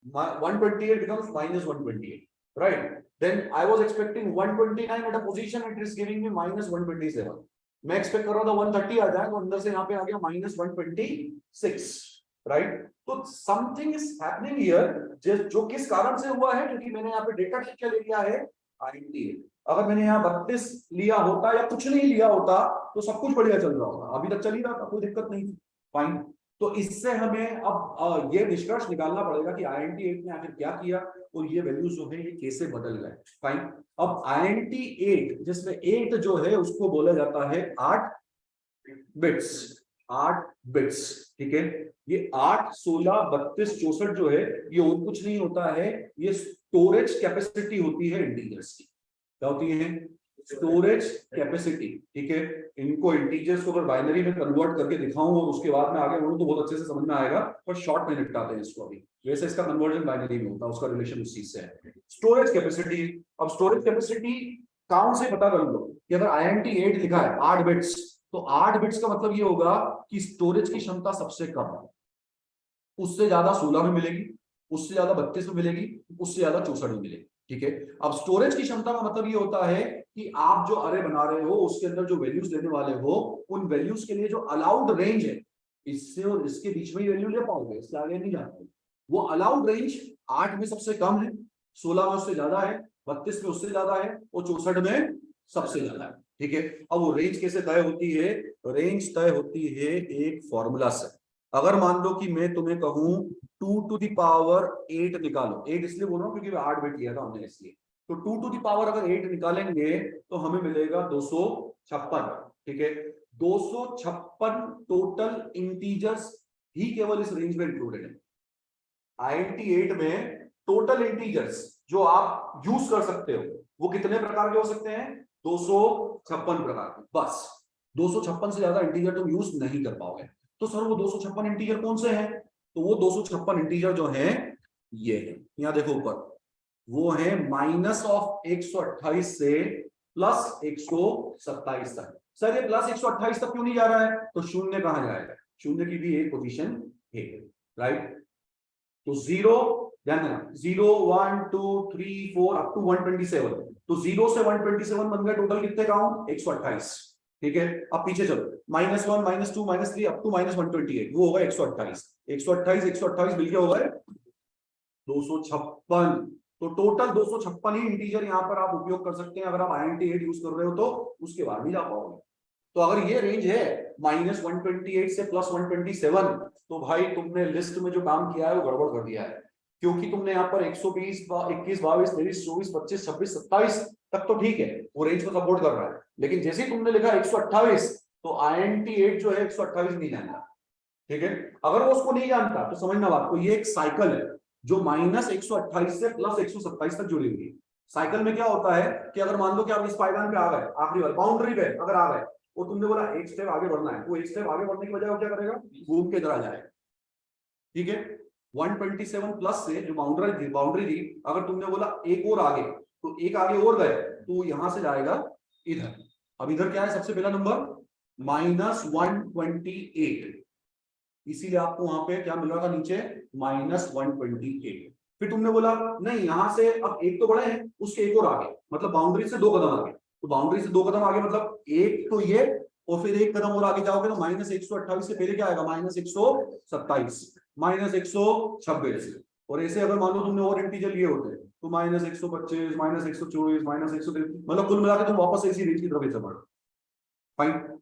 [SPEAKER 1] 128 becomes -128, right? Then I was expecting 129 at a position, it is giving me -127. मैं एक्सपेक्ट कर रहा था 130 आ जाए, तो अंदर से यहाँ पे आ गया -126, राइट। तो समथिंग इज हैपनिंग हियर, जो किस कारण से हुआ है, क्योंकि मैंने यहाँ पे डेटा टाइप क्या ले लिया है INT8। अगर मैंने यहाँ 32 लिया होता या कुछ नहीं लिया होता तो सब कुछ बढ़िया चल रहा होता, अभी तक चल ही रहा था, कोई दिक्कत नहीं थी। फाइन, तो इससे हमें अब ये निष्कर्ष निकालना पड़ेगा कि INT8 ने आखिर क्या किया और ये वैल्यूज जो है ये कैसे बदल गए। फाइन, अब INT8 जिसमें 8 जो है उसको बोला जाता है 8 बिट्स, 8 बिट्स, ठीक है। ये 8 16 32 64 जो है ये और कुछ नहीं होता है, ये स्टोरेज कैपेसिटी होती है इंटीजर्स की। क्या होती है? स्टोरेज कैपेसिटी, ठीक है। इनको इंटीजर्स को अगर बाइनरी में कन्वर्ट करके दिखाऊं और उसके बाद में आगे बढ़ूं तो बहुत अच्छे से समझ में आएगा, पर शॉर्ट में निपटाते हैं इसको अभी। वैसे इसका कन्वर्जन बाइनरी में होता है, उसका रिलेशन उस चीज से है। स्टोरेज कैपेसिटी, अब स्टोरेज कैपेसिटी काउंट से पता कर लो कि अगर INT8 लिखा है 8 बिट्स, तो 8 बिट्स का मतलब ये होगा कि स्टोरेज की क्षमता सबसे कम है, उससे ज्यादा 16 में मिलेगी, उससे ज्यादा 32 में मिलेगी, उससे ज्यादा 64 में मिलेगी, ठीक है। अब स्टोरेज की क्षमता का मतलब ये होता है कि आप जो अरे बना रहे हो उसके अंदर जो वैल्यूज लेने वाले हो, उन वैल्यूज के लिए जो अलाउड रेंज है, इससे और इसके बीच में ही वैल्यू ले पाओगे, इससे आगे नहीं जाते। वो अलाउड रेंज 8 में सबसे कम है, 16 में उससे ज्यादा है, 32 में उससे ज्यादा है और 64 में सबसे ज्यादा है, ठीक है। अब वो रेंज कैसे तय होती है? रेंज तय होती है एक फॉर्मूला से। अगर मान लो कि मैं तुम्हें कहूं 2 to the power 8 निकालो, 8 इसलिए बोल रहा हूं क्योंकि 8 बिट लिया था हमने इसलिए, तो 2 to the power अगर 8 निकालेंगे तो हमें मिलेगा 256, ठीक है। 256 टोटल इंटीजर्स ही केवल इस रेंज में इंक्लूडेड है। INT8 में टोटल इंटीजर्स जो आप यूज कर सकते हो वो कितने प्रकार के हो सकते हैं? 256 प्रकार के, बस 256 से ज्यादा इंटीजर तुम यूज नहीं कर पाओगे। तो सर वो 256 इंटीजर कौन से हैं? तो वो 256 इंटीजर जो हैं ये है, यहां देखो ऊपर, वो है -128 से +127 तक। सर ये प्लस 128 तक क्यों नहीं जा रहा है? तो शून्य कहां जाएगा? शून्य की भी एक पोजीशन है, राइट? तो 0 ध्यान देना, 0 1 2 3 4 अप टू 127, तो 0 से 127 बन गए टोटल कितने काउंट? 128, ठीक है। अब पीछे चलो, -1 -2 -3 अप टू -128, वो होगा 128, 128 128 मिलके हो गए 256। तो टोटल 256 ही इंटीजर यहाँ पर आप उपयोग कर सकते हैं अगर आप INT8 यूज कर रहे हो, तो उसके बाद भी जा पाओगे। तो अगर ये रेंज है -128 से +127, तो भाई तुमने लिस्ट में जो काम किया है वो गड़बड़ कर दिया है, क्योंकि तुमने यहाँ पर 120 21 22 23 24 25 26 27 तक तो ठीक है, वो रेंज को सपोर्ट कर रहा है, लेकिन जैसे ही तुमने लिखा 128, तो INT8 जो है 128 नहीं जानता, ठीक है। अगर वो उसको नहीं जानता तो समझना बात को, ये एक साइकिल है जो -128 से +127 तक जुड़ी हुई है। साइकिल में क्या होता है कि अगर मान लो कि आप इस पायदान पे आ गए, आखिरी वाली बाउंड्री पे अगर आ गए, और तुमने बोला एक स्टेप आगे बढ़ना है, तो एक स्टेप आगे बढ़ने की बजाय वो क्या करेगा? घूम के इधर आ जाएगा, ठीक है। 127 प्लस से जो बाउंड्री थी, अगर तुमने बोला एक और आगे, तो एक आगे और गए, तो यहां से जाएगा इधर। अब इधर क्या है? सबसे पहला नंबर -128, इसीलिए आपको वहां पे क्या मिल रहा था नीचे? -128। फिर तुमने बोला नहीं, यहां से अब एक तो बड़े हैं, उसके एक और आगे, मतलब बाउंड्री से 2 कदम आगे, तो बाउंड्री से 2 कदम आगे मतलब एक तो ये, और फिर एक कदम और आगे जाओगे तो -128 से पहले क्या आएगा? -127, -126। और ऐसे अगर मान लो तुमने और इंटीजर लिए होते तो -125, -124, -130, मतलब कुल मिलाकर तुम वापस इसी रेंज की तरफ चल पड़ो। Fine,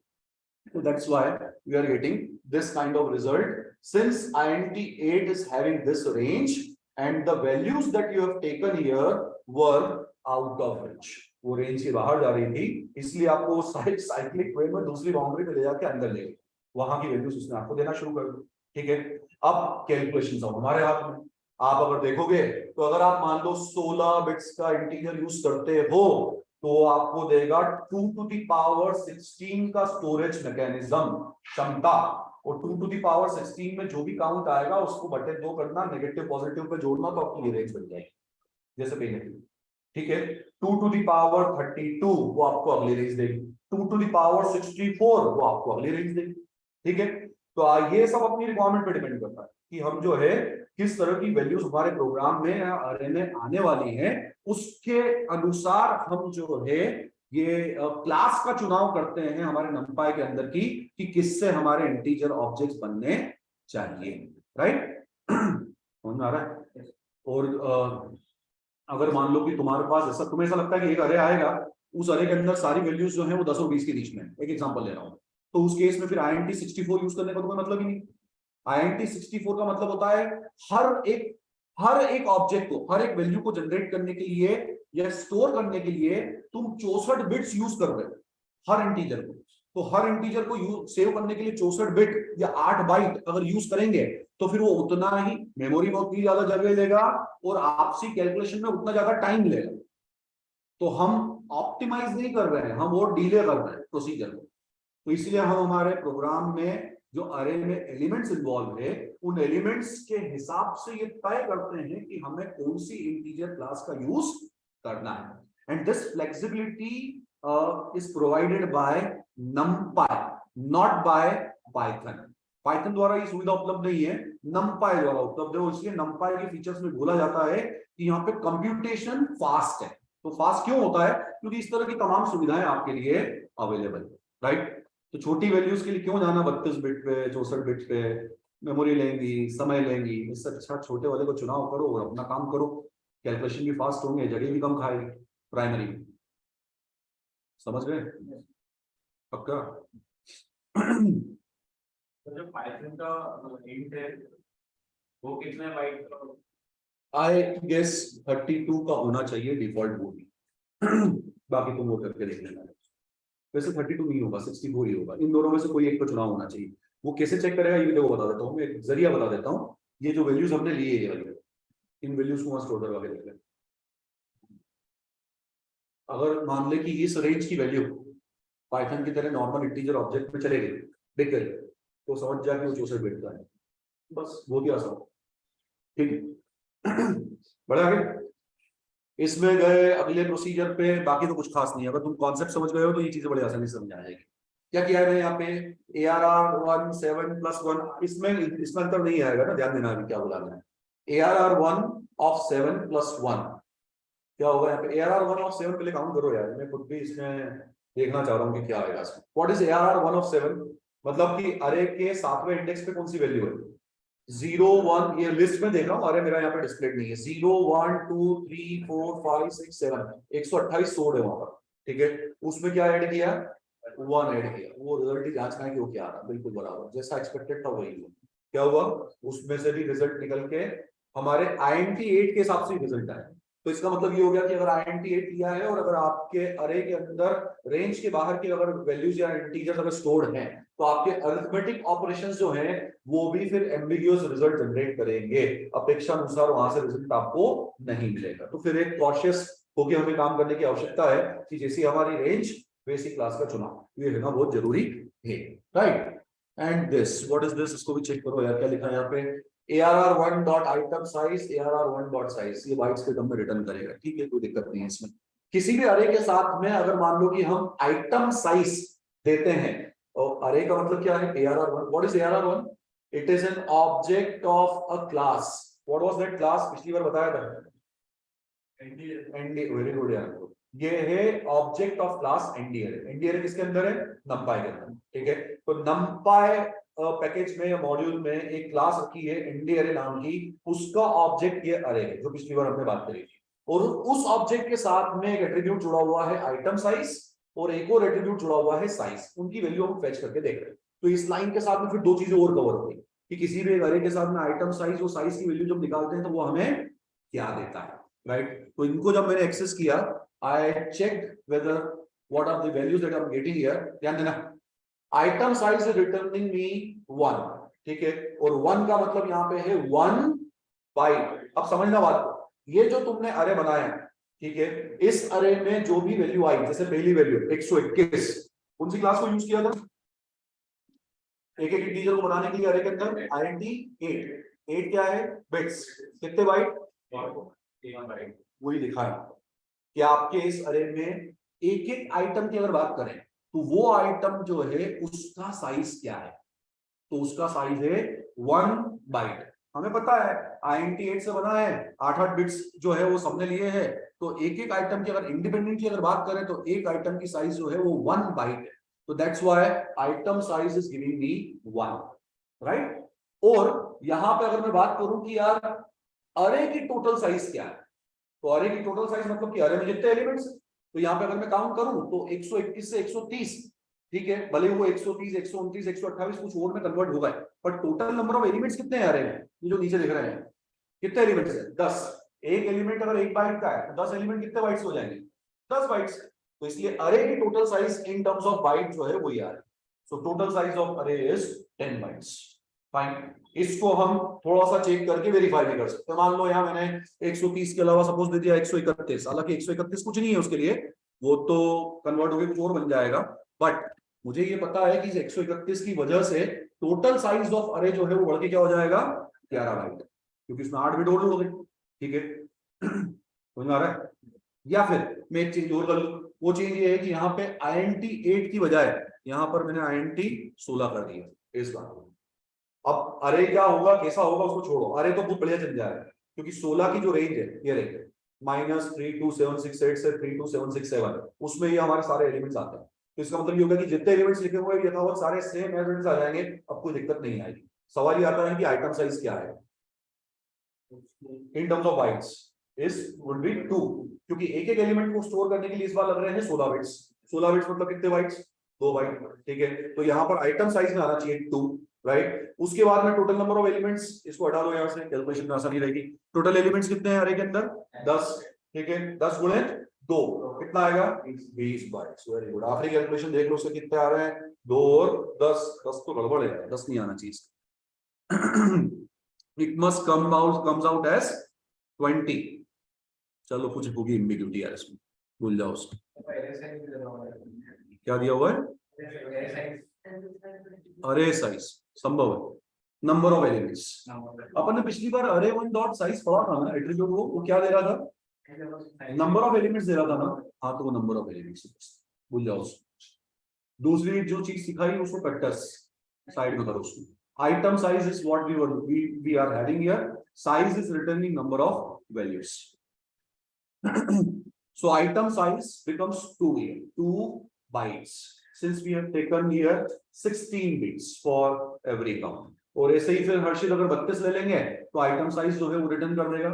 [SPEAKER 1] so that's why we are getting this kind of result, since INT8 is having this range and the values that you have taken here were out of range, वो रेंज के बाहर जा रही थी, इसलिए आपको साइक्लिक वे में दूसरी बाउंड्री पे ले जाके अंदर ले, वहां की वैल्यूज उसने आपको देना शुरू कर दी, ठीक है। अब कैलकुलेशन सब हमारे हाथ में। आप अगर देखोगे तो अगर आप मान लो 16 बिट्स का इंटीजर यूज करते हो, तो आपको देगा 2 टू द पावर 16 का स्टोरेज मैकेनिज्म क्षमता, और 2 टू द पावर 16 में जो भी काउंट आएगा उसको बटे 2 करना, नेगेटिव पॉजिटिव पे जोड़ना, तो आपकी ये रेंज बन जाएगी जैसे पहले, ठीक है। 2 टू द पावर 32 वो आपको अगली रेंज देगी, 2 टू द पावर 64 वो आपको अगली रेंज देगी, ठीक है। तो ये सब अपनी रिक्वायरमेंट पे डिपेंड करता है कि हम जो है किस तरह की वैल्यूज हमारे प्रोग्राम में या अरे में आने वाली है, उसके अनुसार हम जो है ये क्लास का चुनाव करते हैं हमारे नंपाई के अंदर की, कि किससे हमारे इंटीजर ऑब्जेक्ट्स बनने चाहिए, राइट? समझ में आ रहा है? और अगर मान लो कि तुम्हारे पास ऐसा, तुम्हें ऐसा लगता है कि एक अरे आएगा, उस अरे के अंदर सारी वैल्यूज जो है वो 10 और 20 के बीच में, एक एग्जांपल ले रहा हूं, तो उस केस में फिर INT64 यूज करने का तो कोई मतलब ही नहीं। INT64 का मतलब होता है हर एक ऑब्जेक्ट को, हर एक वैल्यू को जनरेट करने के लिए या स्टोर करने के लिए तुम 64 बिट्स यूज कर रहे हो हर इंटीजर को। तो हर इंटीजर को सेव करने के लिए 64 बिट या 8 बाइट अगर यूज करेंगे, तो फिर वो उतना ही मेमोरी में उतनी ज्यादा जगह लेगा और आपसी कैलकुलेशन में उतना ज्यादा टाइम लेगा। तो हम ऑप्टिमाइज नहीं कर रहे हैं, हम वो डिले कर रहे हैं प्रोसीजर को। तो इसलिए हम हमारे प्रोग्राम में जो अरे में एलिमेंट्स इन्वॉल्व है, उन एलिमेंट्स के हिसाब से ये तय करते हैं कि हमें कौन सी इंटीजर क्लास का यूज करना है। And this flexibility is provided by numpy, not bye Python. Python द्वारा ये सुविधा उपलब्ध नहीं है, numpy द्वारा उपलब्ध है, और इसलिए numpy के फीचर्स में बोला जाता है कि यहाँ पे कंप्यूटेशन फास्ट है। तो फास्ट क्यों होता है? क्योंकि इस तरह की तमाम सुविधाएं आपके लिए अवेलेबल है, राइट? तो छोटी वैल्यूज के लिए क्यों जाना 32 बिट पे, 64 बिट पे, मेमोरी लेंगी, समय लेंगी, इससे अच्छा छोटे वाले को चुनाव करो और अपना काम करो, कैलकुलेशन भी फास्ट होंगे, जगह भी कम खाएगी प्राइमरी में। समझ गए? पक्का?
[SPEAKER 2] जो पाइथन का इंट है वो कितने बाइट का?
[SPEAKER 1] आई गेस 32 का होना चाहिए डिफॉल्ट वो भी। बाकी तुम वो करके देख लेना। वैसे 32 नहीं होगा, 64 ही होगा। इन दोनों में से कोई एक का चुनाव होना चाहिए। वो कैसे चेक करेगा ये भी देखो बता देता हूँ, मैं एक जरिया बता देता हूँ। ये जो वैल्यूज हमने लिए ये वाली, इन वैल्यूज को स्टोर करवा के देख लें। अगर मान ले कि इस रेंज की वैल्यू पाइथन की तरह नॉर्मल इंटीजर ऑब्जेक्ट में चले गई, देख गए, तो समझ जा कि वो 64 बिट का है। बस बहुत ही आसान, ठीक है। बड़े आगे इसमें गए अगले प्रोसीजर पे। बाकी तो कुछ खास नहीं है, अगर तुम कॉन्सेप्ट समझ गए हो तो ये चीजें बड़े आसानी से समझ आ जाएगी। क्या किया है मैंने यहाँ पे ARR1 7 + 1, इसमें अंतर नहीं आएगा ना, ध्यान देना अभी क्या बोला मैंने। ARR1 of 7 + 1 क्या होगा यहाँ पे, ARR1 of 7 पहले काउंट करो यार, मैं खुद भी इसमें देखना चाह रहा हूँ कि क्या आएगा इसमें। व्हाट इज ARR1 of 7, मतलब कि अरे के 7वें इंडेक्स पे कौन सी वैल्यू है, 0 1, ये लिस्ट में देख रहा हूँ, अरे मेरा यहाँ पे डिस्प्ले नहीं है, 0 1 2 3 4 5 6 7, 128 सोड है वहां पर, ठीक है। उसमें क्या ऐड किया, 1 ऐड किया, वो रिजल्ट ही जांचना है कि वो क्या आ रहा है, बिल्कुल बराबर जैसा एक्सपेक्टेड था वही हुआ। क्या हुआ, उसमें से भी रिजल्ट निकल के हमारे INT8 के हिसाब से रिजल्ट आया। तो इसका मतलब ये हो गया कि अगर INT8 लिया है और अगर आपके अरे के अंदर रेंज के बाहर के अगर वैल्यूज या इंटीजर्स अगर स्टोर्ड हैं, तो आपके अरिथमेटिक ऑपरेशंस जो हैं वो भी फिर एम्बिग्यूअस रिजल्ट जनरेट करेंगे, अपेक्षा अनुसार वहां से रिजल्ट आपको नहीं मिलेगा। तो फिर एक कॉशियस होकर हमें काम करने की आवश्यकता है कि जैसी हमारी रेंज वैसी क्लास का चुनाव, ये रहना बहुत जरूरी है, right. And this what is this, इसको भी चेक करो यार, क्या लिखा है यहाँ पे, ARR1.item_size, ARR1.size, ये बाइट्स के टर्म में रिटर्न करेगा, ठीक है, कोई दिक्कत नहीं है इसमें। किसी भी अरे के साथ में अगर मान लो कि हम आइटम साइज देते हैं, और अरे का मतलब क्या है, ARR1, what is ARR1, it is an object of a class, what was that class, पिछली बार बताया था, एनडी, वेरी गुड यार, ये है ऑब्जेक्ट ऑफ क्लास एनडी अरे। एनडी अरे किसके अंदर है, नंपाई के अंदर, ठीक है। तो नंपाई पैकेज में या मॉड्यूल में एक क्लास रखी है एनडी अरे नाम की, उसका ऑब्जेक्ट ये अरे है, जो पिछली बार हमने बात करी थी। और उस ऑब्जेक्ट के साथ में एक एट्रीब्यूट जुड़ा हुआ है आइटम साइज, और एक और एट्रीब्यूट जुड़ा हुआ है साइज, उनकी वैल्यू हम फेच करके देख रहे हैं। तो इस लाइन के साथ में फिर दो चीजें और कवर हो गई कि किसी भी अरे के साथ में आइटम साइज और साइज की वैल्यू जब निकालते हैं तो वो हमें क्या देता है, राइट। तो इनको जब मैंने एक्सेस किया, I check whether what are the values that I am getting here, ध्यान देना, item size is returning me 1, ठीक है, और 1 का मतलब यहाँ पे है 1 बाइट। अब समझना बात को, ये जो तुमने अरे बनाया, ठीक है, इस अरे में जो भी वैल्यू आई, जैसे पहली वैल्यू 121, कौन सी क्लास को यूज किया था, एक एक इंटीजर को बनाने के लिए अरे के अंदर INT8, 8 क्या है, बिट्स, कितने बाइट, वही दिखाया कि आपके इस अरे में एक एक आइटम की अगर बात करें तो वो आइटम जो है उसका साइज क्या है, तो उसका साइज है 1 बाइट। हमें पता है INT8 से बना है, 8 बिट्स जो है वो सबने लिए हैं, तो एक एक आइटम की अगर इंडिपेंडेंटली अगर बात करें तो एक आइटम की साइज जो है वो 1 बाइट है। तो that's why item size is giving me 1, right. और यहां पे अगर मैं बात करूं कि यार अरे की टोटल साइज क्या है, तो अरे की टोटल साइज मतलब कि अरे में जितने एलिमेंट्स, तो यहाँ पे अगर मैं काउंट करूं तो 121 से 130, ठीक है, भले वो 130 129 128 कुछ और में कन्वर्ट होगा, पर टोटल नंबर ऑफ एलिमेंट्स कितने हैं अरे में, ये जो नीचे दिख रहे हैं कितने एलिमेंट्स हैं, 10। एक एलिमेंट अगर 1 बाइट का है तो 10 एलिमेंट कितने बाइट्स हो जाएंगे, 10 बाइट्स। तो इसलिए अरे की total size in terms of bite जो है वो ये आ रहा है। सो टोटल साइज ऑफ अरे इज 10 बाइट्स, फाइन। इसको हम थोड़ा सा चेक करके वेरीफाई भी कर सकते हैं। मान लो यहाँ मैंने 130 के अलावा सपोज दे दिया 131, हालांकि 131 कुछ नहीं है उसके लिए, वो तो कन्वर्ट होकर कुछ और बन जाएगा, बट मुझे ये पता है कि 131 की वजह से टोटल साइज ऑफ अरे जो है वो बढ़ के क्या हो जाएगा 11 बाइट, क्योंकि इसमें 8 बिट और जोड़ गए, ठीक है, समझ में आ रहा है। या फिर मैं एक चेंज और कर लूं, वो चेंज ये है कि यहाँ पे INT8 की बजाय यहाँ पर मैंने INT16 कर दिया इस बार। अब अरे क्या होगा कैसा होगा उसको छोड़ो, अरे तो बहुत बढ़िया चल जाएगा, क्योंकि 16 की जो रेंज है ये रहेगी -32768 से 32767, उसमें ये हमारे सारे एलिमेंट्स आते हैं। तो इसका मतलब ये होगा कि जितने एलिमेंट्स लिखे हुए हैं यथावत सारे सेम एलिमेंट्स आ जाएंगे, अब कोई दिक्कत नहीं आएगी। सवाल ये आता है कि आइटम साइज क्या है इन टर्म्स ऑफ बाइट्स, इस वुड बी 2, क्योंकि एक एक एलिमेंट को स्टोर करने के लिए इस बार लग रहे हैं 16 बिट्स। 16 बिट्स मतलब कितने बाइट्स, 2 बाइट, ठीक है। तो यहाँ पर आइटम साइज में आना चाहिए 2, राइट। उसके बाद में टोटल नंबर ऑफ एलिमेंट्स, इसको हटा दो यहाँ से, कैलकुलेशन में आसानी रहेगी। टोटल एलिमेंट्स कितने हैं अरे के अंदर, 10, ठीक है, 10 गुणे 2 कितना आएगा 20 बाइट्स, वेरी गुड। आखिरी कैलकुलेशन देख लो उसके कितने आ रहे हैं, 2 और 10, 10 तो गड़बड़ है, 10 नहीं आना चाहिए। It must comes out as 20। चलो कुछ होगी एम्बिग्यूटी यार इसमें, भूल जाओ उसको। क्या दिया हुआ है, अरे साइज संभव है, नंबर ऑफ एलिमेंट्स। अपन ने पिछली बार अरे 1.size पढ़ा था ना, एट्रीब्यूट वो क्या दे रहा था, नंबर ऑफ एलिमेंट्स दे रहा था ना, हाँ तो वो नंबर ऑफ एलिमेंट्स, भूल जाओ उसको। दूसरी जो चीज सिखाई उसको कट्टर्स साइड में करो उसको। Item size is what we are having here, size is returning number of values. So item size becomes 2 here, 2 bytes, since we have taken here 16 bits for every count। और ऐसे ही फिर हर्षित अगर 32 ले लेंगे तो आइटम साइज जो है वो रिटर्न कर देगा।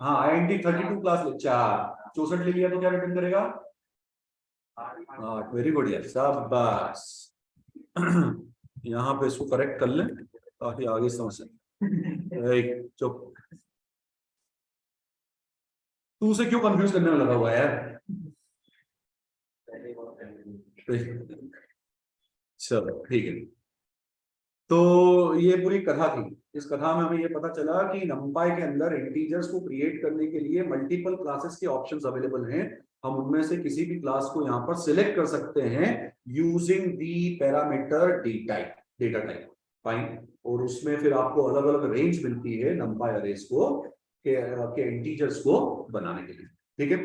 [SPEAKER 1] हाँ INT 32 क्लास ले 4, 64 ले लिया तो क्या रिटर्न करेगा 8। वेरी बढ़िया, शाबाश। यहाँ पे इसको करेक्ट कर लें ताकि आगे समझ सकें। चुप, तू उसे क्यों कंफ्यूज करने में लगा हुआ है यार। चलो ठीक है, तो ये पूरी कथा थी। इस कथा में हमें ये पता चला कि नंपाई के अंदर इंटीजर्स को क्रिएट करने के लिए मल्टीपल क्लासेस के ऑप्शंस अवेलेबल हैं। हम उनमें से किसी भी क्लास को यहाँ पर सिलेक्ट कर सकते हैं using the parameter data type, fine. और उसमें फिर आपको अलग अलग रेंज मिलती है नंपाई अरेज को के इंटीजर्स को बनाने के लिए। ठीक है,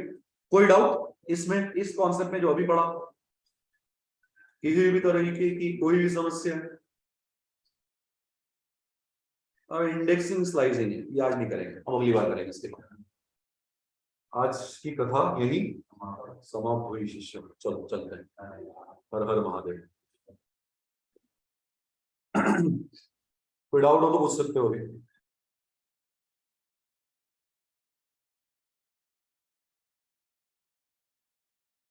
[SPEAKER 1] कोई डाउट इसमें, इस कॉन्सेप्ट में जो अभी पढ़ा, किसी भी तरीके की कोई भी समस्या? और इंडेक्सिंग स्लाइसिंग है ये आज नहीं करेंगे, हम अगली बार करेंगे इसके बाद। आज की कथा यही समाप्त हुई शिष्य। चलो चलते हैं, हर हर महादेव। कोई डाउट हो तो पूछ सकते हो अभी।